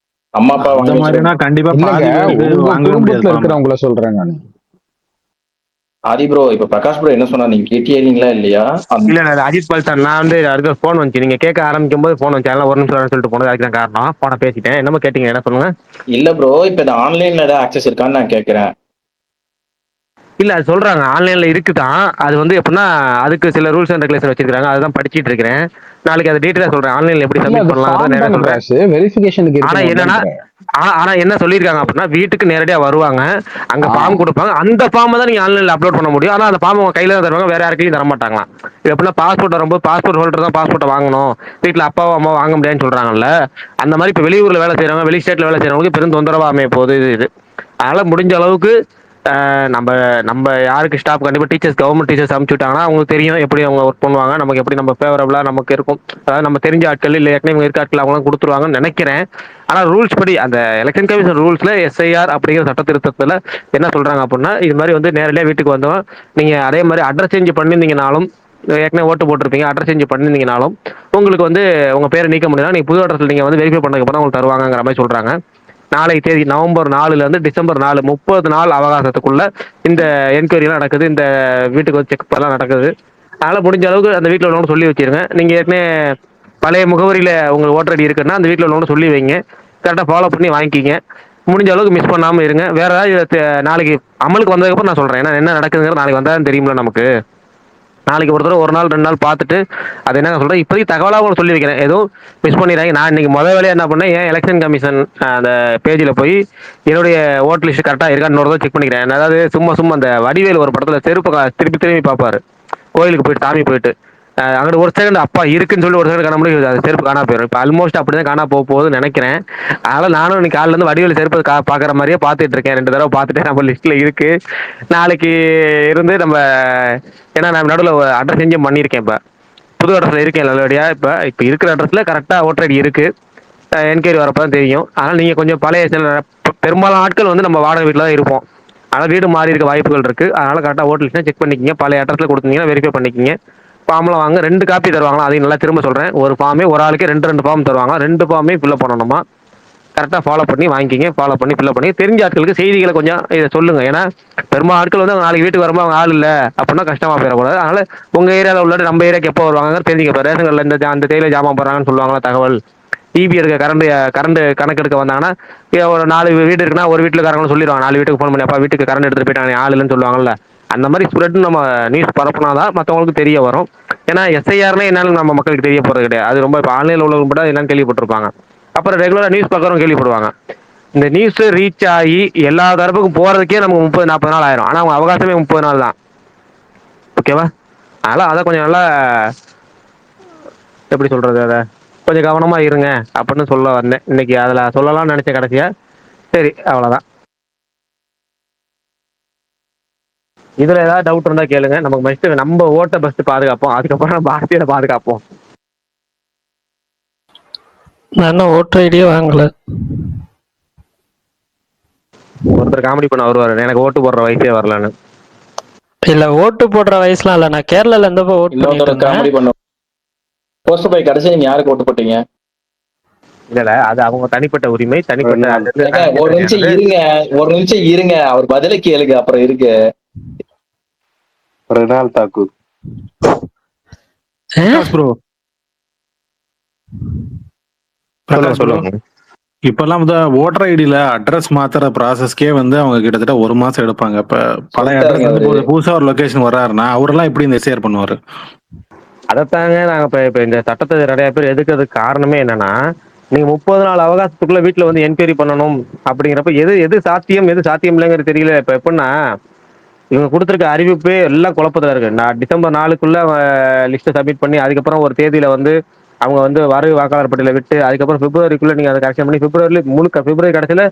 அம்மா அப்பா அந்த வாங்கி மாதிரினா வச்சிருக்காங்க. கண்டிப்பா இல்லங்க பாதி பேருக்கு உங்க வாங்கவே முடியாது குடும்பத்துல ஃபார்ம். இருக்கிறவங்கள சொல்றேன் நான். ஆதி ப்ரோ இப்ப பிரகாஷ் ப்ரோ என்ன சொன்னார் நீங்க கேட்டீங்களா இல்லையா? இல்ல அஜித் பால் சார், நான் வந்து அடுத்த ஃபோன் வந்துச்சு, நீங்க கேட்க ஆரம்பிக்கும் போது ஃபோன் வந்துச்சு, அதெல்லாம் ஒரு நிமிஷம் சொல்லிட்டு போனது, அதுக்கு தான் காரணம். போன பேசிட்டேன். என்னமோ கேட்டீங்க, என்ன சொல்லுங்க. இல்ல ப்ரோ, இப்ப இந்த ஆன்லைன்ல ஏதாவது ஆக்சஸ் இருக்கான்னு நான் கேட்கிறேன். இல்ல அது சொல்றாங்க ஆன்லைன்ல இருக்குதான். அது வந்து எப்படின்னா அதுக்கு சில ரூல்ஸ் அண்ட் ரெகுலேஷன் வச்சிருக்காங்க, அதுதான் படிச்சிட்டு இருக்கிறேன். நாளைக்கு அது டீட்டெயிலா சொல்றேன், ஆன்லைன்ல எப்படி இல்ல சப்மிட் அது பண்ணலாம் ஃபார்ம் நிறைய தானே சொல்றேன். கிராஷ் வெரிஃபிகேஷனுக்கு ஆனா இருக்கணும் என்னன்னா நினைக்கிறேன். ஆனா என்ன சொல்லியிருக்காங்க அப்படின்னா, வீட்டுக்கு நேரடியா வருவாங்க, அங்க ஃபார்ம் கொடுப்பாங்க, அந்த ஃபார்மை தான் நீங்க ஆன்லைன்ல அப்லோட் பண்ண முடியும். ஆனா அந்த ஃபார்ம் உங்க கையில தான் தருவாங்க, வேற யாருக்கையும் தர மாட்டாங்களாம். இது எப்படின்னா பாஸ்போர்ட் வரும்போது பாஸ்போர்ட் ஹோல்டர் தான் பாஸ்போர்ட்டை வாங்கணும், வீட்டுல அப்பாவோ அம்மா வாங்க முடியாதுன்னு சொல்றாங்கல்ல. அந்த மாதிரி இப்ப வெளியூர்ல வேலை செய்யறவங்க, வெளி ஸ்டேட்ல வேலை செய்யறவங்களுக்கு பெரும் தொந்தரவா அமைய போகுது இது. அதனால முடிஞ்ச அளவுக்கு நம்ம நம்ம யாருக்கு ஸ்டாஃப் கண்டிப்பாக டீச்சர்ஸ், கவர்மெண்ட் டீச்சர்ஸ் அனுப்பிச்சு விட்டாங்கன்னா அவங்களுக்கு தெரியும் எப்படி அவங்க ஒர்க் பண்ணுவாங்க, நமக்கு எப்படி நம்ம ஃபேவரபுளாக நமக்கு இருக்கும். அதாவது நம்ம தெரிஞ்ச ஆட்கள் இல்லை ஏற்கனவே இருக்க ஆட்கள் அவங்களாம் கொடுத்துருவாங்கன்னு நினைக்கிறேன். ஆனால் ரூல்ஸ் படி அந்த எலெக்ஷன் கமிஷன் ரூல்ஸில் எஸ்ஐஆர் அப்படிங்கிற சட்ட திருத்தத்தில் என்ன சொல்கிறாங்க அப்படின்னா, இது மாதிரி வந்து நேரடியாக வீட்டுக்கு வந்தோம், நீங்கள் அதே மாதிரி அட்ரஸ் சேஞ்ச் பண்ணியிருந்தீங்கனாலும், ஏற்கனவே ஓட்டு போட்டிருப்பீங்க அட்ரஸ் சேஞ்ச் பண்ணியிருந்தீங்கனாலும் உங்களுக்கு வந்து உங்கள் பேரை நீக்க முடியும்னா நீங்கள் புது அட்ரஸில் நீங்கள் வந்து வெரிஃபை பண்ணதுக்கப்புறம் உங்களுக்கு தருவாங்கிற மாதிரி சொல்கிறாங்க. நாளைக்கு தேதி நவம்பர் 4ல இருந்து டிசம்பர் 4, 30 நாள் அவகாசத்துக்குள்ள இந்த என்கொயரிலாம் நடக்குது, இந்த வீட்டுக்கு வந்து செக் எல்லாம் நடக்குது. அதனால முடிஞ்ச அளவுக்கு அந்த வீட்டில் உள்ளவங்க சொல்லி வச்சிருங்க. நீங்க ஏற்கனவே பழைய முகவரியில உங்களுக்கு ஓட்டர் ஐடி இருக்குன்னா அந்த வீட்டில் உள்ளவங்க சொல்லி வைங்க, கரெக்டாக ஃபாலோ பண்ணி வாங்கிக்கிங்க. முடிஞ்ச அளவுக்கு மிஸ் பண்ணாமல் இருங்க. வேற ஏதாவது நாளைக்கு அமலுக்கு வந்ததுக்கப்புறம் நான் சொல்றேன், ஏன்னா என்ன நடக்குதுங்கிறது நாளைக்கு வந்தாலும் தெரியுமில்ல நமக்கு. நாளைக்கு ஒரு தடவை ஒரு நாள் 2 நாள் பார்த்துட்டு அது என்ன சொல்கிறேன், இப்போதைக்கு தகவலாக கூட சொல்லி வைக்கிறேன், எதுவும் மிஸ் பண்ணிடுறாங்க. நான் இன்னைக்கு முதல் வேலையாக என்ன பண்ணேன், ஏன் எலெக்ஷன் கமிஷன் அந்த பேஜில் போய் என்னுடைய ஓட் லிஸ்ட் கரெக்டாக இருக்கான்னு இன்னொரு தடவை செக் பண்ணிக்கிறேன். அதாவது சும்மா அந்த வடிவேல் ஒரு படத்தில் செருப்பு திருப்பி திரும்பி பார்ப்பாரு, கோயிலுக்கு போயிட்டு சாமி போயிட்டு அங்கிட்டு ஒரு செகண்ட் அப்பா இருக்குன்னு சொல்லி ஒரு செகண்ட் காண முடியும், அது செருப்பு காணா போயிடும். இப்போ ஆல்மோஸ்ட் அப்படி தான் காணா போகுதுன்னு நினைக்கிறேன். அதனால் நானும் இன்னைக்கு காலிலேருந்து வடிவேல் செருப்பு பார்க்குற மாதிரியே பார்த்துட்டு இருக்கேன். 2 தடவை பார்த்துட்டு நம்ம லிஸ்ட்டில் இருக்குது. நாளைக்கு இருந்து நம்ம, ஏன்னா நான் நடுவில் அட்ரஸ் சேஞ்சும் பண்ணியிருக்கேன், இப்போ புது அட்ரஸில் இருக்கேன் நல்லபடியாக. இப்போ இருக்கிற அட்ரஸில் கரெக்டாக ஓட்டர் ஐடி இருக்குது, என்கொயரி வரப்போ தான் தெரியும். அதனால் நீங்கள் கொஞ்சம் பழைய சில பெரும்பாலான ஆட்கள் வந்து நம்ம வாடகை வீட்டில் தான் இருப்போம், அதனால் வீடு மாறி இருக்க வாய்ப்புகள் இருக்குது. அதனால் கரெக்டாக ஓட்டர் லிஸ்ட்டை செக் பண்ணிக்கிங்க, பழைய அட்ரஸில் கொடுத்தீங்கன்னா வெரிஃபை பண்ணிக்கிங்க. ஃபார்ம்லாம் வாங்க, 2 காப்பி தருவாங்களா, அதையும் நல்லா திரும்ப சொல்கிறேன். ஒரு ஃபார்மே ஒரு ஆளுக்கு 2 ஃபார்ம் தருவாங்க, 2 ஃபார்மே ஃபில்அப் பண்ணணுமா, கரெக்டாக ஃபாலோ பண்ணி வாங்கிக்கிங்க, ஃபாலோ பண்ணி ஃபில்அப் பண்ணி தெரிஞ்ச ஆட்களுக்கு செய்திகளை கொஞ்சம் இதை சொல்லுங்கள். ஏன்னா பெரும்பாலும் ஆட்கள் வந்து அவங்க நாளைக்கு வீட்டுக்கு வரும்போது அவங்க ஆள் இல்லை அப்படின்னா கஷ்டமாக போயிடக்கூடாது. அதனால் உங்கள் ஏரியாவில் உள்ள நம்ம ஏரியாவுக்கு எப்போ வருவாங்க தெரிஞ்சுக்க. ரேஷன் கார்டில் இந்த அந்த தேதியில் ஜாமான் போடுறாங்கன்னு சொல்லுவாங்களா தகவல். இபி இருக்க கரண்ட் கணக்கெடுக்க வந்தாங்கன்னா ஒரு 4 வீடு இருக்குன்னா ஒரு வீட்டில் காரங்களும் சொல்லிடுவாங்க, 4 வீட்டுக்கு ஃபோன் பண்ணி அப்பா வீட்டுக்கு கரண்ட் எடுத்துகிட்டு போயிட்டாங்க ஆள் இல்லைன்னு சொல்லுவாங்கல்ல. அந்த மாதிரி ஸ்ப்ரெட் நம்ம நியூஸ் பரப்புனா தான் மற்றவங்களுக்கு தெரிய வரும். ஏன்னா எஸ்ஐஆர்னே என்னன்னு நம்ம மக்களுக்கு தெரிய போகிறது கிடையாது. அது ரொம்ப இப்போ ஆன்லைனில் உள்ளவங்க கூட என்னன்னு கேள்விப்பட்டிருப்பாங்க, அப்புறம் ரெகுலராக நியூஸ் பார்க்குறவங்க கேள்விப்படுவாங்க. இந்த நியூஸ் ரீச் ஆகி எல்லா தரப்புக்கும் போகிறதுக்கே நமக்கு 30-40 நாள் ஆயிரும். ஆனால் அவங்க அவகாசமே 30 நாள் தான். ஓகேவா? அதனால் அதை கொஞ்சம் நல்லா எப்படி சொல்கிறது, அதை கொஞ்சம் கவனமாக இருங்க அப்படின்னு சொல்ல வந்தேன் இன்னைக்கு. அதில் சொல்லலாம்னு நினச்சேன் கடைசியா. சரி அவ்வளோதான். இதில் ஏதாவது டவுட் இருந்தால் கேளுங்க. நமக்கு ஃபஸ்ட்டு நம்ம ஓட்டை ஃபஸ்ட்டு பாதுகாப்போம், அதுக்கப்புறம் நம்ம அரசியலை பாதுகாப்போம். நான் இன்னும் ஓட்டர் ஐடியே வாங்கல. ஒருத்தர் காமெடி பண்ண வருவாரு, எனக்கு ஓட்டு போடுற வயசே வரலன்னு. இல்ல ஓட்டு போடுற வயசுலாம் இல்ல, நான் கேரளால இருந்தப்போ ஓட்டு பண்ணிட்டு இன்னொருத்தர் காமெடி இருந்தேன். பண்ண போஸ்ட் போய் கடைசி நீங்க யாருக்கு ஓட்டு போட்டீங்க? இல்ல அது அவங்க தனிப்பட்ட உரிமை, தனிப்பட்ட ஏங்க, ஒரு நிமிஷம் இருங்க, ஒரு நிமிஷம் இருங்க, அவர் பதில கேளுங்க அப்புறம் இருக்கு. ரெனால் தாக்கூர். ப்ரோ சொல்லுங்க. இப்பெல்லாம் வந்து ஓட்டர் ஐடியில அட்ரஸ் மாத்துற ப்ராசஸ்க்கே வந்து அவங்க கிட்டத்தட்ட 1 மாசம் எடுப்பாங்க. இப்ப பழைய அட்ரஸ் வந்து புதுசா ஒரு லொகேஷன் வர்றாருன்னா அவரெல்லாம் எப்படி இந்த ஷேர் பண்ணுவாரு? அதைத்தாங்க நாங்கள் இப்போ இந்த சட்டத்தை நிறைய பேர் எதுக்கிறதுக்கு காரணமே என்னன்னா, நீங்கள் 30 நாள் அவகாசத்துக்குள்ள வீட்டில் வந்து என்கொயரி பண்ணணும் அப்படிங்கிறப்ப எது சாத்தியம் எது சாத்தியம் இல்லைங்கிறது தெரியல. இப்போ எப்படின்னா இவங்க கொடுத்துருக்க அறிவிப்பு எல்லாம் குழப்பத்தில் இருக்கு. நான் டிசம்பர் 4க்குள்ள லிஸ்ட்டை சப்மிட் பண்ணி அதுக்கப்புறம் ஒரு தேதியில் வந்து அவங்க வந்து வரவு வாக்காளர் பட்டியலை விட்டு அதுக்கப்புறம் பிப்ரவரிக்குள்ளே நீங்கள் அதை கரெக்ஷன் பண்ணி பிப்ரவரி கடைசியில்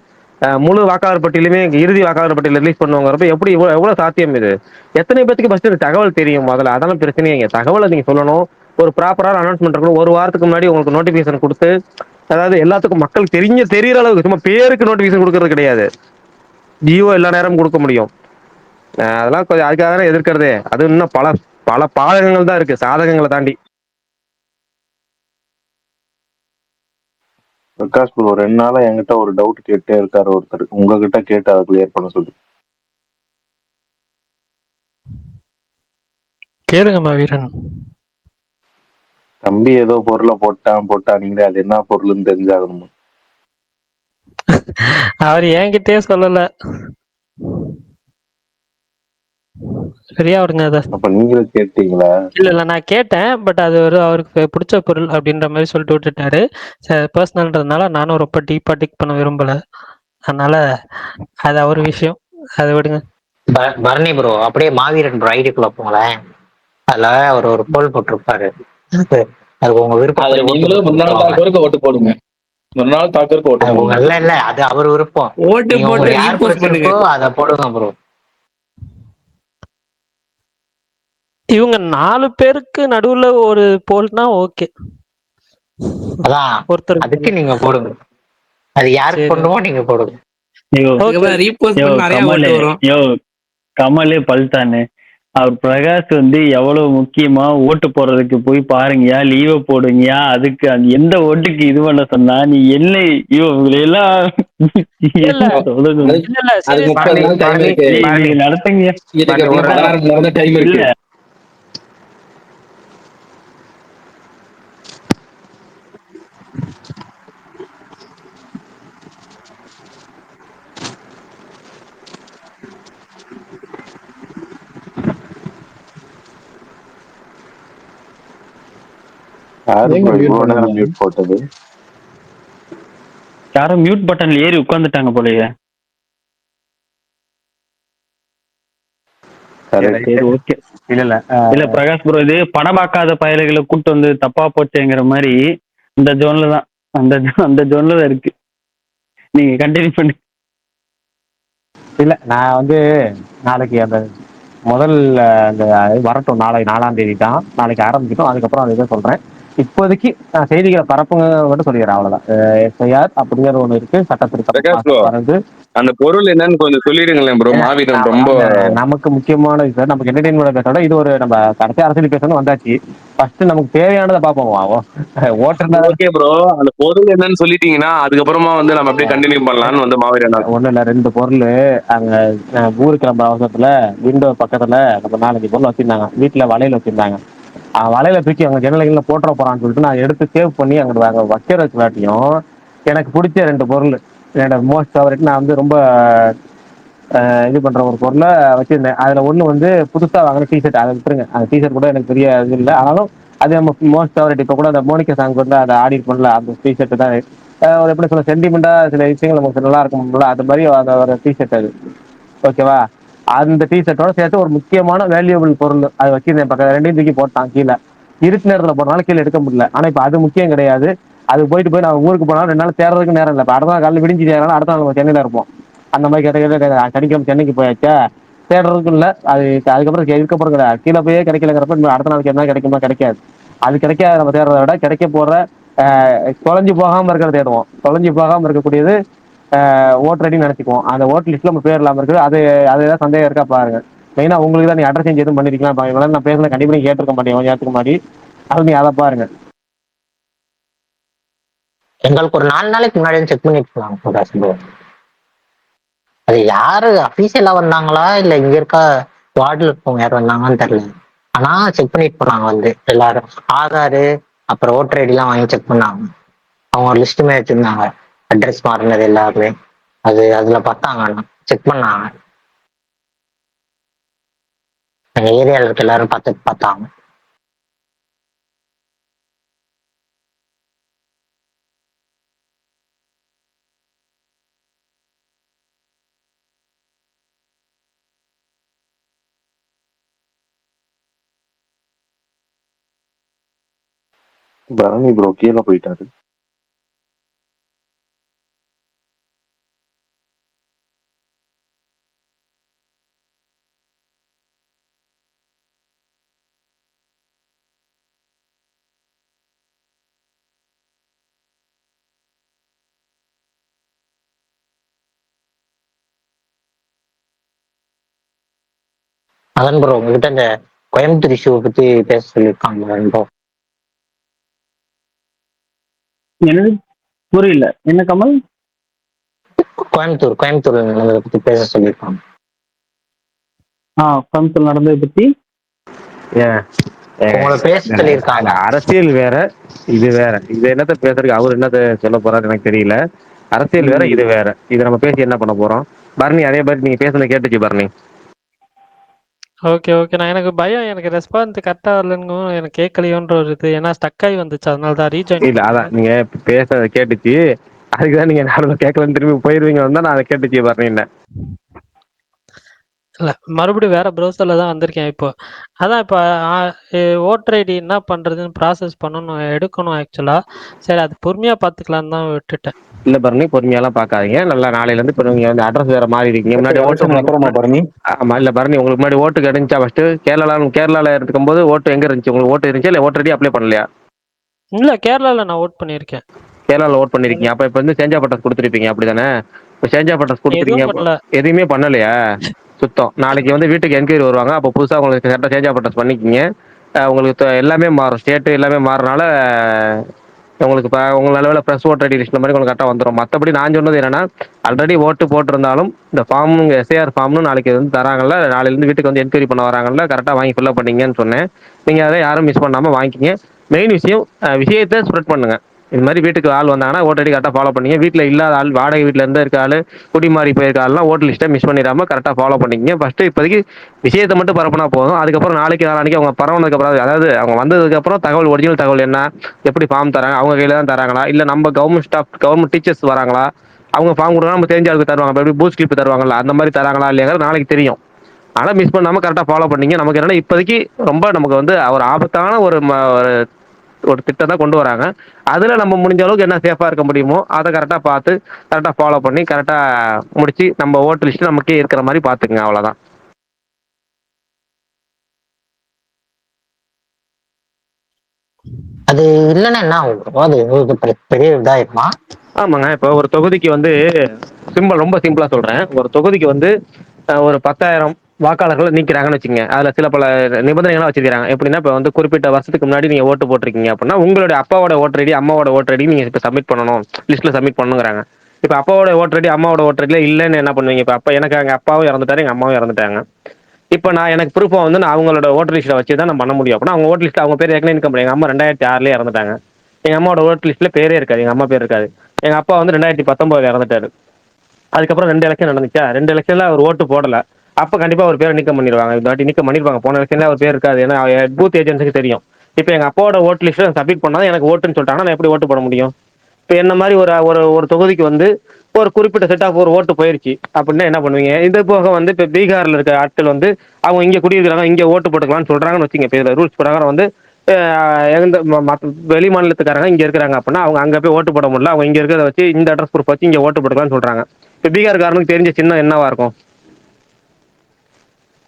முழு வாக்காளர் பட்டியலுமே இறுதி வாக்காளர் பட்டியல் ரிலீஸ் பண்ணுவாங்கிறப்ப எப்படி எவ்வளோ சாத்தியம் இது? எத்தனை பேத்துக்கு ஃபர்ஸ்ட் தகவல் தெரியும் முதல்ல? அதெல்லாம் பிரச்சனையே. தகவலை நீங்கள் சொல்லணும், ஒரு ப்ராப்பரான அனௌன்ஸ்மெண்ட் இருக்கணும். ஒரு வாரத்துக்கு முன்னாடி உங்களுக்கு நோட்டிஃபிகேஷன் கொடுத்து, அதாவது எல்லாத்துக்கும் மக்கள் தெரியற அளவுக்கு சும்மா பேருக்கு நோட்டிஃபிகேஷன் கொடுக்கறது கிடையாது. ஜியோ எல்லா நேரமும் கொடுக்க முடியும். அதெல்லாம் கொஞ்சம் அதுக்காக தானே எதிர்க்கிறதே. அது இன்னும் பல பல பாதகங்கள் தான் இருக்கு, சாதகங்களை தாண்டி. பிரகாஷ் ப்ரோ 2 நாளா என்கிட்ட ஒரு டவுட் கேட்டே இருக்காரு ஒருத்தர். உங்ககிட்ட கேட்டு அதை கிளியர் பண்ண சொல்லி. கேளுங்க மாவீரன். தம்பி ஏதோ பொருளை போட்டானீங்களே, அது என்ன பொருள்னு தெரிஞ்சாகணுமா? அவர் என்கிட்டயே சொல்லல. சரியா விடுங்க அத. அப்ப நீங்களும் கேட்டீங்களா? இல்ல நான் கேட்டேன். பட் அது ஒரு அவருக்கு பிடிச்ச பொருள் அப்படின்ற மாதிரி சொல்லிட்டு விட்டுட்டாரு. பர்சனல்ன்றதுனால நானும் ரொம்ப டீப்பா டிக் பண்ண விரும்பல. அதனால அது அவர் விஷயம், அதை விடுங்க. பரணி ப்ரோ அப்படியே மாவீரன் ப்ரோ ஐடிக்குள்ள போங்களேன். அதுல அவர் ஒரு போல் போட்டிருப்பாரு. அது உங்க அதுல நீங்களும் முன்னாள் விருப்பம். தாக்கருக்கு ஓட்டு போடுங்க. முன்னாள் தாக்கருக்கு ஓட்டு போடுங்க. இல்ல அது அவர் விருப்பம். ஓட்டு நீங்க போட்டு உங்களுக்கு யார் ரீபோஸ்ட் பண்ணுங்க. பிடிச்சிருக்கோ அதை போடுங்க ப்ரோ. இவங்க 4 பேருக்கு நடுவுல ஒரு போல்னா ஓகே. அதான் ஒருத்தர் அதுக்கு நீங்க போடுங்க. அது யாருக்கு சரி. பண்ணுமோ நீங்க போடுங்க. ரீபோஸ்ட் பண்ண நிறைய ஓட்டு வரும். கமல் பல்தானு அவர் பிரகாஷ் வந்து எவ்வளவு முக்கியமா ஓட்டு போடுறதுக்கு போய் பாருங்கயா, லீவ போடுங்கயா, அதுக்கு அது எந்த ஓட்டுக்கு இது பண்ண சொன்னா நீ என்ன இவங்களெல்லாம் நடத்துங்க. இல்ல மியூட் போட்டது யாரும் மியூட் பட்டன்ல ஏறி உட்கார்ந்துட்டாங்க போலயே. ஓகே. இல்ல பிரகாஷ் ப்ரோ, இது படம் பார்க்காத பயல்களை கூட்டு வந்து தப்பா போச்சேங்கிற மாதிரி இந்த ஜோன்ல தான், அந்த ஜோன்ல தான் இருக்கு. நீங்க கண்டினியூ பண்ணி. இல்ல நான் வந்து நாளைக்கு அந்த முதல் அந்த வரட்டும், நாளை 4ஆம் தேதி தான் நாளைக்கு ஆரம்பிக்கட்டும். அதுக்கப்புறம் அதை தான் சொல்றேன். இப்போதைக்கு செய்திகளை பரப்புங்க மட்டும் சொல்லிடுறேன், அவ்வளவுதான். எஸ்ஐஆர் அப்படிங்கிற ஒண்ணு இருக்கு, சட்டத்திருத்தம் வருது. அந்த பொருள் என்னன்னு கொஞ்சம் சொல்லிடுங்களேன் ப்ரோ. மாவீரன் ரொம்ப நமக்கு முக்கியமான விஷயம், நமக்கு என்டர்டைன்மெண்ட் பேசோட இது ஒரு நம்ம கடைசி அரசியல் பேசணும் வந்தாச்சு. ஃபர்ஸ்ட் நமக்கு தேவையானதை பார்ப்போம். ஓட்டுநர் ஓகே ப்ரோ, அந்த பொருள் என்னன்னு சொல்லிட்டீங்கன்னா அதுக்கப்புறமா வந்து நம்ம அப்படியே கண்டினியூ பண்ணலாம்னு வந்து மாவீரன். ஒண்ணும் இல்ல, 2 பொருள் அங்க ஊருக்கு கிளம்புற அவசரத்துல விண்டோ பக்கத்துல நம்ம 4-5 பொருள் வச்சிருந்தாங்க. வீட்டுல வலையில வச்சிருந்தாங்க. வலையில தூக்கி அவங்க ஜன்னலைகள்ல போட்டுற போறான்னு சொல்லிட்டு நான் எடுத்து சேவ் பண்ணி அங்க வைக்கிறதுக்கு வாட்டியும் எனக்கு பிடிச்ச 2 பொருள், என்னோட மோஸ்ட் ஃபேவரட், நான் வந்து ரொம்ப இது பண்ற ஒரு பொருளை வச்சிருந்தேன். அதுல ஒண்ணு வந்து புதுசா வாங்கின டிஷர்ட். அதை விட்டுருங்க, அந்த டிஷர்ட் கூட எனக்கு பெரிய இது இல்லை. ஆனாலும் அது நம்ம மோஸ்ட் ஃபேவரட். இப்போ கூட அந்த மோனிகா சாங் வந்து அதை ஆடி பண்ணல, அந்த டிஷர்ட் தான். ஒரு எப்படி சொல்ல, சென்டிமெண்டா சில விஷயங்கள் நமக்கு நல்லா இருக்கும்ல, அது மாதிரி அந்த ஒரு டிஷர்ட் அது. ஓகேவா? அந்த டிஷர்ட்டோட சேர்த்து ஒரு முக்கியமான வேல்யூபிள் பொருள் அதை வச்சிருந்தேன் பக்கம். 2யும் தூக்கி போட்டான் கீழே. இருட்டு நேரத்துல போனாலும் கீழே எடுக்க முடியல. ஆனா இப்ப அது முக்கியம் கிடையாது. அது போய் நான் ஊருக்கு போனாலும் 2 நாள் தேடுறதுக்கு நேரம் இல்லை. இப்ப அடுத்த நாள் காலையில் விடிஞ்சு தேடலாம், அடுத்த நாள் நம்ம சென்னையில இருப்போம். அந்த மாதிரி சனிக்கிழமை சென்னைக்கு போயாச்சா, தேடுறதுக்கும் இல்லை. அது அதுக்கப்புறம் இதுக்கப்புறம் கிடையாது, கீழே போயே கிடைக்கலங்கிறப்ப அடுத்த நாளைக்கு என்ன கிடைக்குமா, கிடைக்காது. அது கிடைக்காத நம்ம தேடுறத விட கிடைக்க போற தொலைஞ்சு போகாம இருக்கிறத தேடுவோம். தொலைஞ்சு போகாம இருக்கக்கூடியது ஓட்டர் ஐடின்னு நினைச்சுக்குவோம். அந்த ஓட்டர் லிஸ்ட்ல நம்ம பேர் இல்லாம இருக்குது. அது ஏதாவது சந்தேகம் இருக்கா பாருங்க. மெயினா உங்களுக்கு தான், நீ அட்ரஸ் சேஞ்ச் எதுவும் பண்ணிருக்கலாம். நான் பேசுறது கண்டிப்பா நீங்க கேட்டிருக்க மாட்டேன் ஏற்றுக்க மாதிரி. அது நீ அதை பாருங்க. எங்களுக்கு ஒரு 4 நாளைக்கு முன்னாடி செக் பண்ணிட்டு இருக்காங்க. அது யாரு அபிஷியலா வந்தாங்களா இல்ல இங்க இருக்க வார்டுல இருக்கவங்க யாரும் வந்தாங்கன்னு தெரியல. ஆனா செக் பண்ணிட்டு போனாங்க வந்து எல்லாரும். ஆதாரு அப்புறம் ஓட்டர் ஐடி எல்லாம் வாங்கி செக் பண்ணாங்க. அவங்க ஒரு லிஸ்ட்டுமே வச்சிருந்தாங்க, அட்ரஸ் மாறினது எல்லாருமே. அதுல பார்த்தாங்க, செக் பண்ணாங்க. எங்க ஏரியால இருக்க எல்லாரும் பார்த்தாங்க. பரணி ப்ரோ கீழே போயிட்டாரு. அதான் ப்ரோ உங்ககிட்ட இந்த கோயம்புத்தூர் இஷ்யூவை பத்தி பேச சொல்லியிருக்காங்க ப்ரோ. எனக்கு புரியல என்ன கமல்? கோயம்புத்தூர் நடந்ததை பத்தி பேச சொல்லியிருக்காங்க. கோயம்புத்தூர் நடந்ததை பத்தி ஏன் உங்களை பேச சொல்லியிருக்காங்க. அரசியல் வேற, இது வேற. இது என்னத்த பேசுறதுக்கு அவர் என்னத்த சொல்ல போறாரு எனக்கு தெரியல. அரசியல் வேற, இது வேற. இது நம்ம பேசி என்ன பண்ண போறோம்? பரணி அதே மாதிரி நீங்க பேசுனது கேட்டுச்சு பரணி. Okay okay. நான் எனக்கு பயம், எனக்கு ரெஸ்பான்ஸ் கரெக்டா வரலன்னு எனக்கு கேட்கலையோன்ற ஒரு இது, ஏன்னா ஸ்டக் ஆகி வந்துச்சு, அதனால தான் ரீஜாயின். இல்ல அதான் நீங்க பேசுறத கேட்டுச்சு, அதுக்குதான் நீங்க நானும் கேட்கலன்னு திரும்பி போயிருவீங்க வந்தா நான் அதை கேட்டுச்சு பரணி. இல்லை, மறுபடியும் வேற ப்ரௌசர்ல தான் வந்திருக்கேன் இப்போ. அதான் இப்போ ஓட்டர் ஐடி என்ன பண்றதுன்னு ப்ராசஸ் பண்ணணும், எடுக்கணும் ஆக்சுவலா. சரி, அது பொறுமையா பார்த்துக்கலான்னு தான் விட்டுட்டேன். இல்ல பரணி, பொறுமையெல்லாம் பார்க்காதீங்க. நல்லா நாளையில இருந்து இப்போ நீங்க வந்து அட்ரஸ் வேற மாறி இருக்கீங்க. முன்னாடி ஓட்டு பரணி. ஆமா இல்ல பரணி, உங்களுக்கு முன்னாடி ஓட்டு கிடைச்சா ஃபர்ஸ்ட் கேரளால இருக்கும்போது ஓட்டு எங்க இருந்துச்சு? உங்களுக்கு ஓட்டு இருந்துச்சு இல்ல ஓட்டர் ஐடி அப்ளை பண்ணலையா? இல்ல, கேரளால நான் ஓட் பண்ணியிருக்கேன். கேரளால ஓட் பண்ணிருக்கீங்க. அப்ப இப்ப வந்து சேஞ்ச் ஆஃப் அட்ரஸ் கொடுத்துருப்பீங்க அப்படிதானே? இப்போ சேஞ்ச் ஆஃப் அட்ரஸ் கொடுத்துருக்கீங்க, எதுவும் பண்ணல. எதுவுமே பண்ணலையா? சுத்தம். நாளைக்கு வந்து வீட்டுக்கு என்கொயரி வருவாங்க, அப்போ புதுசா உங்களுக்கு கரெக்டாக சேஞ்ச் ஆஃப் அட்ரஸ் பண்ணிக்கிங்க. உங்களுக்கு எல்லாமே மாறும், ஸ்டேட்டு எல்லாமே மாறினால உங்களுக்கு இப்போ உங்கள் அளவில் ப்ரெஸ் ஓட்டர் ஐடி லிஸ்ட் மாதிரி உங்களுக்கு கரெக்டாக வந்துடும். மற்றபடி நான் சொன்னது என்னன்னா, ஆல்ரெடி ஓட்டு போட்டிருந்தாலும் இந்த ஃபார்ம் எஸ்ஐஆர் ஃபார்ம்னு நாளைக்கு வந்து தராங்கல்ல, நாளையிலேருந்து வீட்டுக்கு வந்து என்கொயரி பண்ண வராங்கல்ல, கரெக்டாக வாங்கி ஃபில்அப் பண்ணீங்கன்னு சொன்னேன். நீங்கள் அதை யாரும் மிஸ் பண்ணாமல் வாங்கிக்கிங்க. மெயின் விஷயத்தை ஸ்ப்ரெட் பண்ணுங்க. இது மாதிரி வீட்டுக்கு ஆள் வந்தாங்கன்னா ஓட்டர் ஐடி கரெக்டாக ஃபாலோ பண்ணிங்க. வீட்டில் இல்லாத ஆள், வாடகை வீட்டில் இருந்து இருக்க ஆள், குடி மாறி போயிருக்க ஆள்லாம் ஓட்டர் லிஸ்ட்டை மிஸ் பண்ணிடாம கரெக்டாக ஃபாலோ பண்ணிக்கிங்க. ஃபஸ்ட்டு இப்போதைக்கு விஷயத்தை மட்டும் பரப்புனா போதும். அதுக்கப்புறம் நாளைக்கு அவங்க பரவுனதுக்கப்புறம், அதாவது அவங்க வந்ததுக்கப்புறம் தகவல், ஒரிஜினல் தகவல் என்ன, எப்படி ஃபார்ம் தராங்க, அவங்க கையில் தான் தராங்களா, இல்லை நம்ம கவர்மெண்ட் டீச்சர்ஸ் வராங்களா, அவங்க ஃபார்ம் கொடுத்தா நம்ம தெரிஞ்ச ஆளுக்கு தருவாங்க, இப்போ எப்படி பூத் ஸ்லிப் தருவாங்கல்ல, அந்த மாதிரி தராங்களா இல்லையாங்கிறது நாளைக்கு தெரியும். ஆனால் மிஸ் பண்ணாமல் கரெக்டாக ஃபாலோ பண்ணிங்க. நமக்கு என்னன்னா இப்போதைக்கு ரொம்ப நமக்கு வந்து ஒரு ஆபத்தான ஒரு திட்டம் தான் கொண்டு வராங்க. அதில் நம்ம முடிஞ்ச அளவுக்கு என்ன சேஃபாக இருக்க முடியுமோ அதை கரெக்டாக பார்த்து கரெக்டாக ஃபாலோ பண்ணி கரெக்டாக முடிச்சு நம்ம ஓட்டு லிஸ்ட்டு நமக்கே இருக்கிற மாதிரி பார்த்துக்குங்க. அவ்வளோதான். அது இல்லைன்னா என்ன ஆகும் bro? அது உங்களுக்கு பெரிய இதாயிருமா? ஆமாங்க. இப்போ ஒரு தொகுதிக்கு வந்து ரொம்ப சிம்பிளாக சொல்கிறேன். ஒரு தொகுதிக்கு வந்து ஒரு 10,000 வாக்காளர்கள் நீக்கிறாங்கன்னு வச்சுங்க. அதில் சில பல நிபந்தனைகள்லாம் வச்சிருக்காங்க. எப்படின்னா, இப்போ வந்து குறிப்பிட்ட வருஷத்துக்கு முன்னாடி நீங்கள் ஓட்டு போட்டிருக்கீங்க அப்படின்னா உங்களுடைய அப்பாவோட ஓட்டர் ஐடி, அம்மாவோட ஓட்டர் ஐடி நீங்கள் இப்போ சப்மிட் பண்ணணும், லிஸ்ட்டில் சப்மிட் பண்ணுங்கிறாங்க. இப்போ அப்பாவோட ஓட்டர் ஐடி, அம்மாவோட ஓட்டர் ஐடியில் இல்லைன்னு என்ன பண்ணுவீங்க? இப்போ அப்போ எனக்கு எங்கள் அப்பாவும் இறந்துட்டாரு, எங்கள் அம்மாவும் இறந்துட்டாங்க. இப்போ நான் எனக்கு ப்ரூஃபாக வந்து நான் அவங்களோட ஓட்டர் லிஸ்ட்டை வச்சு தான் நான் பண்ண முடியும். அப்படின்னா அவங்க ஓட்டர் லிஸ்ட்டில் அவங்க பேர் ஏற்கனவே இன்கம். எங்கள் அம்மா 2006 இறந்துட்டாங்க. எங்கள் அம்மாவோட ஓட்டர் லிஸ்ட்டில் பேரே இருக்காது, எங்கள் அம்மா பேர் இருக்காது. எங்கள் அப்பா வந்து 2019 இறந்துட்டாரு. அதுக்கப்புறம் 2 எலெக்ஷன் நடந்துச்சா, 2 எலெக்ஷனில் அவர் ஓட்டு போடலை. அப்போ கண்டிப்பாக ஒரு பேரை நீக்கம் பண்ணிடுவாங்க. இந்த வாட்டி நீக்கம் பண்ணிருப்பாங்க. போன எலெக்ஷனில் அவர் பேர் இருக்காது, ஏன்னா பூத் ஏஜென்சிக்கு தெரியும். இப்போ எங்கள் அப்பாவோட ஓட்டு லிஸ்ட்டில் சப்மிட் பண்ணால் எனக்கு ஓட்டுன்னு சொல்லிட்டாங்கன்னா நான் எப்படி ஓட்டு போட முடியும்? இப்போ என்ன மாதிரி ஒரு தொகுதிக்கு வந்து ஒரு குறிப்பிட்ட செட் ஆஃப் ஒரு ஓட்டு போயிருச்சு அப்படின்னா என்ன பண்ணுவீங்க? இது போக வந்து இப்போ பீகாரில் இருக்க ஆட்கள் வந்து அவங்க இங்கே குடியிருக்கிறாங்க, இங்கே ஓட்டு போட்டுக்கலாம்னு சொல்கிறாங்கன்னு வச்சுங்க. இப்போ இதில் ரூல்ஸ் பிரகாரம் வந்து எந்த வெளி மாநிலத்துக்காரங்க இங்கே இருக்கிறாங்க அப்படின்னா அவங்க அங்கே போய் ஓட்டு போட முடியல, அவங்க இங்கே இருக்கிறத வச்சு இந்த அட்ரஸ் ப்ரூஃப் வச்சு இங்கே ஓட்டு போட்டுக்கலாம்னு சொல்கிறாங்க. இப்போ பீகார்காரனுக்கு தெரிஞ்ச சின்னம் என்னவா இருக்கும்?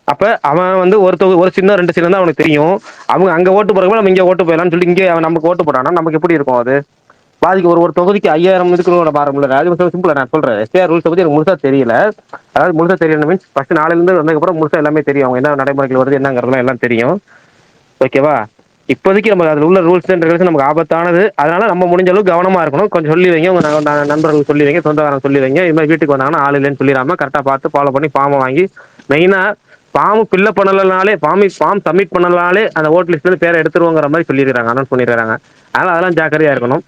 அப்போ அவன் வந்து ஒரு சின்னம் 2 சின்னம் தான் அவனுக்கு தெரியும். அவங்க அங்கே ஓட்டு போடுறப்ப நம்ம இங்கே ஓட்டு போயிடலாம்னு சொல்லி இங்கே அவன் நமக்கு ஓட்டு போட்டான்னா நமக்கு எப்படி இருக்கும்? அது பாதிக்கு ஒரு தொகுதிக்கு 5000 இதுக்கு பாருங்களேன். அது சிம்பிளா நான் சொல்கிறேன். எஸ்ஏஆர் ரூல்ஸை பற்றி எனக்கு முழுசாக தெரியல. அதாவது முழுசாக தெரியணும் மீன்ஸ் ஃபஸ்ட்டு நாளையிலேருந்து வந்ததுக்கப்புறம் முழுசாக எல்லாமே தெரியும். அவங்க என்ன நடைமுறைகள் வருது என்னங்கிறதுலாம் எல்லாம் தெரியும். ஓகேவா? இப்போதைக்கு நம்ம அதில் உள்ள ரூல்ஸ் அண்ட் ரெகுலேஷன் நமக்கு ஆபத்தானது. அதனால நம்ம முடிஞ்ச அளவுக்கு கவனமாக இருக்கணும். கொஞ்சம் சொல்லி வைங்க, உங்கள் நண்பர்களுக்கு சொல்லி வைங்க, சொந்தக்காரங்க சொல்லி வைங்க. இது மாதிரி வீட்டுக்கு வந்தாங்கன்னா ஆள் இல்லைன்னு சொல்லிடாம கரெக்டாக பார்த்து ஃபாலோ பண்ணி ஃபார்மை வாங்கி, மெயினாக ஃபார்ம் ஃபில்அப் பண்ணலனாலே, ஃபார்ம் சப்மிட் பண்ணலாலே அந்த ஓட்டு லிஸ்ட்லேருந்து பேரை எடுத்துருவோங்கிற மாதிரி சொல்லியிருக்காங்க, அனௌன்ஸ் பண்ணிடுறாங்க. அதனால் அதெல்லாம் ஜாக்கிரதையாக இருக்கணும்.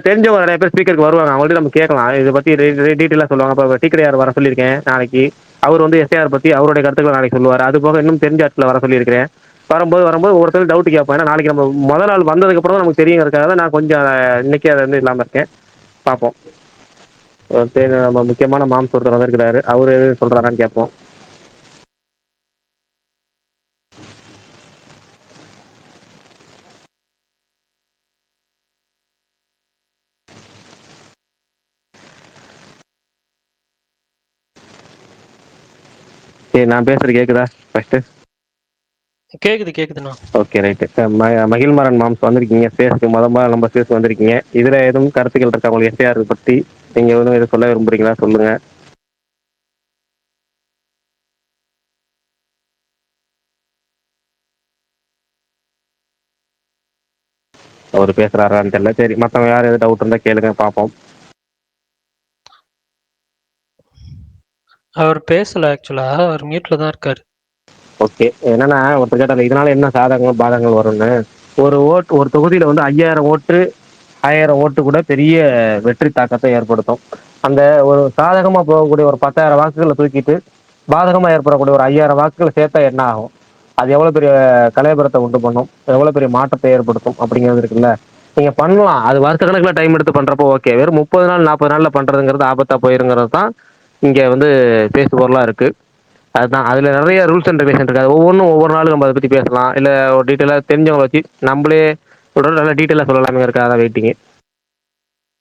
தெரிஞ்சவங்க நிறைய பேர் ஸ்பீக்கருக்கு வருவாங்க, அவங்கள்ட்ட நம்ம கேட்கலாம், இதை பற்றி டீட்டெயிலாக சொல்லுவாங்க. இப்போ டிக்கடையார் வர சொல்லியிருக்கேன் நாளைக்கு. அவர் வந்து எஸ்ஐஆர் பற்றி அவருடைய கருத்துக்களை நாளைக்கு சொல்லுவார். அது போக இன்னும் தெரிஞ்ச ஆட்களை வர சொல்லியிருக்கிறேன். வரும்போது ஒவ்வொருத்தரும் டவுட் கேட்போம். ஏன்னா நாளைக்கு நம்ம முதல் நாள் வந்ததுக்கப்புறம் தான் நமக்கு தெரியுங்கிறதுக்காக தான் நான் கொஞ்சம் இன்னைக்கு அதை வந்து இல்லாமல் இருக்கேன். பார்ப்போம். நம்ம முக்கியமான மாம்ஸ் ஒருத்தர் வந்திருக்கிறாரு, அவர் எதுவும் சொல்கிறாரான்னு கேட்போம். சரி, நான் பேசுறது கேட்குதா ஃபர்ஸ்ட்டு? கேக்குதுண்ணா. Okay right. மகிழ்மாறன் மாம்ஸ் வந்திருக்கீங்க, ஸ்பேஸ்க்கு நம்ம ஸ்பேஸ் வந்திருக்கீங்க. இதில் எதுவும் கருத்துக்கள் இருக்கா உங்களுக்கு எஸ்ஏஆர் பற்றி? நீங்கள் எதுவும் சொல்ல விரும்புறீங்களா? சொல்லுங்கள். அவர் பேசுறாரான்னு தெரியல. சரி, மற்றவங்க யார் எது டவுட் இருந்தால் கேளுங்க பார்ப்போம். அவர் பேசல ஆக்சுவலா. அவர் மியூட்ல தான் இருக்காரு. ஓகே. என்னன்னா ஒருத்தர் கேட்டால இதனால என்ன சாதகங்கள் பாதகங்கள் வரும்னு. ஒரு தொகுதியில வந்து 5000 ஓட்டு கூட பெரிய வெற்றி தாக்கத்தை ஏற்படுத்தும். அந்த ஒரு சாதகமா போகக்கூடிய ஒரு 10,000 வாக்குகளை தூக்கிட்டு பாதகமா ஏற்படக்கூடிய ஒரு 5000 வாக்குகளை சேர்த்தா என்ன ஆகும், அது எவ்வளவு பெரிய கலைபுரத்தை உண்டு பண்ணும், எவ்வளவு பெரிய மாற்றத்தை ஏற்படுத்தும் அப்படிங்கிறது இருக்குல்ல. நீங்க பண்ணலாம், அது வருஷ கணக்கில் டைம் எடுத்து பண்றப்போ ஓகே. வெறும் 30 நாள் 40 நாள்ல பண்றதுங்கிறது ஆபத்தா போயிருங்கிறது தான் இங்க வந்து பேசு பொருளா இருக்கு. அதுதான் அதுல நிறைய ரூல்ஸ் அண்ட் ரெகுலேஷன் இருக்கு. அது ஒவ்வொன்றும் ஒவ்வொரு நாளும் நம்ம அதை பத்தி பேசலாம், இல்ல ஒரு டீட்டெயிலாக தெரிஞ்சவங்களை வச்சு நம்மளே சொல்றது நல்லா டீட்டெயிலாக சொல்லலாமே இருக்காத வெயிட்டிங்.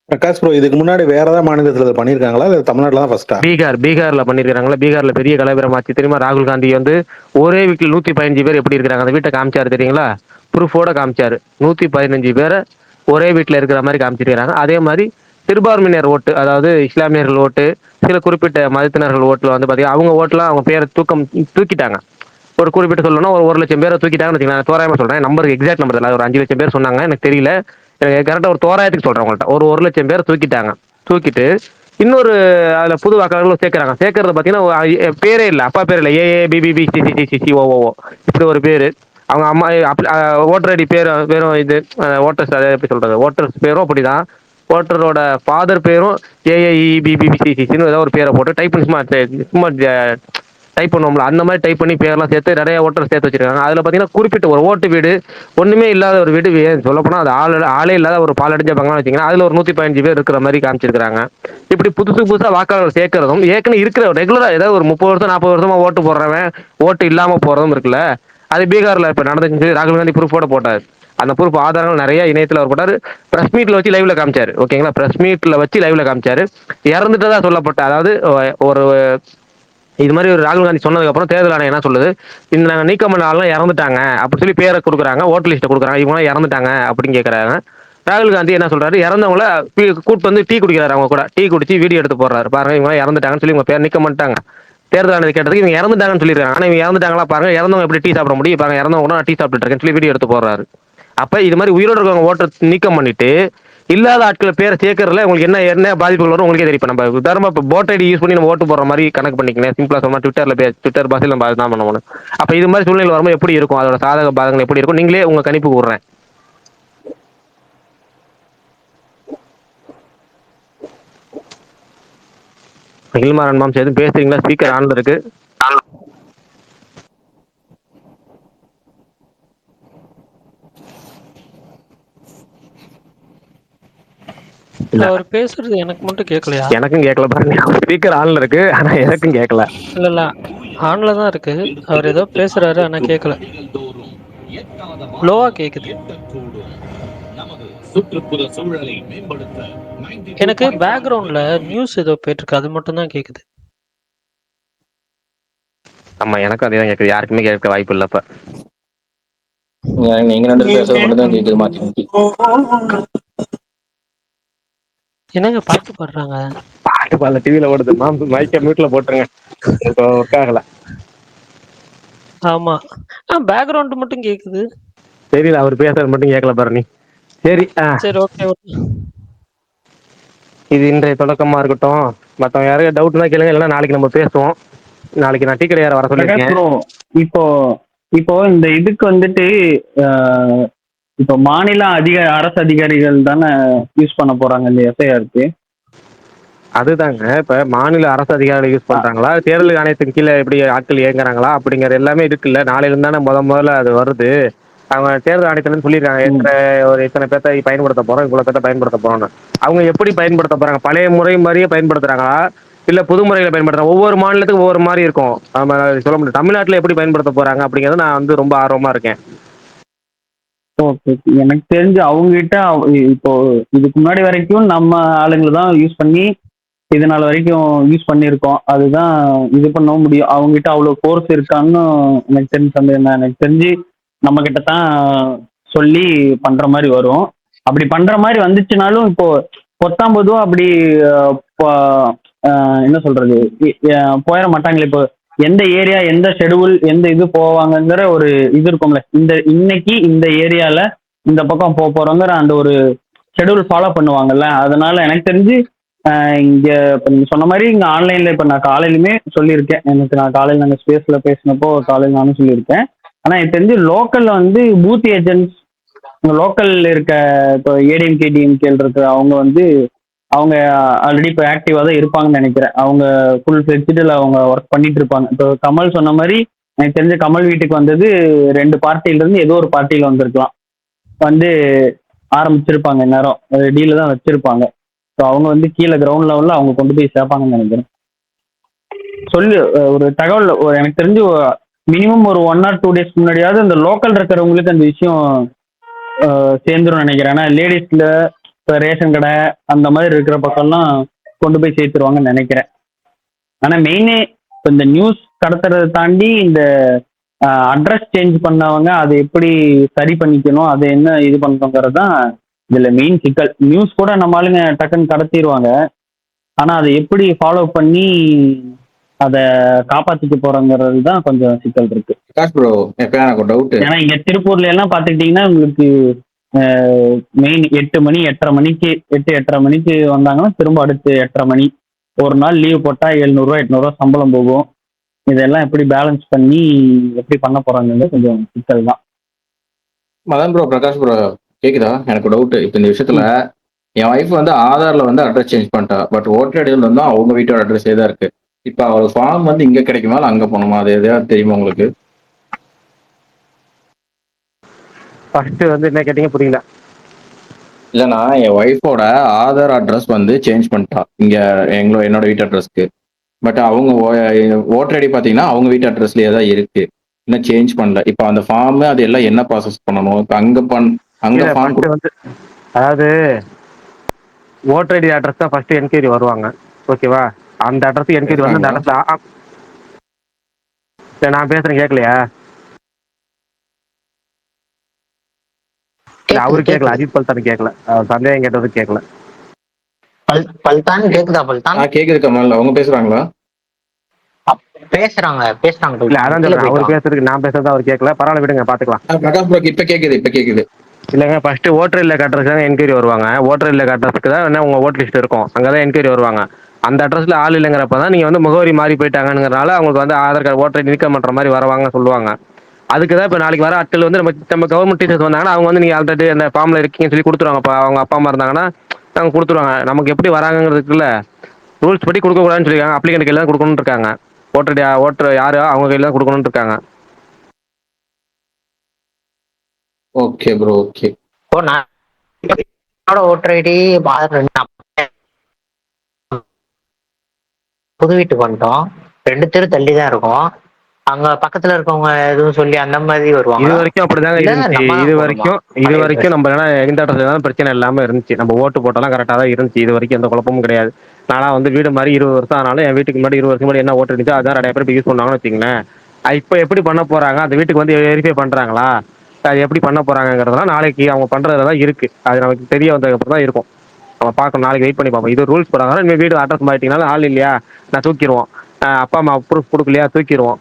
பிரகாஷ் ப்ரோ, இதுக்கு முன்னாடி வேற ஏதாவது மாநிலத்தில் இதை பண்ணியிருக்காங்களா, இல்லை தமிழ்நாட்டில் தான் ஃபர்ஸ்டா? பீகார்ல பண்ணிருக்காங்களா. பீகார்ல பெரிய கலவரம் ஆச்சு தெரியுமா. ராகுல் காந்தி வந்து ஒரே வீட்டில் 115 பேர் எப்படி இருக்கிறாங்க அந்த வீட்டை காமிச்சாரு தெரியுங்களா. ப்ரூஃபோட காமிச்சாரு. 115 பேரை ஒரே வீட்டில் இருக்கிற மாதிரி காமிச்சிருக்கிறாங்க. அதே மாதிரி சிறுபான்மையினர் ஓட்டு, அதாவது இஸ்லாமியர்கள் ஓட்டு, சில குறிப்பிட்ட மதத்தினர்கள் ஓட்டுல வந்து பார்த்தீங்கன்னா அவங்க ஓட்டுலாம் அவங்க பேரை தூக்கிட்டாங்க. ஒரு குறிப்பிட்டு சொல்லணும்னா ஒரு 1,00,000 பேரை தூக்கிட்டாங்கன்னு வச்சுக்கலாம். தோராயமாக சொல்கிறேன், நம்பருக்கு எக்ஸாக்ட் நம்பர் இல்லை. ஒரு 5,00,000 பேர் சொன்னாங்க, எனக்கு தெரியல. எனக்கு கரெக்டாக ஒரு தோராயத்துக்கு சொல்கிறேன் உங்கள்கிட்ட. ஒரு 1,00,000 பேரை தூக்கிட்டாங்க. தூக்கிட்டு இன்னொரு அதில் புது வாக்காளர்களும் சேர்க்குறாங்க. சேர்க்கறது பார்த்தீங்கன்னா பேரே இல்லை, அப்பா பேர் இல்லை. AABBBCCCCCOO இப்படி ஒரு பேர். அவங்க அம்மா ஓட்டர் ஐடி பேர் வெறும் இது ஓட்டர்ஸ், அதை எப்படி சொல்கிறது, ஓட்டர்ஸ் பேரும் அப்படி தான். ஓட்டரோட ஃபாதர் பேரும் AAEBBCCன்னு ஏதாவது ஒரு பேரை போட்டு டைப் பண்ணி சும்மா டைப் பண்ணுவோம்ல, அந்த மாதிரி டைப் பண்ணி பேர்லாம் சேர்த்து நிறைய ஓட்டர் சேர்த்து வச்சிருக்காங்க. அதில் பார்த்தீங்கன்னா குறிப்பிட்ட ஒரு ஓட்டு வீடு, ஒன்றுமே இல்லாத ஒரு வீடு, சொல்லப்போனால் அது ஆளே இல்லாத ஒரு பாலடைஞ்ச பங்களான்னு வச்சிங்கன்னா அதில் ஒரு 115 பேர் இருக்கிற மாதிரி காமிச்சிருக்காங்க. இப்படி புதுசாக வாக்காளர் சேர்க்கறதும் ஏற்கனவே இருக்கிற ரெகுலராக ஏதாவது ஒரு 30 வருஷம் 40 வருஷமாக ஓட்டு போடுறவன் ஓட்டு இல்லாமல் போகிறதும் இருக்குல்ல. அது பீகாரில் இப்போ நடந்துச்சு. ராகுல் காந்தி ப்ரூஃபோட போட்டார். அந்த ப்ரூஃப் ஆதாரங்கள் நிறைய இணையத்தில் அவர் போட்டார். ப்ரெஸ் மீட்டில் வச்சு லைவ்ல காமிச்சார். ஓகேங்களா, ப்ரெஸ் மீட்டில் வச்சு லைவ்ல காமிச்சார். இறந்துட்டதா சொல்லப்பட்ட, அதாவது ஒரு இது மாதிரி ஒரு ராகுல் காந்தி சொன்னதுக்கு அப்புறம் தேர்தல் ஆணையம் என்ன சொல்லுது, இந்த நாங்கள் நீக்கம் பண்ண ஆளுலாம் இறந்துட்டாங்க அப்படின்னு சொல்லி பேரை கொடுக்குறாங்க, ஓட்டர் லிஸ்ட்டை கொடுக்குறாங்க, இவங்களாம் இறந்துட்டாங்க அப்படின்னு கேட்குறாங்க. ராகுல் காந்தி என்ன சொல்றாரு, இறந்தவங்கள கூட்டு வந்து டீ குடிக்கிறாரு. அவங்க கூட டீ குடிச்சு வீடியோ எடுத்து போடுறாரு. பாருங்க இவங்க இறந்துட்டாங்கன்னு சொல்லி உங்க பேர் நீக்கம் பண்ணிட்டாங்க. தேர்தல் ஆணையத்தை கேட்டதுக்கு இவங்க இறந்துட்டாங்கன்னு சொல்லிடுறாங்க. ஆனால் இவங்க இறந்துட்டாங்களா பாருங்க, இறந்தவங்க எப்படி டீ சாப்பிட முடியும், பாருங்க இறந்தவங்க கூட டீ சாப்பிட்டு இருக்கேன்னு சொல்லி வீடியோ எடுத்து போடுறாரு. அப்ப இது மாதிரி உயிரோடு இருக்கவங்க ஓட்டர் நீக்கம் பண்ணிட்டு இல்லாத ஆட்களை பேரை சேர்க்கறதுல உங்களுக்கு என்ன பாதிப்புகள் வரும் உங்களுக்கே தெரியும். நம்ம உதாரணமா இப்போ போட் ஐடி யூஸ் பண்ணி நம்ம ஓட்டு போடுற மாதிரி கணக்கு பண்ணிக்கணும். சிம்பிளா சொன்னா ட்விட்டர் பாசில் நம்ம அதுதான் பண்ணணும். அப்ப இது மாதிரி சூழ்நிலை வரும்போது எப்படி இருக்கும், அதோட சாதக பாதகங்கள் எப்படி இருக்கும், நீங்களே உங்க கணிப்பு விடுறேன். அகில்மாறன் மாம்ஸ் எதுவும் பேசுறீங்களா? ஸ்பீக்கர் ஆன்ல இருக்கு. அவர் பேசுறது எனக்கு மட்டும் கேட்கலையா? எனக்கும் கேட்கல பாருங்க. ஸ்பீக்கர் ஆன்ல இருக்கு, ஆனா எனக்கும் கேட்கல. இல்ல ஆன்ல தான் இருக்கு. அவர் ஏதோ பேசுறாரு, ஆனா கேட்கல. லோவா கேக்குது. எனக்கு பேக்ரவுண்ட்ல நியூஸ் ஏதோ போயிட்டு இருக்கு, அது மட்டும் தான் கேக்குது. ஆமா, எனக்கும் அதே தான் கேட்குது. யாருக்குமே கேட்க வாய்ப்பு இல்லை. இப்ப நீங்க ரெண்டு பேசுறது மட்டும் தான் கேட்குது மாத்தி. என்னங்க பாட்டு பாடுறாங்க? பாட்டு பாடல, டிவியில ஓடுது. மைக்க மியூட்ல போட்டுருங்க, ஒர்க் ஆகல. ஆமா, பேக்ரவுண்ட் மட்டும் கேக்குது. தெரியல, அவர் பேசுறது மட்டும் கேட்கல பாரு. சரி சரி, ஓகே. இது இன்றைய தொடக்கமா இருக்கட்டும். மற்றவங்க யாரும் டவுட் தான் கேளுங்க, இல்லைன்னா நாளைக்கு நம்ம பேசுவோம். நாளைக்கு நான் டீ கடை வர சொல்லியிருக்கேன். இப்போ இந்த இதுக்கு வந்துட்டு இப்போ மாநில அரசு அதிகாரிகள் தானே யூஸ் பண்ண போறாங்க இந்த எஸ்ஐஆருக்கு. அதுதாங்க, இப்ப மாநில அரசு அதிகாரிகள் யூஸ் பண்றாங்களா, தேர்தல் ஆணையத்தின் கீழே எப்படி ஆட்கள் இயங்குறாங்களா அப்படிங்கிற எல்லாமே இருக்குல்ல. நாளையில இருந்தானே முதல்ல அது வருது. அவங்க தேர்தல் ஆணையத்துல சொல்லியிருக்காங்க, இத்தனை பேர்த்த பயன்படுத்த போறோம், இவ்வளவு பேர்த்த பயன்படுத்த போறோம்னு. அவங்க எப்படி பயன்படுத்த போறாங்க, பழைய முறை மாதிரியே பயன்படுத்துறாங்களா இல்ல புது முறையில பயன்படுத்துறாங்க? ஒவ்வொரு மாநிலத்துக்கும் ஒவ்வொரு மாதிரி இருக்கும். நம்ம சொல்ல முடியும். தமிழ்நாட்டுல எப்படி பயன்படுத்த போறாங்க அப்படிங்கறத நான் வந்து ரொம்ப ஆர்வமா இருக்கேன். ஓகே, எனக்கு தெரிஞ்சு அவங்ககிட்ட இப்போ இதுக்கு முன்னாடி வரைக்கும் நம்ம ஆளுங்களை தான் யூஸ் பண்ணி இது நாள் வரைக்கும் யூஸ் பண்ணியிருக்கோம். அதுதான் இது பண்ண முடியும். அவங்ககிட்ட அவ்வளோ கோர்ஸ் இருக்கான்னு எனக்கு தெரிஞ்சு நம்ம கிட்ட தான் சொல்லி பண்ற மாதிரி வரும். அப்படி பண்ற மாதிரி வந்துச்சுனாலும் இப்போ 19 அப்படி என்ன சொல்றது, போயிட மாட்டாங்களே. இப்போ எந்த ஏரியா, எந்த ஷெடியூல், எந்த இது போவாங்கங்கிற ஒரு இது இருக்கும்ல. இன்னைக்கு இந்த ஏரியால இந்த பக்கம் போறோங்கிற அந்த ஒரு ஷெடியூல் ஃபாலோ பண்ணுவாங்கல்ல. அதனால எனக்கு தெரிஞ்சு இங்க இப்போ நீங்க சொன்ன மாதிரி இங்க ஆன்லைன்ல இப்போ நான் காலையிலுமே சொல்லியிருக்கேன். நான் காலையில் நாங்கள் ஸ்பேஸ்ல பேசினப்போ காலையில் நானும் சொல்லியிருக்கேன். ஆனா எனக்கு தெரிஞ்சு லோக்கல்ல வந்து பூத் ஏஜென்ட்ஸ் லோக்கல் இருக்க இப்போ ஏடிஎம்கே டிஎம்கே இருக்க அவங்க ஆல்ரெடி இப்போ ஆக்டிவா தான் இருப்பாங்கன்னு நினைக்கிறேன். அவங்க ஃபுல் ஃபிளெக்சிபிள் அவங்க ஒர்க் பண்ணிட்டு இருப்பாங்க. இப்போ கமல் சொன்ன மாதிரி எனக்கு தெரிஞ்ச கமல் வீட்டுக்கு வந்தது 2 பார்ட்டியில இருந்து ஏதோ ஒரு பார்ட்டியில வந்திருக்கலாம். வந்து ஆரம்பிச்சிருப்பாங்க நேரம் டீல தான் வச்சிருப்பாங்க. ஸோ அவங்க கீழே கிரவுண்ட் லெவல்ல அவங்க கொண்டு போய் சேர்ப்பாங்கன்னு நினைக்கிறேன். ஒரு தகவல் எனக்கு தெரிஞ்சு மினிமம் ஒரு 1 or 2 days முன்னாடியாவது அந்த லோக்கல் இருக்கிறவங்களுக்கு அந்த விஷயம் சேர்ந்துரும் நினைக்கிறேன். ஏன்னா லேடிஸ்ல இப்போ ரேஷன் கடை அந்த மாதிரி இருக்கிற பக்கம்லாம் கொண்டு போய் சேர்த்துருவாங்கன்னு நினைக்கிறேன். ஆனால் மெயினே இப்போ இந்த நியூஸ் கடத்துறதை தாண்டி இந்த அட்ரஸ் சேஞ்ச் பண்ணவங்க அதை எப்படி சரி பண்ணிக்கணும், அதை என்ன இது பண்ணுறோங்கிறது தான் இதில் மெயின் சிக்கல். நியூஸ் கூட நம்ம ஆளுங்க டக்குன்னு கடத்திடுவாங்க. ஆனால் அதை எப்படி ஃபாலோ பண்ணி அதை காப்பாற்றிக்க போறோங்கிறது தான் கொஞ்சம் சிக்கல் இருக்கு. ப்ரோ எப்போ எனக்கு ஒரு டவுட். ஏன்னா இங்கே திருப்பூர்ல எல்லாம் பார்த்துக்கிட்டிங்கன்னா உங்களுக்கு மெயின் 8 மணி 8:30 மணிக்கு 8:30 மணிக்கு வந்தாங்கன்னா திரும்ப அடுத்து 8:30 மணி. ஒரு நாள் லீவ் போட்டால் 700 800 சம்பளம் போகும். இதெல்லாம் எப்படி பேலன்ஸ் பண்ணி எப்படி பண்ண போறாங்கிறது கொஞ்சம் சிக்கல் தான். மதன் ப்ரோ, பிரகாஷ் ப்ரோ கேக்குதா? எனக்கு டவுட். இப்போ இந்த விஷயத்துல என் ஒய்ஃப் ஆதார்ல அட்ரஸ் சேஞ்ச் பண்ணிட்டா. பட் ஓட்டர் ஐடியில் அவங்க வீட்டோட அட்ரஸே தான் இருக்கு. இப்போ அவளுக்கு ஃபார்ம் இங்க கிடைக்குமா இல்லை அங்க போகணுமா? அது எதாவது தெரியுமா உங்களுக்கு? ஃபர்ஸ்ட் என்ன கேட்டீங்க புரியல. இல்லைண்ணா, என் ஒய்ஃபோட ஆதார் அட்ரஸ் சேஞ்ச் பண்ணிட்டா இங்க என்னோட வீட்டு அட்ரஸ்க்கு. பட் அவங்க ஓட்டர் ஐடி பார்த்தீங்கன்னா அவங்க வீட்டு அட்ரஸ்லயே தான் இருக்கு, இன்னும் சேஞ்ச் பண்ணல. இப்போ அந்த ஃபார்ம் அது எல்லாம் என்ன ப்ராசஸ் பண்ணணும்? இப்போ அங்க ஃபார்ம் அதாவது ஓட்டர் ஐடி அட்ரஸ் தான் ஃபர்ஸ்ட் என்கொயரி வருவாங்க. ஓகேவா? அந்த அட்ரஸ் என்கொயரி வந்து அந்த அட்ரஸ்ல நான் பேசுறேன் கேட்கலையா? அவரு கேட்கல, அஜித் பல்தான் கேட்கல, சந்தேகம் கேட்டது கேட்கல. பல்தான் கேக்குதா? பல்தான் கேக்குது கமல். அவங்க பேசுறாங்களா? பேசுறாங்க. இல்ல அதான் சொல்றேன், அவர் பேசுறதுக்கு நான் பேசுறது அவர் கேட்கல. பரவாயில்ல விடுங்க, பாத்துக்கலாம். பிரகாஷ் ப்ரோ இப்ப கேக்குது. இல்லைங்க, ஃபர்ஸ்ட் ஓட்டர் இல்ல அட்ரஸ் தான் என்கொயரி வருவாங்க. ஓட்டர் இல்ல அட்ரஸ்க்கு தான் உங்க ஓட்டர் லிஸ்ட் இருக்கும், அங்கதான் என்கொயரி வருவாங்க. அந்த அட்ரஸ்ல ஆள் இல்லைங்கிறப்பதான் நீங்க முகவரி மாறி போயிட்டாங்கிறனால அவங்களுக்கு ஆதார் கார்டு ஓட்டர் ஐடி நீக்கம் பண்ற மாதிரி வருவாங்க சொல்லுவாங்க. அதுக்கு தான் இப்போ நாளைக்கு வர ஆட்கள் நம்ம கவர்மெண்ட் டீச்சர்ஸ் வந்தாங்கன்னா அவங்க நீங்க ஆல்ரெடி அந்த ஃபார்ம்ல இருக்கீங்கன்னு சொல்லி கொடுத்துருவாங்க. இப்போ அவங்க அப்பா அம்மா இருந்தாங்கன்னா அவங்க கொடுத்துருவாங்க. நமக்கு எப்படி வராங்கிறதுக்குள்ள ரூல்ஸ் படி கொடுக்கக்கூடாதுன்னு சொல்லியிருக்காங்க. அப்ளிகண்ட் கையில் தான் கொடுக்கணும்னு இருக்காங்க. ஓட்டர் யாரு அவங்க கையில் தான் கொடுக்கணும்னு இருக்காங்க. Okay bro, okay. Voter ID புது வீட்டுக்கு வந்துட்டோம். 2 தெரு தள்ளி தான் இருக்கும். அங்க பக்கத்துல இருக்கவங்க எதுவும் சொல்லி அந்த மாதிரி வருவாங்க. இது வரைக்கும் அப்படிதாங்க இருந்துச்சு. இது வரைக்கும் நம்ம எந்த அட்ரஸ் பிரச்சனை இல்லாம இருந்துச்சு. நம்ம ஓட்டு போட்டாலும் கரெக்டா தான் இருந்துச்சு. இது வரைக்கும் எந்த குழப்பமும் கிடையாது. நானா வீடு மாதிரி 20 வருஷம் ஆனாலும் என் வீட்டுக்கு முன்னாடி 20 வருஷம் முன்னாடி என்ன ஓட்டு இருந்துச்சோ அதான் நிறைய பேர் யூஸ் பண்ணாங்கன்னு வச்சுங்களேன். இப்போ எப்படி பண்ண போறாங்க, அந்த வீட்டுக்கு வெரிஃபை பண்றாங்களா, அது எப்படி பண்ண போறாங்கிறதுலாம் நாளைக்கு அவங்க பண்றதுதான் இருக்கு. அது நமக்கு தெரிய வந்ததுக்கு அப்புறம் தான் இருக்கும். நம்ம பார்க்கணும், நாளைக்கு வெயிட் பண்ணி பார்ப்போம். இது ரூல்ஸ் போறாங்க. இந்த வீடு அட்ரஸ் மாட்டிங்கனாலும் ஆள் இல்லையா நான் தூக்கிடுவோம். அப்பா அம்மா ப்ரூஃப் கொடுக்கலையா தூக்கிடுவோம்.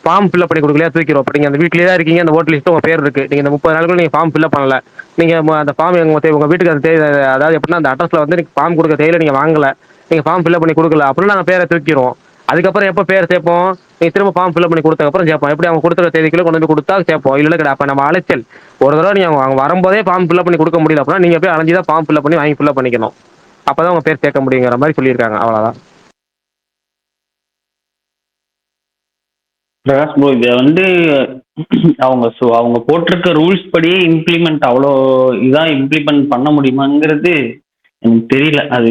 ஃபார்ம் ஃபில்அப் பண்ணி கொடுக்கலையா தூக்கிடுவோம். இப்போ நீங்கள் அந்த வீட்லேயே தான் இருக்கீங்க, அந்த ஓட்டர் லிஸ்ட்டு உங்கள் பேர் இருக்குது. நீங்கள் இந்த 30 நாளுக்குள்ள நீங்கள் ஃபார்ம் ஃபில்அப் பண்ணல, நீங்கள் அந்த ஃபார்ம் உங்கள் வீட்டுக்கு அது அதாவது எப்படின்னா அந்த அட்ரஸில் நீங்கள் ஃபார்ம் கொடுக்க தேவையில்லை, நீங்கள் வாங்கலை, நீங்கள் ஃபார்ம் ஃபில்அப் பண்ணி கொடுக்கல அப்படின்னா நாங்கள் பேரை தூக்கிடுவோம். அதுக்கப்புறம் எப்போ பேர் சேர்ப்போம்? நீங்கள் திரும்ப ஃபார்ம் ஃபில்அப் பண்ணி கொடுத்தக்கப்புறம் சேர்ப்போம். எப்படி அவங்க கொடுத்துற தேதிக்குள்ளே கொண்டு வந்து கொடுத்தா சேர்ப்போம். இல்லை கிடையாது. அப்போ நம்ம அலைச்சல் ஒரு தடவை நீங்கள் அவங்க வரும்போதே ஃபார்ம் ஃபில்அப் பண்ணி கொடுக்க முடியல அப்படின்னா நீங்கள் போய் அலைஞ்சி தான் ஃபார்ம் ஃபில்அப் பண்ணி வாங்கி ஃபில்அப் பண்ணிக்கணும். அப்போ தான் உங்கள் பேர் சேர்க்க முடியுங்கிற மாதிரி சொல்லியிருக்காங்க. அவ்வளோதான். பிரகாஷ் ப்ரோ, இதை அவங்க போட்டிருக்க ரூல்ஸ் படியே இம்ப்ளிமெண்ட் அவ்வளோ இதான் இம்ப்ளிமெண்ட் பண்ண முடியுமாங்கிறது எனக்கு தெரியல. அது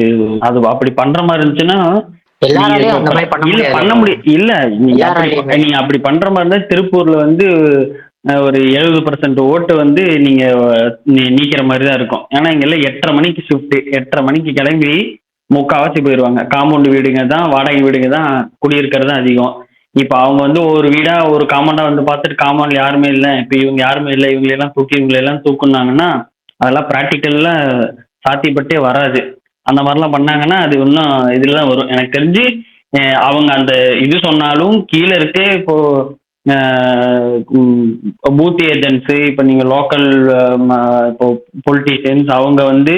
அப்படி பண்ற மாதிரி இருந்துச்சுன்னா பண்ண முடியும். இல்ல நீங்க அப்படி பண்ற மாதிரி இருந்தா திருப்பூர்ல ஒரு 70% ஓட்டு நீங்க நீக்கிற மாதிரி தான் இருக்கும். ஏன்னா இங்க எல்லாம் 8:30 மணிக்கு ஷிஃப்ட், 8:30 மணிக்கு கிளம்பி முக்காவாசி போயிடுவாங்க. காம்பவுண்ட் வீடுங்க தான், வாடகை வீடுங்க தான், குடியிருக்கிறது தான் அதிகம். இப்ப அவங்க ஒரு வீடா ஒரு காம்பவுண்டா பார்த்துட்டு காம்பவுண்ட்ல யாருமே இல்லை, இப்ப இவங்க யாருமே இல்லை, இவங்களெல்லாம் தூக்குனாங்கன்னா அதெல்லாம் ப்ராக்டிக்கல்ல சாத்தியப்பட்டே வராது. அந்த மாதிரிலாம் பண்ணாங்கன்னா அது இன்னும் இதுல தான் வரும். எனக்கு தெரிஞ்சு அவங்க அந்த இது சொன்னாலும் கீழே இருக்கே இப்போ பூத் ஏஜென்ட்ஸு, இப்போ நீங்க லோக்கல் இப்போ பொலிட்டீஷியன்ஸ் அவங்க வந்து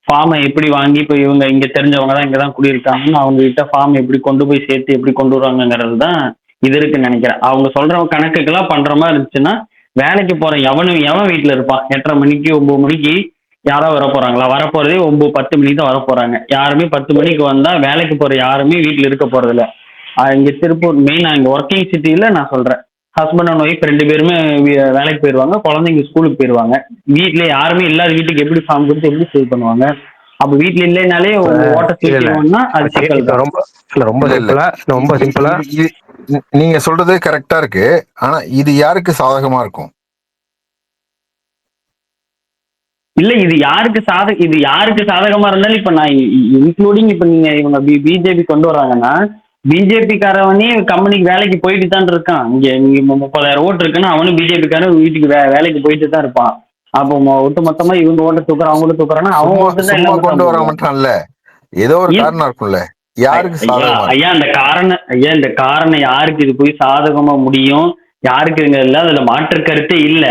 ஃபார்மை எப்படி வாங்கி, இப்போ இவங்க இங்க தெரிஞ்சவங்க தான் இங்க தான் குடியிருக்காங்கன்னு அவங்க கிட்ட ஃபார்ம் எப்படி கொண்டு போய் சேர்த்து எப்படி கொண்டு வருவாங்கங்கிறது தான் இது இருக்குன்னு நினைக்கிறேன். அவங்க சொல்ற கணக்குக்கெல்லாம் பண்ற மாதிரி இருந்துச்சுன்னா வேலைக்கு போற எவன் வீட்டுல இருப்பான்? 8:30 மணிக்கு 9 மணிக்கு யாரோ வர போறாங்களா? வரப்போறதே 9-10 மணிக்கு தான் வர போறாங்க. யாருமே 10 மணிக்கு வந்தா வேலைக்கு போற யாருமே வீட்டுல இருக்க போறது இல்ல. இங்க திருப்பூர் மெயினா இங்க ஒர்க்கிங் சிட்டியில நான் சொல்றேன், ஹஸ்பண்ட் அண்ட் ஒய்ஃப் 2 பேருமே வேலைக்கு போயிடுவாங்க, குழந்தைங்க ஸ்கூலுக்கு போயிடுவாங்க. வீட்டுல யாருமே இல்லாத வீட்டுக்கு எப்படி ஃபார்ம் கொடுத்து எப்படி சேவ் பண்ணுவாங்க? அப்ப வீட்டுல இல்லைனாலே ஓட்ட தூக்கிடுவோம்னா அது சிக்கல் தான். ரொம்ப சிம்பிளா நீங்க சொல்றது கரெக்டா இருக்கு. ஆனா இது யாருக்கு சாதகமா இருக்கும்? இல்ல இது யாருக்கு சாதகமா இருந்தாலும் இப்ப நான் இன்க்ளூடிங் இப்ப நீங்க இவங்க பிஜேபி கொண்டு வர்றாங்கன்னா பிஜேபி காரவனே கம்பெனிக்கு வேலைக்கு போயிட்டு தான் இருக்கான். இங்க 30,000 ஓட்டு இருக்குன்னா அவனும் பிஜேபி காரன் வீட்டுக்கு வேலைக்கு போயிட்டு தான் இருப்பான். அப்போ ஒட்டு மொத்தமா இவங்க ஓட்ட தூக்குறான் அவங்களும் தூக்குறான்னா அவங்க ஓட்டு தான் எல்லாம் கொண்டு வர மாட்டான்ல, ஏதோ ஒரு காரணம் இருக்கும்ல. யாருக்கு ஐயா இந்த காரணம் யாருக்கு இது போய் சாதகமா முடியும், யாருக்கு இல்ல, அதுல மாற்று கருத்தே இல்ல.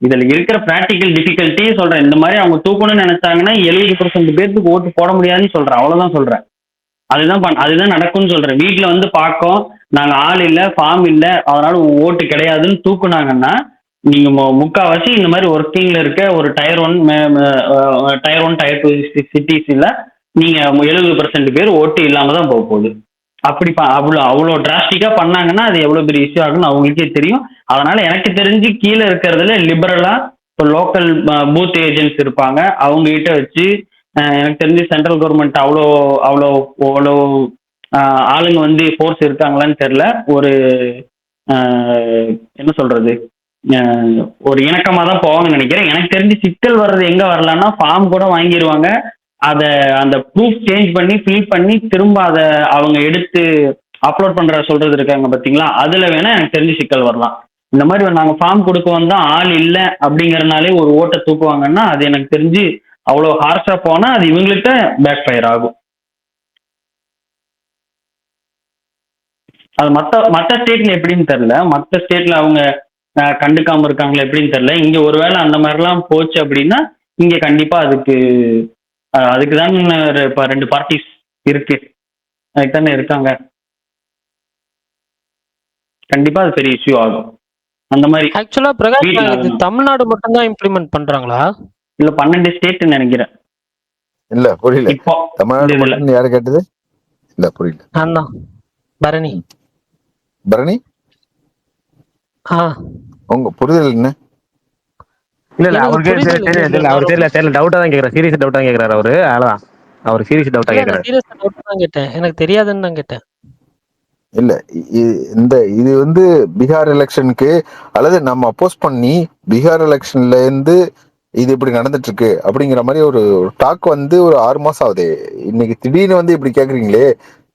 இதுல இருக்கிற பிராக்டிக்கல் டிஃபிகல்ட்டியே சொல்றேன். இந்த மாதிரி அவங்க தூக்கணும்னு நினைச்சாங்கன்னா 70% பேருக்கு ஓட்டு போட முடியாதுன்னு சொல்றேன். அவ்வளவுதான் சொல்றேன். அதுதான் நடக்கும்னு சொல்றேன். வீட்டுல வந்து பார்க்கும் நாங்க ஆள் இல்ல, ஃபார்ம் இல்ல, அதனால ஓட்டு கிடையாதுன்னு தூக்குனாங்கன்னா நீங்க முக்காவாசி இந்த மாதிரி ஒர்க்கிங்ல இருக்க ஒரு டயர் 1 டயர் 2 சிட்டிஸ்ல நீங்க 70% பேர் ஓட்டு இல்லாம தான் போக போகுது. அப்படி அவ்வளோ டிராஸ்டிக்கா பண்ணாங்கன்னா அது எவ்வளவு பெரிய இஷ்யூ ஆகுன்னு அவங்களுக்கே தெரியும். அதனால எனக்கு தெரிஞ்சு கீழே இருக்கிறதுல லிபரலா இப்போ லோக்கல் பூத் ஏஜென்ட்ஸ் இருப்பாங்க, அவங்க கிட்ட வச்சு எனக்கு தெரிஞ்சு சென்ட்ரல் கவர்மெண்ட் அவ்வளோ ஆளுங்க வந்து ஃபோர்ஸ் இருக்காங்களான்னு தெரியல. ஒரு என்ன சொல்றது, ஒரு இணக்கமா தான் போவாங்கன்னு நினைக்கிறேன். எனக்கு தெரிஞ்சு சிக்கல் வர்றது எங்க வரலான்னா ஃபார்ம் கூட வாங்கிடுவாங்க, அதை அந்த ப்ரூஃப் சேஞ்ச் பண்ணி ஃபில் பண்ணி திரும்ப அதை அவங்க எடுத்து அப்லோட் பண்ற சொல்றது இருக்காங்க பார்த்தீங்களா, அதுல வேணா எனக்கு தெரிஞ்சு சிக்கல் வரலாம். இந்த மாதிரி நாங்கள் ஃபார்ம் கொடுக்க வந்தா ஆள் இல்லை அப்படிங்கறதுனாலே ஒரு ஓட்டை தூக்குவாங்கன்னா அது எனக்கு தெரிஞ்சு அவ்வளோ ஹார்ஷா போனா அது இவங்கள்ட்ட பேக் ஃபயர் ஆகும். அது மற்ற ஸ்டேட்ல எப்படின்னு தெரியல, மற்ற ஸ்டேட்ல அவங்க கண்டுக்காம இருக்காங்களா எப்படின்னு தெரியல. இங்க ஒருவேளை அந்த மாதிரிலாம் போச்சு அப்படின்னா இங்க கண்டிப்பா அதுக்கு தான் இப்ப 2 பார்ட்டிஸ் இருக்கு, அதுக்கு தானே இருக்காங்க. கண்டிப்பா அது பெரிய இஷ்யூ ஆகும். அந்த மாதிரி ஆக்சுவலா பிரகாஷ் இது தமிழ்நாடு மட்டும் தான் இம்ப்ளிமெண்ட் பண்றாங்களா? இல்ல 12 ஸ்டேட் நினைக்கிறேன். இல்ல புரியல, தமிழ்நாடு யாரு கேட்டது? இல்ல புரியல. அண்ணா பரணி உங்க புரிதல் என்ன? இல்ல அவருக்கு தெரியல, டவுட்டா தான் கேக்குறாரு, சீரியஸ் டவுட்டா கேக்குறாரு அவரு. அதான் அவர் சீரியஸ் டவுட்டா கேக்குறாரு. சீரியஸ் டவுட்டா தான் கேட்டேன், எனக்கு தெரியாதுன்னு தான் கேட்டேன். இல்ல இது வந்து பீகார் எலெக்ஷனுக்கு அல்லது நம்ம அப்போஸ் பண்ணி பீகார் எலெக்ஷன்ல இருந்து இது இப்படி நடந்துட்டு இருக்கு அப்படிங்கிற மாதிரி ஒரு டாக் வந்து ஒரு 6 மாசம் ஆகுது. இன்னைக்கு திடீர்னு வந்து இப்படி கேக்குறீங்களே,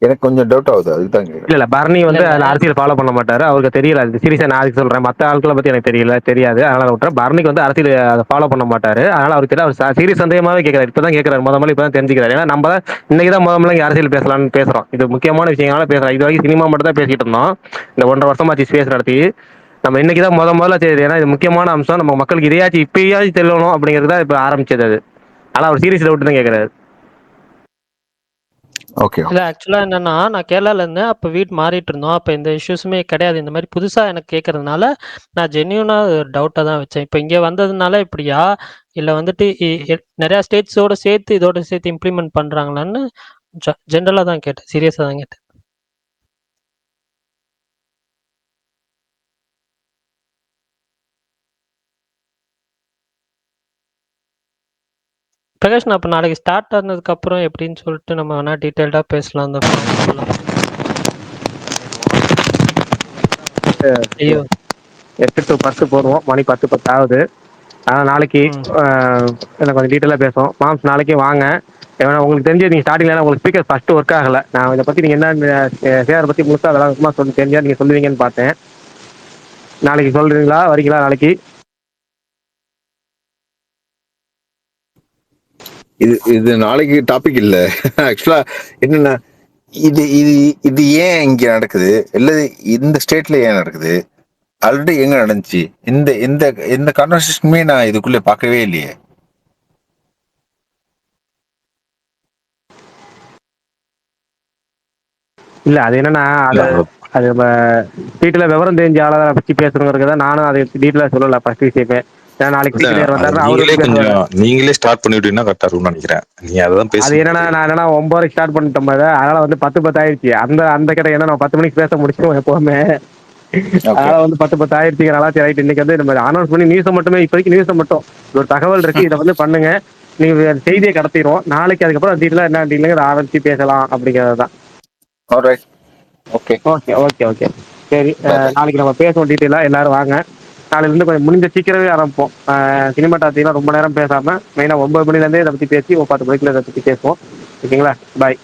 எனக்கு கொஞ்சம் டவுட் ஆகுது. அதுதான் இல்ல பரணி வந்து அதுல அரசியல் ஃபாலோ பண்ண மாட்டாரு, அவருக்கு தெரியல. அது சீரியஸா நான் அதுக்கு சொல்றேன், மத்த ஆட்களை பத்தி எனக்கு தெரியாது, அதனால விட்டுறேன். பரணிக்கு வந்து அரசியல் அதை ஃபாலோ பண்ண மாட்டாரு, அதனால அவருக்கு தெரியல. அவர் சீரியஸ் சந்தேகமாவே கேட்கறாரு, இப்பதான் கேட்கறாரு, முதல்ல இப்பதான் தெரிஞ்சுக்கிறாரு. ஏன்னா நம்ம தான் இன்னைக்குதான் முதல்ல இங்க அரசியல் பேசலாம்னு பேசுறோம், இது முக்கியமான விஷயங்களால பேசுறோம். இது வரைக்கும் சினிமா மட்டும் தான் பேசிட்டு இருந்தோம், இந்த 1.5 வருஷமாச்சு ஸ்பேஸ் நடத்தி. நம்ம இன்னைக்குதான் முதல்ல சரி, ஏன்னா இது முக்கியமான அம்சம், நம்ம மக்களுக்கு இதையாச்சும் இப்பயாச்சும் தெரியணும் அப்படிங்கிறது தான் இப்ப ஆரம்பிச்சது. அது ஆனா அவர் சீரியஸ் டவுட் தான் கேட்கறாரு. இல்ல ஆக்சுவலா என்னன்னா, நான் கேரளால இருந்தேன், அப்ப வீடு மாறிட்டு இருந்தோம், அப்ப இந்த இஷ்யூஸுமே கிடையாது. இந்த மாதிரி புதுசா எனக்கு கேட்கறதுனால நான் ஜென்யூனா டவுட்டா தான் வச்சேன். இப்ப இங்க வந்ததுனால இப்படியா, இல்ல வந்துட்டு நிறைய ஸ்டேட்ஸோட சேர்த்து இதோட சேர்த்து இம்ப்ளிமெண்ட் பண்றாங்களான்னு ஜென்ரலா தான் கேட்டேன், சீரியஸா தான் கேட்டேன். பிரகாஷ், நான் இப்போ நாளைக்கு ஸ்டார்ட் ஆனதுக்கு அப்புறம் எப்படின்னு சொல்லிட்டு நம்ம வேணா டீட்டெயில்டா பேசலாம். அந்த 8 to 10 போடுவோம், மணி 10 ஆகுது. ஆனால் நாளைக்கு எனக்கு கொஞ்சம் டீட்டெயிலாக பேசுவோம். மாம்ஸ் நாளைக்கு வாங்க. ஏன்னா உங்களுக்கு தெரிஞ்சு நீங்கள் ஸ்டார்டிங்கில் உங்களுக்கு ஸ்பீக்கர் ஃபஸ்ட்டு ஒர்க் ஆகலை. நான் இதை பற்றி நீங்கள் என்ன சேரை பற்றி முழுசாக அதெல்லாம் சொல்லி தெரிஞ்சா நீங்கள் சொல்லுவீங்கன்னு பார்த்தேன். நாளைக்கு சொல்கிறீங்களா, வரீங்களா நாளைக்கு? இது நாளைக்கு டாபிக் இல்ல. ஆக்சுவலா என்னன்னா, இது இது இது ஏன் இங்க நடக்குது, இல்ல இந்த ஸ்டேட்ல ஏன் நடக்குது ஆல்ரெடி எங்க நடந்துச்சு? இந்த இந்த இந்த கான்வர்சேஷனுமே நான் இதுக்குள்ள பார்க்கவே இல்லையே. இல்ல அது என்னன்னா அது அது வீட்டுல விவரம் தெரிஞ்ச ஆளை பத்தி பேசணுங்கிறத நானும் அதை டீட்டெயிலா சொல்லல ஃபர்ஸ்ட் விஷயமே. ஏன்னா நாளைக்கு சீக்கிரம் வந்தாரு நீங்களே ஸ்டார்ட் பண்ணிவிட்டீங்கன்னா கரெக்டா இருக்கும்னு நினைக்கிறேன். நீங்க அதான் பேச. அது என்னன்னா நான் என்னன்னா 9 ஸ்டார்ட் பண்ணிட்டோம். அதனால வந்து 10 ஆயிடுச்சு. அந்த கிட்ட ஏன்னா நான் 10 மணிக்கு பேச முடிச்சிடும் எப்பவுமே. அதனால வந்து 10 ஆயிடுச்சுங்கிறனால சரி ரைட். இன்னைக்கு வந்து நம்ம அனௌன்ஸ் பண்ணி நியூஸை மட்டுமே இப்போதைக்கு நியூஸை மட்டும் ஒரு தகவல் இருக்கு, இதை வந்து பண்ணுங்க, நீங்க செய்தியை கடத்திடுவோம். நாளைக்கு அதுக்கப்புறம் டீட்டெயிலா என்ன டீட்டெயிலுங்க ஆரம்பிச்சு பேசலாம் அப்படிங்கிறது தான். ஓகே ஓகே ஓகே ஓகே சரி. நாளைக்கு நம்ம பேசுவோம் டீட்டெயிலா. எல்லாரும் வாங்க. நாளையிலேருந்து கொஞ்சம் முடிஞ்ச சீக்கிரமே ஆரம்பிப்போம். சினிமா டாத்திலாம் ரொம்ப நேரம் பேசாம மெயினாக 9 மணிலேருந்தே இதை பற்றி பேசி 10 மணிக்குள்ள இதை பற்றி பேசுவோம். ஓகேங்களா? பாய்.